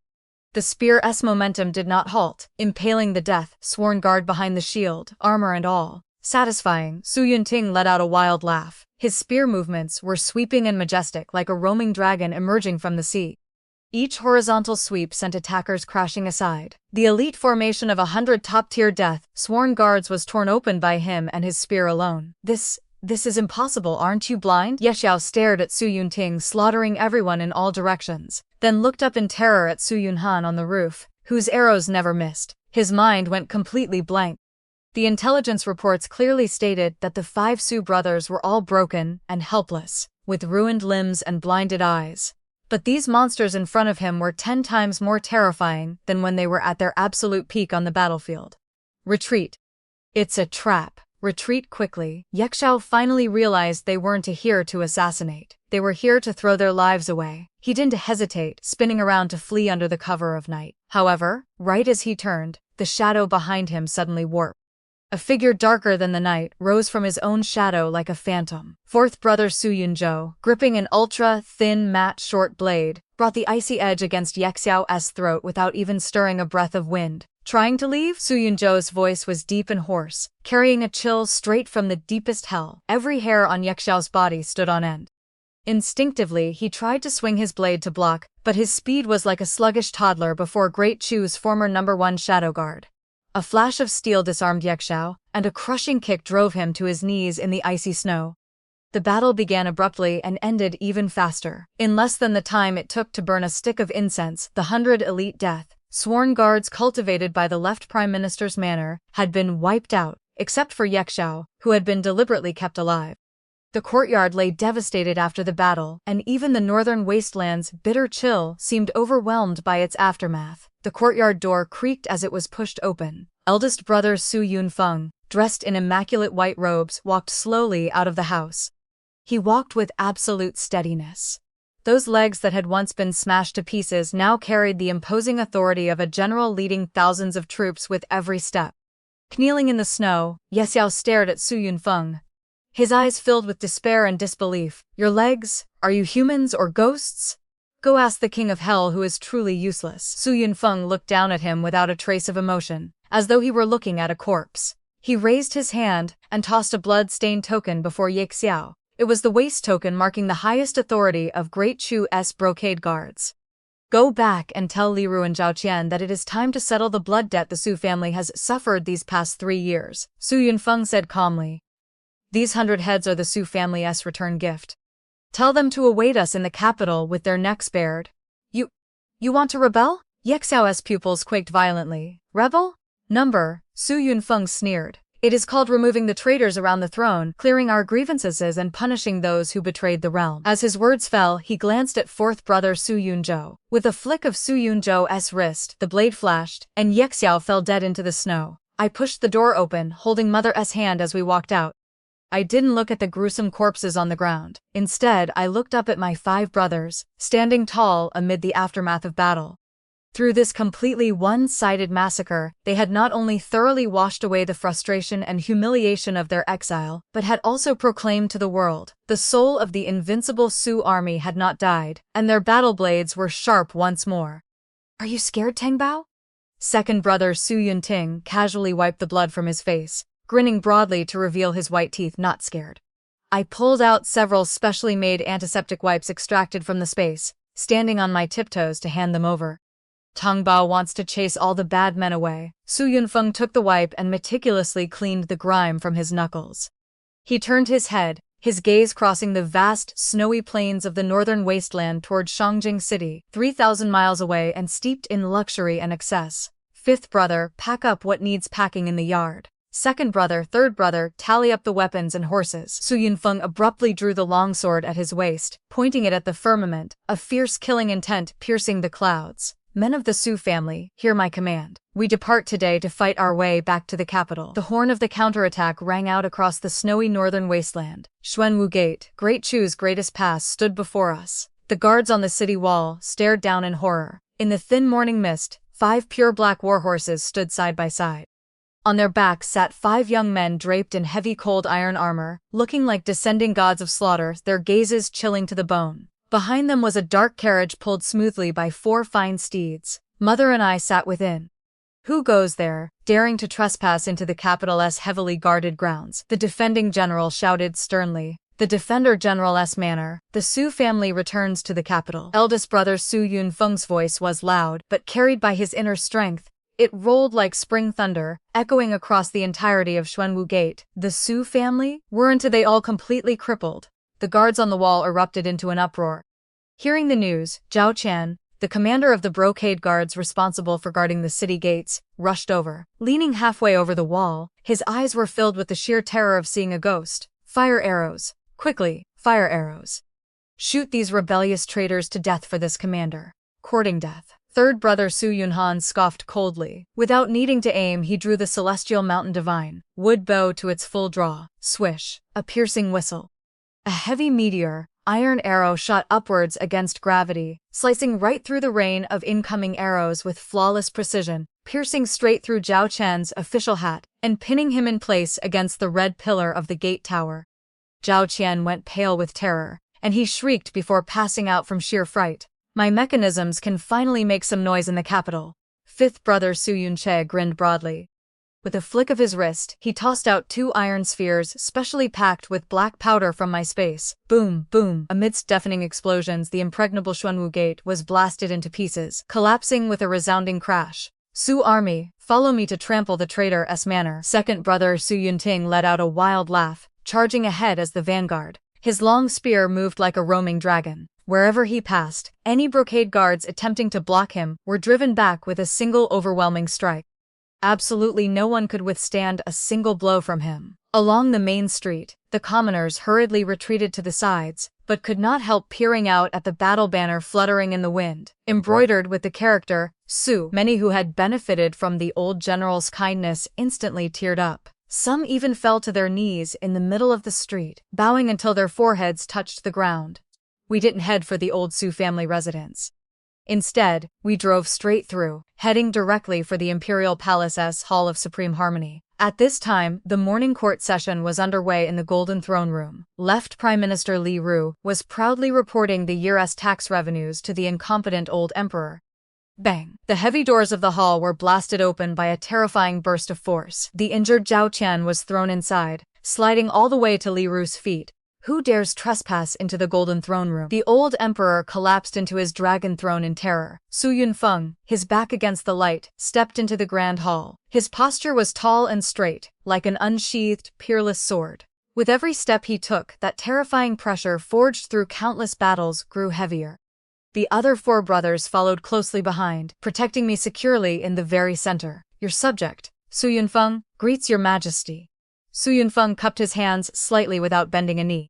The spear's momentum did not halt, impaling the death-sworn guard behind the shield, armor and all. Satisfying, Su Yunting let out a wild laugh. His spear movements were sweeping and majestic like a roaming dragon emerging from the sea. Each horizontal sweep sent attackers crashing aside. The elite formation of 100 top-tier death-sworn guards was torn open by him and his spear alone. This is impossible, aren't you blind? Yexiao stared at Su Yunting slaughtering everyone in all directions, then looked up in terror at Su Yunhan on the roof, whose arrows never missed. His mind went completely blank. The intelligence reports clearly stated that the 5 Su brothers were all broken and helpless, with ruined limbs and blinded eyes. But these monsters in front of him were 10 times more terrifying than when they were at their absolute peak on the battlefield. Retreat. It's a trap. Retreat quickly. Yexiao finally realized they weren't here to assassinate. They were here to throw their lives away. He didn't hesitate, spinning around to flee under the cover of night. However, right as he turned, the shadow behind him suddenly warped. A figure darker than the night rose from his own shadow like a phantom. Fourth brother Su Yunzhou, gripping an ultra-thin matte short blade, brought the icy edge against Yexiao's throat without even stirring a breath of wind. Trying to leave? Su Yunzhou's voice was deep and hoarse, carrying a chill straight from the deepest hell. Every hair on Yexiao's body stood on end. Instinctively, he tried to swing his blade to block, but his speed was like a sluggish toddler before Great Chu's former #1 shadow guard. A flash of steel disarmed Yexiao, and a crushing kick drove him to his knees in the icy snow. The battle began abruptly and ended even faster. In less than the time it took to burn a stick of incense, the 100 elite death-sworn guards cultivated by the left prime minister's manor had been wiped out, except for Yexiao, who had been deliberately kept alive. The courtyard lay devastated after the battle, and even the northern wasteland's bitter chill seemed overwhelmed by its aftermath. The courtyard door creaked as it was pushed open. Eldest brother Su Yunfeng, dressed in immaculate white robes, walked slowly out of the house. He walked with absolute steadiness. Those legs that had once been smashed to pieces now carried the imposing authority of a general leading thousands of troops with every step. Kneeling in the snow, Yexiao stared at Su Yunfeng. His eyes filled with despair and disbelief. Your legs? Are you humans or ghosts? Go ask the king of hell who is truly useless. Su Yunfeng looked down at him without a trace of emotion, as though he were looking at a corpse. He raised his hand and tossed a blood-stained token before Yexiao. It was the waist token marking the highest authority of Great Chu's brocade guards. Go back and tell Li Ru and Zhao Qian that it is time to settle the blood debt the Su family has suffered these past 3 years, Su Yunfeng said calmly. These 100 heads are the Su family's return gift. Tell them to await us in the capital with their necks bared. You want to rebel? Yexiao's pupils quaked violently. Rebel? Number, Su Yunfeng sneered. It is called removing the traitors around the throne, clearing our grievances and punishing those who betrayed the realm. As his words fell, he glanced at fourth brother Su Yunzhou. With a flick of Su Yunzhou's wrist, the blade flashed, and Yexiao fell dead into the snow. I pushed the door open, holding Mother's hand as we walked out. I didn't look at the gruesome corpses on the ground. Instead, I looked up at my 5 brothers, standing tall amid the aftermath of battle. Through this completely one-sided massacre, they had not only thoroughly washed away the frustration and humiliation of their exile, but had also proclaimed to the world, the soul of the invincible Su army had not died, and their battle blades were sharp once more. Are you scared, Tengbao? Second brother Su Yunting casually wiped the blood from his face, grinning broadly to reveal his white teeth. Not scared. I pulled out several specially made antiseptic wipes extracted from the space, standing on my tiptoes to hand them over. Tengbao wants to chase all the bad men away. Su Yunfeng took the wipe and meticulously cleaned the grime from his knuckles. He turned his head, his gaze crossing the vast, snowy plains of the northern wasteland toward Shangjing City, 3,000 miles away and steeped in luxury and excess. Fifth brother, pack up what needs packing in the yard. Second brother, third brother, tally up the weapons and horses. Su Yunfeng abruptly drew the longsword at his waist, pointing it at the firmament, a fierce killing intent piercing the clouds. Men of the Su family, hear my command. We depart today to fight our way back to the capital. The horn of the counterattack rang out across the snowy northern wasteland. Xuanwu Gate, Great Chu's greatest pass, stood before us. The guards on the city wall stared down in horror. In the thin morning mist, 5 pure black warhorses stood side by side. On their backs sat 5 young men draped in heavy cold iron armor, looking like descending gods of slaughter, their gazes chilling to the bone. Behind them was a dark carriage pulled smoothly by 4 fine steeds. Mother and I sat within. Who goes there, daring to trespass into the capital's heavily guarded grounds? The defending general shouted sternly. The defender general's manner. The Su family returns to the capital. Eldest brother Su Yunfeng's voice was loud, but carried by his inner strength. It rolled like spring thunder, echoing across the entirety of Xuanwu Gate. The Su family? Weren't they all completely crippled? The guards on the wall erupted into an uproar. Hearing the news, Zhao Qian, the commander of the brocade guards responsible for guarding the city gates, rushed over. Leaning halfway over the wall, his eyes were filled with the sheer terror of seeing a ghost. Fire arrows. Quickly, fire arrows. Shoot these rebellious traitors to death for this commander. Courting death. Third brother Su Yunhan scoffed coldly. Without needing to aim, he drew the celestial mountain divine wood bow to its full draw. Swish. A piercing whistle. A heavy meteor, iron arrow shot upwards against gravity, slicing right through the rain of incoming arrows with flawless precision, piercing straight through Zhao Qian's official hat, and pinning him in place against the red pillar of the gate tower. Zhao Qian went pale with terror, and he shrieked before passing out from sheer fright. My mechanisms can finally make some noise in the capital. Fifth brother Su Yunche grinned broadly. With a flick of his wrist, he tossed out 2 iron spheres specially packed with black powder from my space. Boom, boom. Amidst deafening explosions, the impregnable Xuanwu Gate was blasted into pieces, collapsing with a resounding crash. Su army, follow me to trample the traitor's manor. Second brother Su Yunting let out a wild laugh, charging ahead as the vanguard. His long spear moved like a roaming dragon. Wherever he passed, any brocade guards attempting to block him were driven back with a single overwhelming strike. Absolutely no one could withstand a single blow from him. Along the main street, the commoners hurriedly retreated to the sides, but could not help peering out at the battle banner fluttering in the wind, embroidered with the character, Su. Many who had benefited from the old general's kindness instantly teared up. Some even fell to their knees in the middle of the street, bowing until their foreheads touched the ground. We didn't head for the old Su family residence. Instead, we drove straight through, heading directly for the Imperial Palace's Hall of Supreme Harmony. At this time, the morning court session was underway in the Golden Throne Room. Left Prime Minister Li Ru was proudly reporting the year's tax revenues to the incompetent old emperor. Bang! The heavy doors of the hall were blasted open by a terrifying burst of force. The injured Zhao Qian was thrown inside, sliding all the way to Li Ru's feet. Who dares trespass into the Golden Throne Room? The old emperor collapsed into his dragon throne in terror. Su Yunfeng, his back against the light, stepped into the grand hall. His posture was tall and straight, like an unsheathed, peerless sword. With every step he took, that terrifying pressure forged through countless battles grew heavier. The other 4 brothers followed closely behind, protecting me securely in the very center. Your subject, Su Yunfeng, greets your majesty. Su Yunfeng cupped his hands slightly without bending a knee.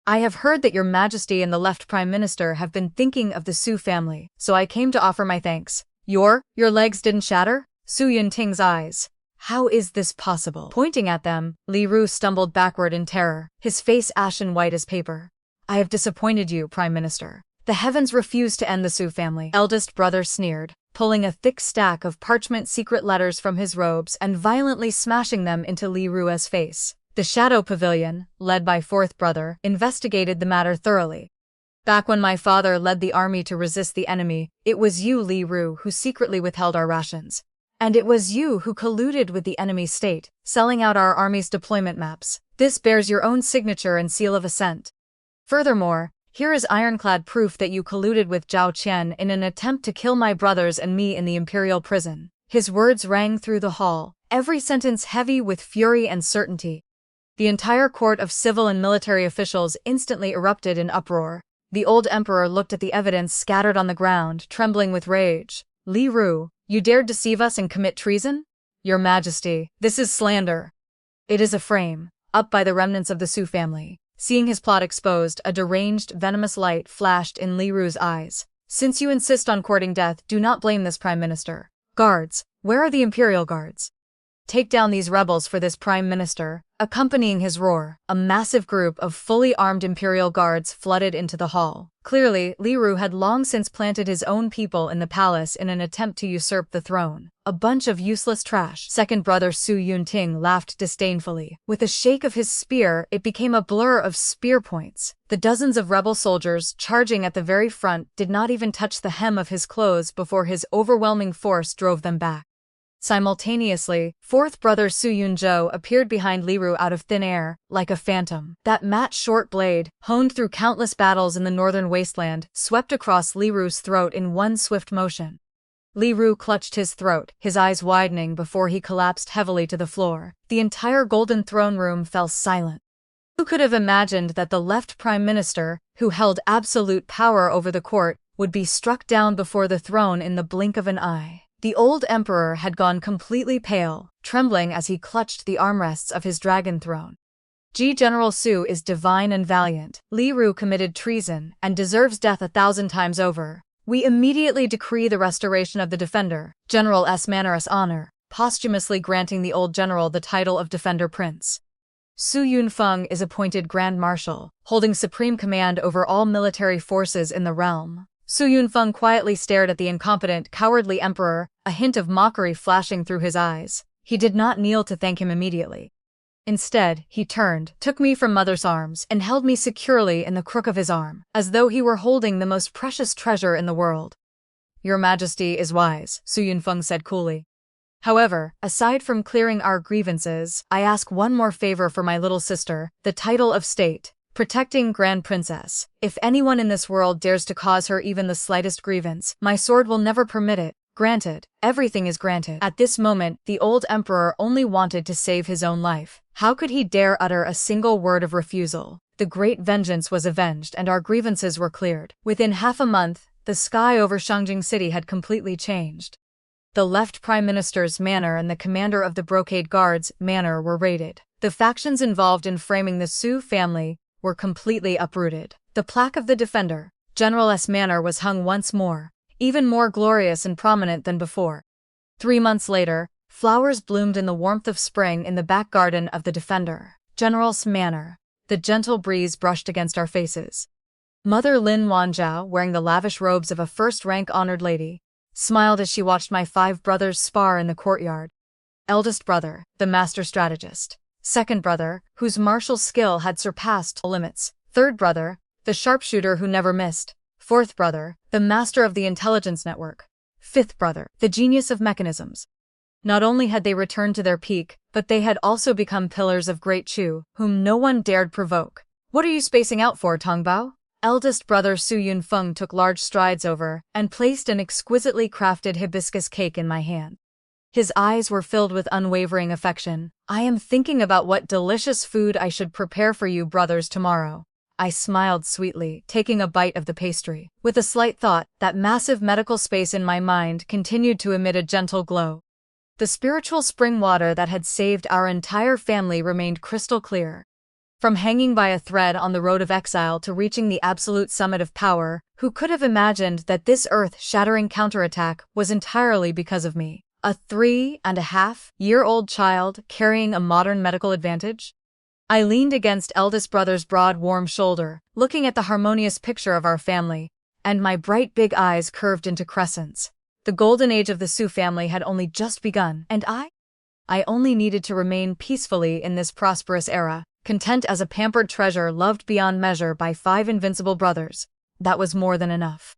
I have heard that your majesty and the left prime minister have been thinking of the Su family, so I came to offer my thanks. Your legs didn't shatter? Su Yunting's eyes. How is this possible? Pointing at them, Li Ru stumbled backward in terror, his face ashen white as paper. I have disappointed you, Prime Minister. The heavens refuse to end the Su family. Eldest brother sneered, pulling a thick stack of parchment secret letters from his robes and violently smashing them into Li Ru's face. The Shadow Pavilion, led by 4th brother, investigated the matter thoroughly. Back when my father led the army to resist the enemy, it was you, Li Ru, who secretly withheld our rations. And it was you who colluded with the enemy state, selling out our army's deployment maps. This bears your own signature and seal of assent. Furthermore, here is ironclad proof that you colluded with Zhao Qian in an attempt to kill my brothers and me in the imperial prison. His words rang through the hall, every sentence heavy with fury and certainty. The entire court of civil and military officials instantly erupted in uproar. The old emperor looked at the evidence scattered on the ground, trembling with rage. Li Ru, you dared deceive us and commit treason? Your Majesty, this is slander. It is a frame, up by the remnants of the Su family. Seeing his plot exposed, a deranged, venomous light flashed in Li Ru's eyes. Since you insist on courting death, do not blame this prime minister. Guards, where are the imperial guards? Take down these rebels for this prime minister. Accompanying his roar, a massive group of fully armed imperial guards flooded into the hall. Clearly, Li Ru had long since planted his own people in the palace in an attempt to usurp the throne. A bunch of useless trash. Second brother Su Yunting laughed disdainfully. With a shake of his spear, it became a blur of spear points. The dozens of rebel soldiers charging at the very front did not even touch the hem of his clothes before his overwhelming force drove them back. Simultaneously, fourth brother Su Yunzhou appeared behind Li Ru out of thin air, like a phantom. That match-short blade, honed through countless battles in the northern wasteland, swept across Li Ru's throat in one swift motion. Li Ru clutched his throat, his eyes widening before he collapsed heavily to the floor. The entire golden throne room fell silent. Who could have imagined that the left prime minister, who held absolute power over the court, would be struck down before the throne in the blink of an eye? The old emperor had gone completely pale, trembling as he clutched the armrests of his dragon throne. General Su is divine and valiant. Li Ru committed treason and deserves death 1,000 times over. We immediately decree the restoration of the defender, General S. Mannerus honor, posthumously granting the old general the title of Defender Prince. Su Yunfeng is appointed Grand Marshal, holding supreme command over all military forces in the realm. Su Yunfeng quietly stared at the incompetent, cowardly emperor, a hint of mockery flashing through his eyes. He did not kneel to thank him immediately. Instead, he turned, took me from mother's arms, and held me securely in the crook of his arm, as though he were holding the most precious treasure in the world. Your Majesty is wise, Su Yunfeng said coolly. However, aside from clearing our grievances, I ask one more favor for my little sister, the title of state. Protecting Grand Princess. If anyone in this world dares to cause her even the slightest grievance, my sword will never permit it. Granted. Everything is granted. At this moment, the old emperor only wanted to save his own life. How could he dare utter a single word of refusal? The great vengeance was avenged and our grievances were cleared. Within half a month, the sky over Shangjing City had completely changed. The left prime minister's manor and the commander of the Brocade Guard's manor were raided. The factions involved in framing the Su family were completely uprooted. The plaque of the defender, General S. Manor, was hung once more, even more glorious and prominent than before. 3 months later, flowers bloomed in the warmth of spring in the back garden of the defender, General's Manor. The gentle breeze brushed against our faces. Mother Lin Wanzhao, wearing the lavish robes of a first-rank honored lady, smiled as she watched my 5 brothers spar in the courtyard. Eldest brother, the master strategist. Second brother, whose martial skill had surpassed limits. Third brother, the sharpshooter who never missed. Fourth brother, the master of the intelligence network. Fifth brother, the genius of mechanisms. Not only had they returned to their peak, but they had also become pillars of Great Chu, whom no one dared provoke. What are you spacing out for, Tongbao? Eldest brother Su Yunfeng took large strides over and placed an exquisitely crafted hibiscus cake in my hand. His eyes were filled with unwavering affection. I am thinking about what delicious food I should prepare for you brothers tomorrow. I smiled sweetly, taking a bite of the pastry. With a slight thought, that massive medical space in my mind continued to emit a gentle glow. The spiritual spring water that had saved our entire family remained crystal clear. From hanging by a thread on the road of exile to reaching the absolute summit of power, who could have imagined that this earth-shattering counterattack was entirely because of me? A 3.5-year-old child carrying a modern medical advantage? I leaned against eldest brother's broad, warm shoulder, looking at the harmonious picture of our family, and my bright big eyes curved into crescents. The golden age of the Su family had only just begun, and I only needed to remain peacefully in this prosperous era, content as a pampered treasure loved beyond measure by 5 invincible brothers. That was more than enough.